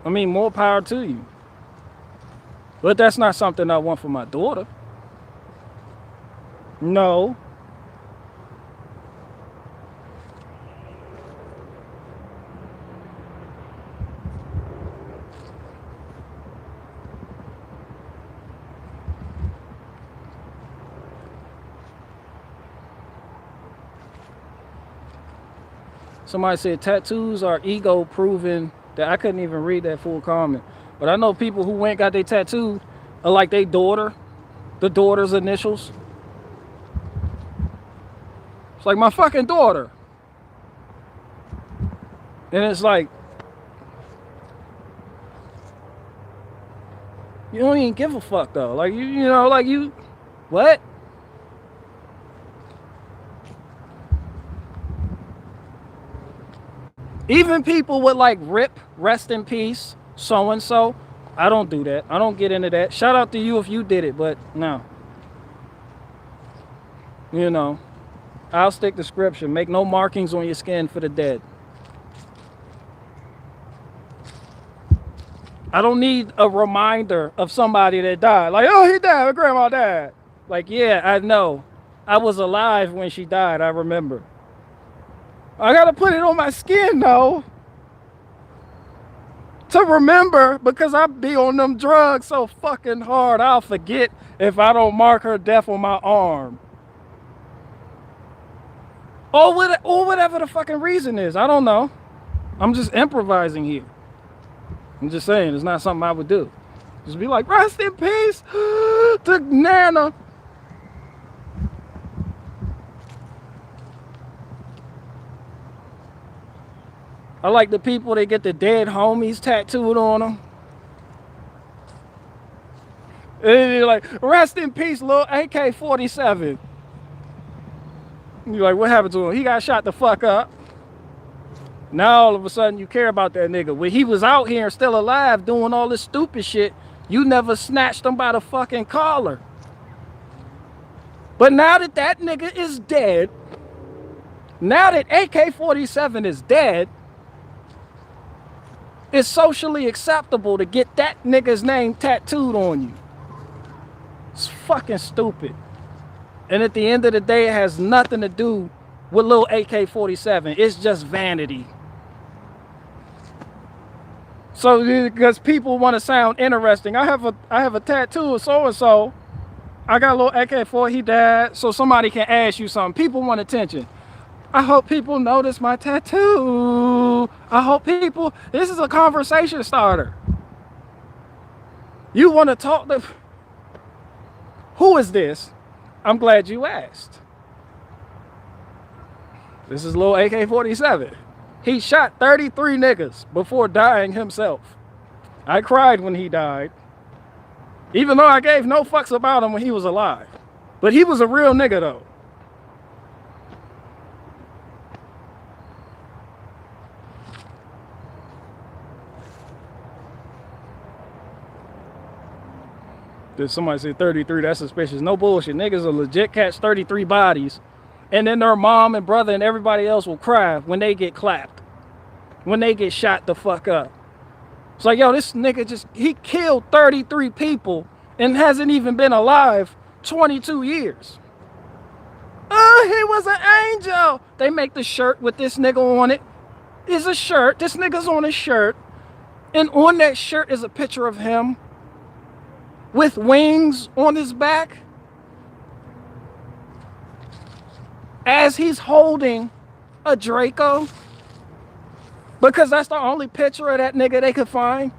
I mean, more power to you. But that's not something I want for my daughter. No. Somebody said tattoos are ego proven. That I couldn't even read that full comment. But I know people who went got their tattoo are like their daughter, the daughter's initials. It's like my fucking daughter. And it's like, you don't even give a fuck though. Like you know, like you, what? Even people would like rip, rest in peace, so and so. I don't do that. I don't get into that. Shout out to you if you did it, but no. You know, I'll stick to scripture. Make no markings on your skin for the dead. I don't need a reminder of somebody that died. Like, oh, he died, my grandma died. Like, yeah, I know. I was alive when she died, I remember. I gotta put it on my skin though, to remember, because I be on them drugs so fucking hard, I'll forget if I don't mark her death on my arm. Or whatever the fucking reason is, I don't know. I'm just improvising here. I'm just saying, it's not something I would do. Just be like, rest in peace to Nana. I like the people that get the dead homies tattooed on them. And they're like, rest in peace, little AK-47. You're like, what happened to him? He got shot the fuck up. Now all of a sudden you care about that nigga. When he was out here still alive doing all this stupid shit, you never snatched him by the fucking collar. But now that that nigga is dead, now that AK-47 is dead, it's socially acceptable to get that nigga's name tattooed on you. It's fucking stupid. And at the end of the day, it has nothing to do with little AK-47. It's just vanity. So because people want to sound interesting, I have a tattoo of so-and-so. I got a little AK-4, he died, so somebody can ask you something. People want attention. I hope people notice my tattoo. I hope people, this is a conversation starter. You want to talk to, who is this? I'm glad you asked. This is little AK-47. He shot 33 niggas before dying himself. I cried when he died, even though I gave no fucks about him when he was alive. But he was a real nigga though. Did somebody say 33? That's suspicious. No bullshit. Niggas will legit catch 33 bodies, and then their mom and brother and everybody else will cry when they get clapped, when they get shot the fuck up. It's like, yo, this nigga he killed 33 people and hasn't even been alive 22 years. Oh, he was an angel. They make the shirt with this nigga on it. It's a shirt. This nigga's on a shirt, and on that shirt is a picture of him with wings on his back as he's holding a Draco, because that's the only picture of that nigga they could find.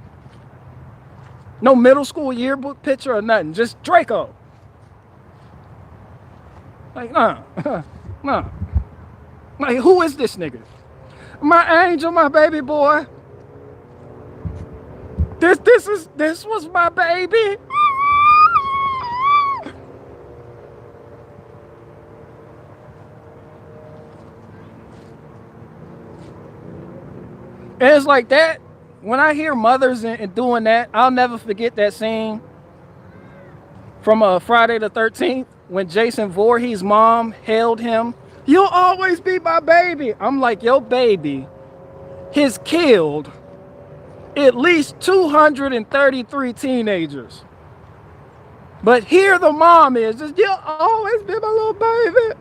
No middle school yearbook picture or nothing, just Draco. Like, nah, nah. Like, who is this nigga? My angel, my baby boy. This was my baby. And it's like that. When I hear mothers and doing that, I'll never forget that scene from Friday the 13th when Jason Voorhees' mom held him. You'll always be my baby. I'm like, your baby has killed at least 233 teenagers. But here the mom is, just, you'll always be my little baby.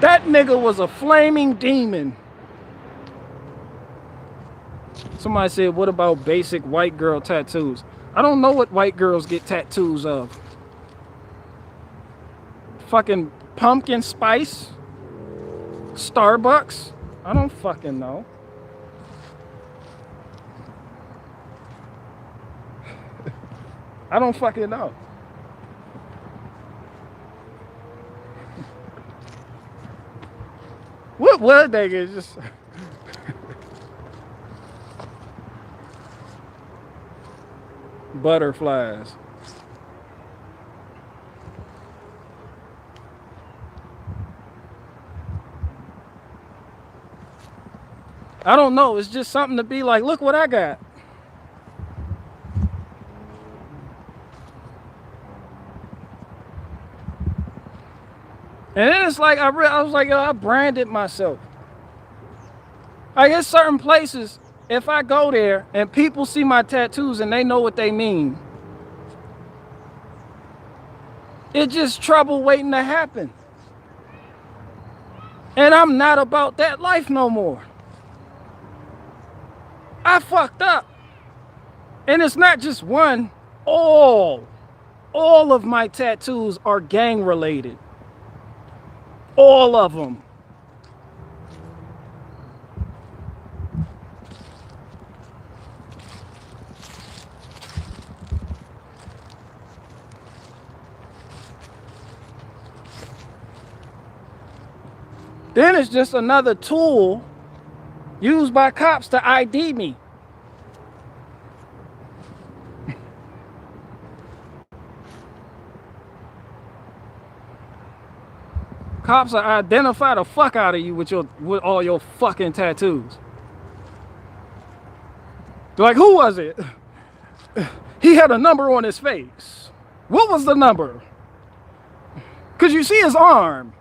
That nigga was a flaming demon. Somebody said, what about basic white girl tattoos? I don't know what white girls get tattoos of. Fucking pumpkin spice? Starbucks? I don't fucking know. I don't fucking know. What was that? Just butterflies. I don't know. It's just something to be like, look what I got. And then it's like, I was like, yo, I branded myself. I guess certain places, if I go there and people see my tattoos and they know what they mean, it's just trouble waiting to happen. And I'm not about that life no more. I fucked up. And it's not just one, all of my tattoos are gang related. All of them. Then it's just another tool used by cops to ID me. Cops will identify the fuck out of you with all your fucking tattoos. They're like, who was it? He had a number on his face. What was the number? Cause you see his arm.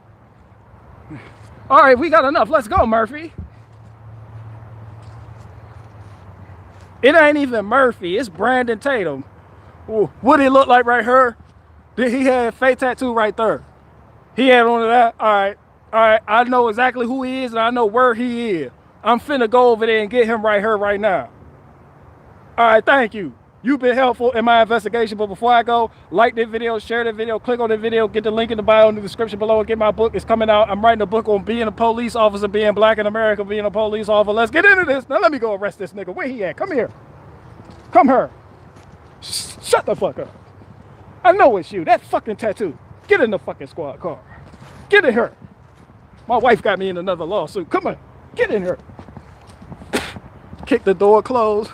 All right, we got enough. Let's go, Murphy. It ain't even Murphy. It's Brandon Tatum. Ooh, what he look like right here? He had a fake tattoo right there. He had on that. All right. I know exactly who he is and I know where he is. I'm finna go over there and get him right here, right now. All right, thank you. You've been helpful in my investigation, but before I go, like this video, share the video, click on the video, get the link in the bio in the description below, and get my book. It's coming out. I'm writing a book on being a police officer, being black in America, being a police officer. Let's get into this. Now let me go arrest this nigga. Where he at? Come here. Come here. Shut the fuck up. I know it's you. That fucking tattoo. Get in the fucking squad car. Get in here. My wife got me in another lawsuit. Come on. Get in here. Kick the door closed.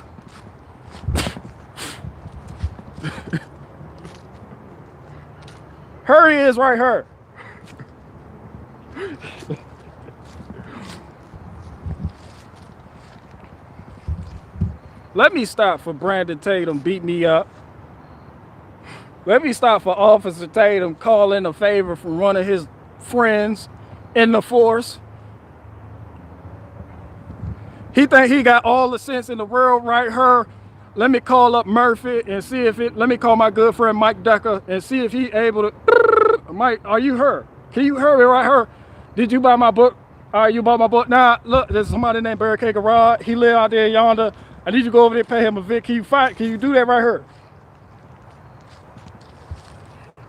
Her he is right here. Let me stop for Brandon Tatum beat me up. Let me stop for Officer Tatum calling a favor from one of his friends in the force. He think he got all the sense in the world right here. Let me call up Murphy and see if let me call my good friend Mike Decker and see if he able to. Mike, are you her? Can you hurry right here? Did you buy my book? You bought my book. Now, look, there's somebody named Barricade Garage. He live out there yonder. I need you to go over there and pay him a Vic. Can you do that right here?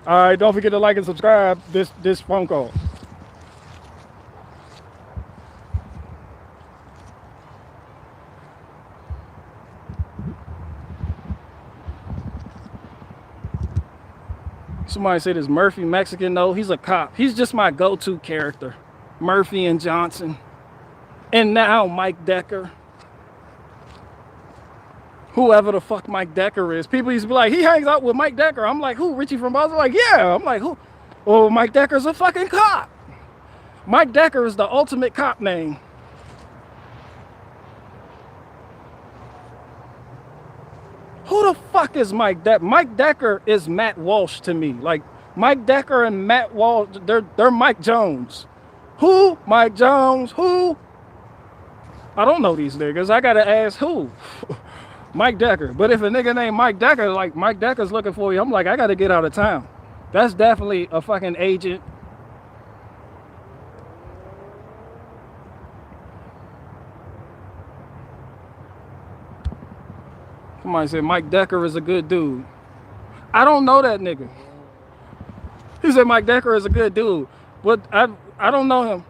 All right, don't forget to like and subscribe this phone call. Somebody said, is Murphy Mexican? No, he's a cop. He's just my go-to character. Murphy and Johnson. And now Mike Decker. Whoever the fuck Mike Decker is. People used to be like, he hangs out with Mike Decker. I'm like, who? Richie from Boston? Like, yeah. I'm like, who? Oh, Mike Decker's a fucking cop. Mike Decker is the ultimate cop name. Who the fuck is Mike Decker? Mike Decker is Matt Walsh to me. Like, Mike Decker and Matt Walsh, they're Mike Jones. Who? Mike Jones. Who? I don't know these niggas. I gotta ask who. Mike Decker. But if a nigga named Mike Decker, like Mike Decker's looking for you, I'm like, I gotta get out of town. That's definitely a fucking agent. Somebody said Mike Decker is a good dude. I don't know that nigga. He said Mike Decker is a good dude, but I don't know him.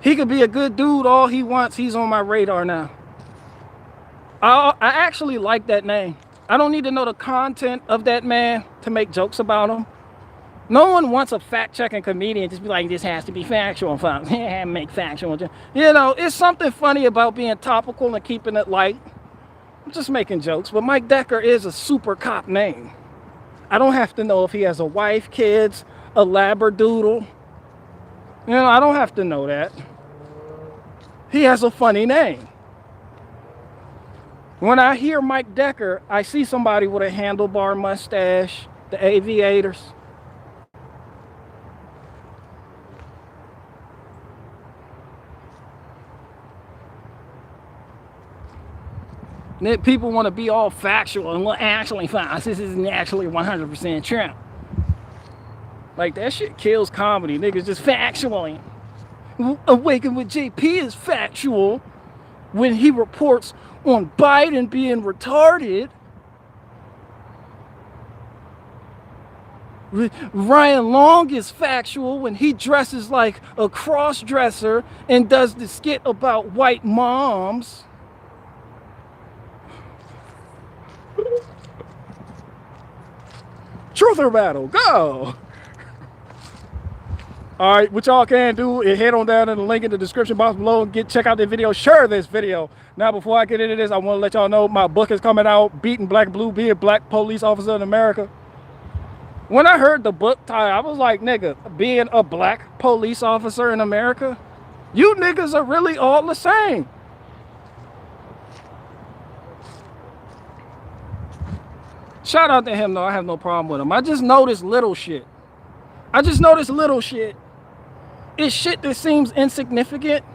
He could be a good dude all he wants. He's on my radar now. I actually like that name. I don't need to know the content of that man to make jokes about him. No one wants a fact-checking comedian just be like, this has to be factual. Make factual. You know, it's something funny about being topical and keeping it light. I'm just making jokes, but Mike Decker is a super cop name. I don't have to know if he has a wife, kids, a labradoodle. You know, I don't have to know that. He has a funny name. When I hear Mike Decker, I see somebody with a handlebar mustache, the aviators. People want to be all factual and well, actually, this isn't actually 100% true. Like, that shit kills comedy. Niggas just factually. Awaken with JP is factual when he reports on Biden being retarded. Ryan Long is factual when he dresses like a cross-dresser and does the skit about white moms. Truth or battle, go! All right, what y'all can do is head on down to the link in the description box below and check out the video, share this video. Now, before I get into this, I want to let y'all know my book is coming out, Beating Black Blue, Be a Black Police Officer in America. When I heard the book title, I was like, nigga, being a black police officer in America? You niggas are really all the same. Shout out to him, though. I have no problem with him. I just noticed little shit. It's shit that seems insignificant,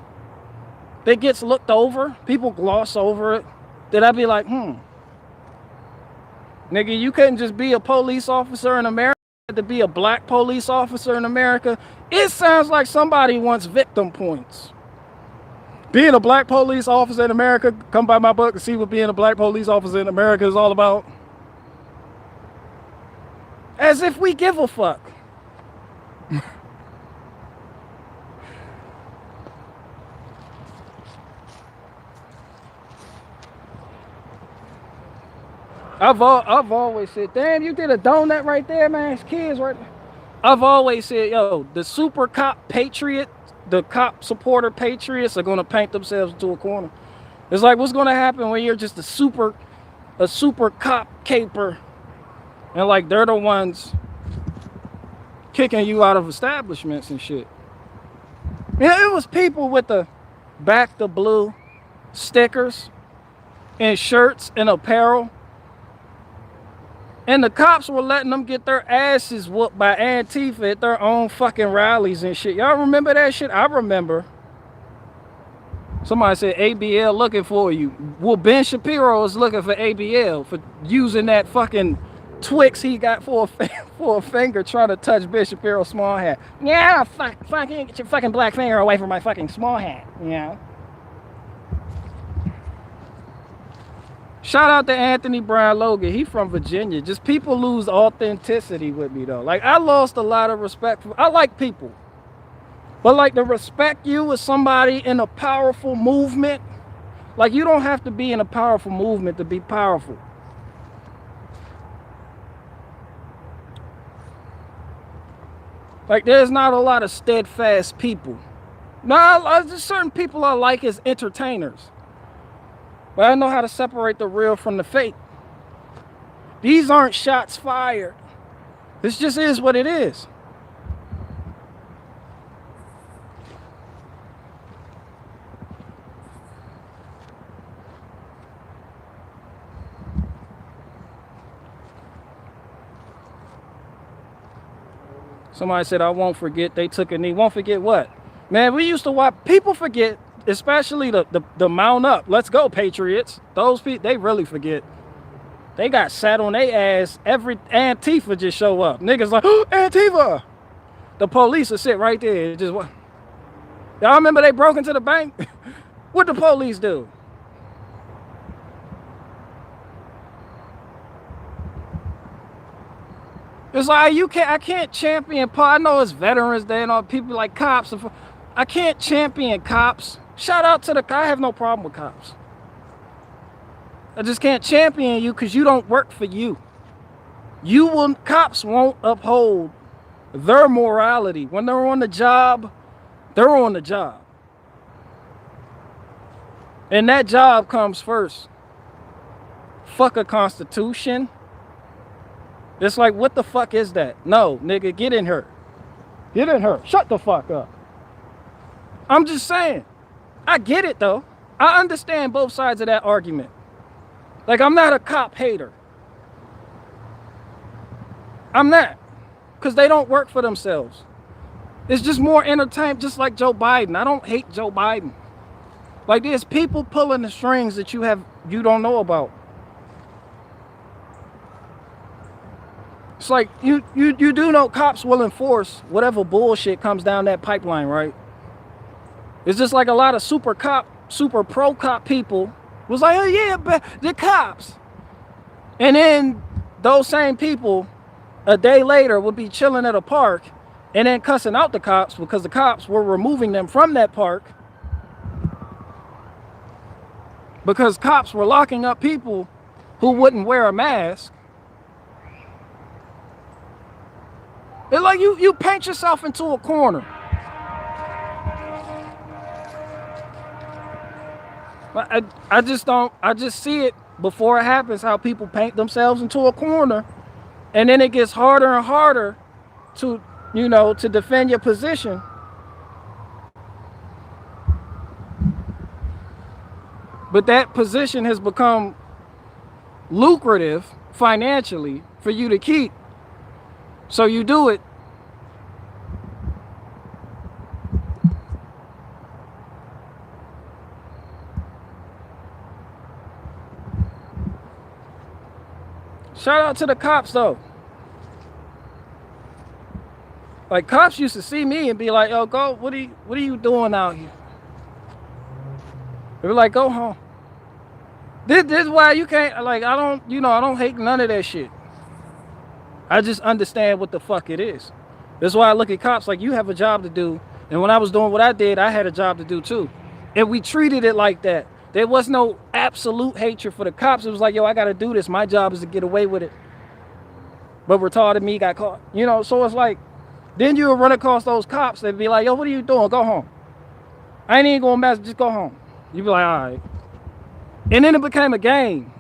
that gets looked over. People gloss over it. That I'd be like, nigga, you couldn't just be a police officer in America to be a black police officer in America. It sounds like somebody wants victim points. Being a black police officer in America, come buy my book and see what being a black police officer in America is all about. As if we give a fuck. I've always said, damn, you did a donut right there, man. It's kids right there. I've always said, yo, the super cop patriot, the cop supporter patriots are going to paint themselves into a corner. It's like, what's going to happen when you're just a super cop caper, and like they're the ones kicking you out of establishments and shit. Yeah, it was people with the back the blue stickers and shirts and apparel. And the cops were letting them get their asses whooped by Antifa at their own fucking rallies and shit. Y'all remember that shit? I remember. Somebody said ABL looking for you. Well, Ben Shapiro is looking for ABL for using that fucking Twix he got for a finger trying to touch Ben Shapiro's small hat. Yeah, fucking get your fucking black finger away from my fucking small hat. Yeah. Shout out to Anthony Brown Logan. He from Virginia. Just people lose authenticity with me though. Like, I lost a lot of respect for, I like people. But like, to respect you as somebody in a powerful movement, like, you don't have to be in a powerful movement to be powerful. Like, there's not a lot of steadfast people. Nah, just certain people I like as entertainers. But I know how to separate the real from the fake. These aren't shots fired. This just is what it is. Somebody said, I won't forget they took a knee. Won't forget what? Man, we used to watch, people forget, especially the mount up. Let's go, Patriots. Those people, they really forget. They got sat on their ass. Every Antifa just show up. Niggas like, oh, Antifa. The police will sit right there. Just what? Y'all remember they broke into the bank? What the police do? It's like I can't champion. I know it's Veterans Day and all people like cops. I can't champion cops. Shout out to I have no problem with cops. I just can't champion you because you don't work for you. Cops won't uphold their morality. When they're on the job, they're on the job. And that job comes first. Fuck a constitution. It's like, what the fuck is that? No, nigga, get in her. Get in her. Shut the fuck up. I'm just saying. I get it, though. I understand both sides of that argument. Like, I'm not a cop hater. I'm not. Because they don't work for themselves. It's just more entertainment, just like Joe Biden. I don't hate Joe Biden. Like, there's people pulling the strings that you don't know about. It's like, you do know cops will enforce whatever bullshit comes down that pipeline, right? It's just like a lot of super pro cop people was like, oh yeah, but the cops. And then those same people a day later would be chilling at a park and then cussing out the cops because the cops were removing them from that park because cops were locking up people who wouldn't wear a mask. It's like you paint yourself into a corner. I just see it before it happens, how people paint themselves into a corner, and then it gets harder and harder to, to defend your position. But that position has become lucrative financially for you to keep. So you do it. Shout out to the cops though. Like, cops used to see me and be like, yo, go, what are you doing out here? They were like, go home. This is why you can't, like, I don't hate none of that shit. I just understand what the fuck it is. That's why I look at cops like, you have a job to do. And when I was doing what I did, I had a job to do too. And we treated it like that. There was no absolute hatred for the cops. It was like, yo, I got to do this. My job is to get away with it. But retarded me got caught. So it's like, then you would run across those cops that be like, yo, what are you doing? Go home. I ain't even going to mess, just go home. You be like, all right. And then it became a game.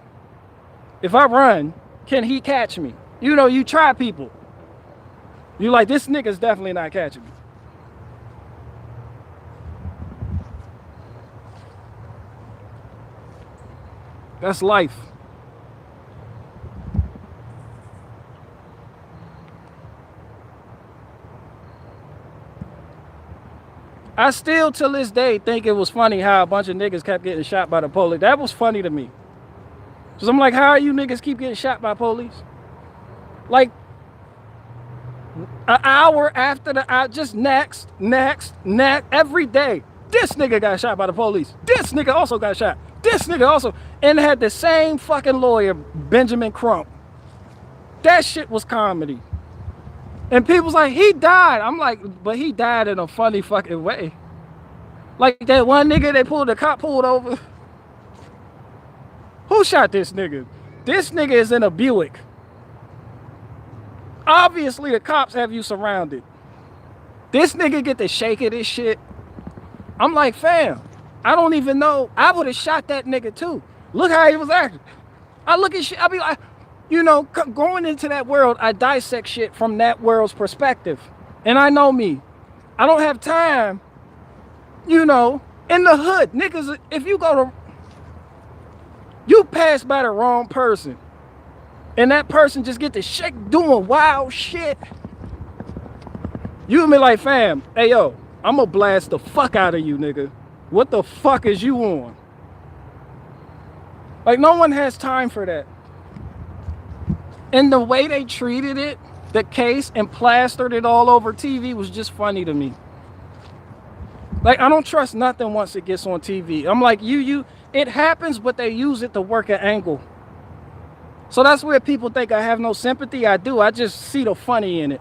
If I run, can he catch me? You try people. You like, this nigga's definitely not catching me. That's life. I still, till this day, think it was funny how a bunch of niggas kept getting shot by the police. That was funny to me. So I'm like, how are you niggas keep getting shot by police? Like, an hour after just next, every day. This nigga got shot by the police. This nigga also got shot. This nigga also. And had the same fucking lawyer, Benjamin Crump. That shit was comedy. And people's like, he died. I'm like, but he died in a funny fucking way. Like that one nigga the cop pulled over. Who shot this nigga? This nigga is in a Buick. Obviously, the cops have you surrounded. This nigga get the shake of this shit. I'm like, fam, I don't even know. I would have shot that nigga too. Look how he was acting. I look at shit, I be like, you know, going into that world, I dissect shit from that world's perspective. And I know me. I don't have time, you know, in the hood. Niggas, if you go to, you pass by the wrong person, and that person just get to shake doing wild shit. You and me like, fam, hey yo, I'm gonna blast the fuck out of you, nigga. What the fuck is you on? Like, no one has time for that. And the way they treated it, the case, and plastered it all over TV was just funny to me. Like, I don't trust nothing once it gets on TV. I'm like, it happens, but they use it to work an angle. So that's where people think I have no sympathy. I do. I just see the funny in it.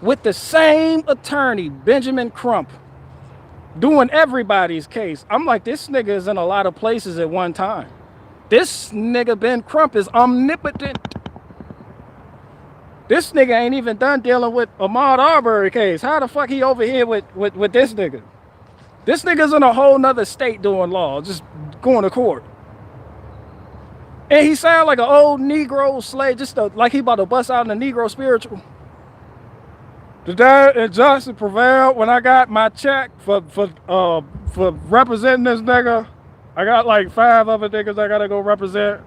With the same attorney, Benjamin Crump, doing everybody's case. I'm like, this nigga is in a lot of places at one time. This nigga Ben Crump is omnipotent. This nigga ain't even done dealing with Ahmaud Arbery case. How the fuck he over here with this nigga? This nigga's in a whole nother state doing law, just going to court. And he sound like an old Negro slave, like he about to bust out in the Negro spiritual. The injustice prevailed when I got my check for representing this nigga. I got like 5 other niggas I gotta go represent.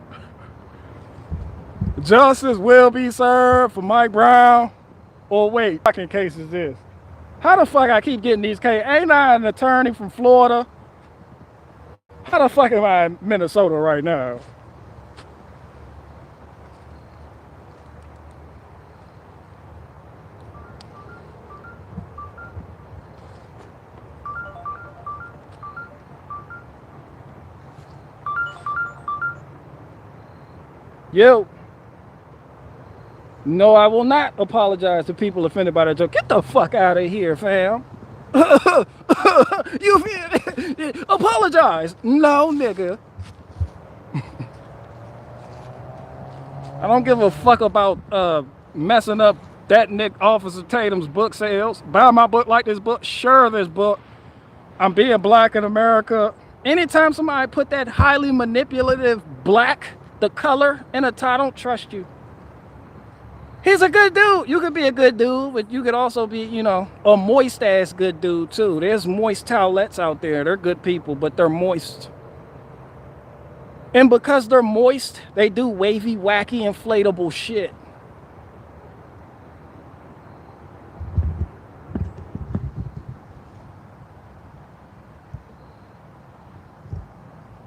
Justice will be served for Mike Brown. Or wait, what fucking case is this? How the fuck I keep getting these cases? Ain't I an attorney from Florida? How the fuck am I in Minnesota right now? Yo. No, I will not apologize to people offended by that joke. Get the fuck out of here, fam. You apologize. No, nigga. I don't give a fuck about messing up that Nick Officer Tatum's book sales. Buy my book, like this book, share this book. I'm being black in America. Anytime somebody put that highly manipulative black, the color, in a tie, I don't trust you. He's a good dude. You could be a good dude, but you could also be, you know, a moist ass good dude too. There's moist towelettes out there. They're good people, but they're moist. And because they're moist, they do wavy, wacky, inflatable shit.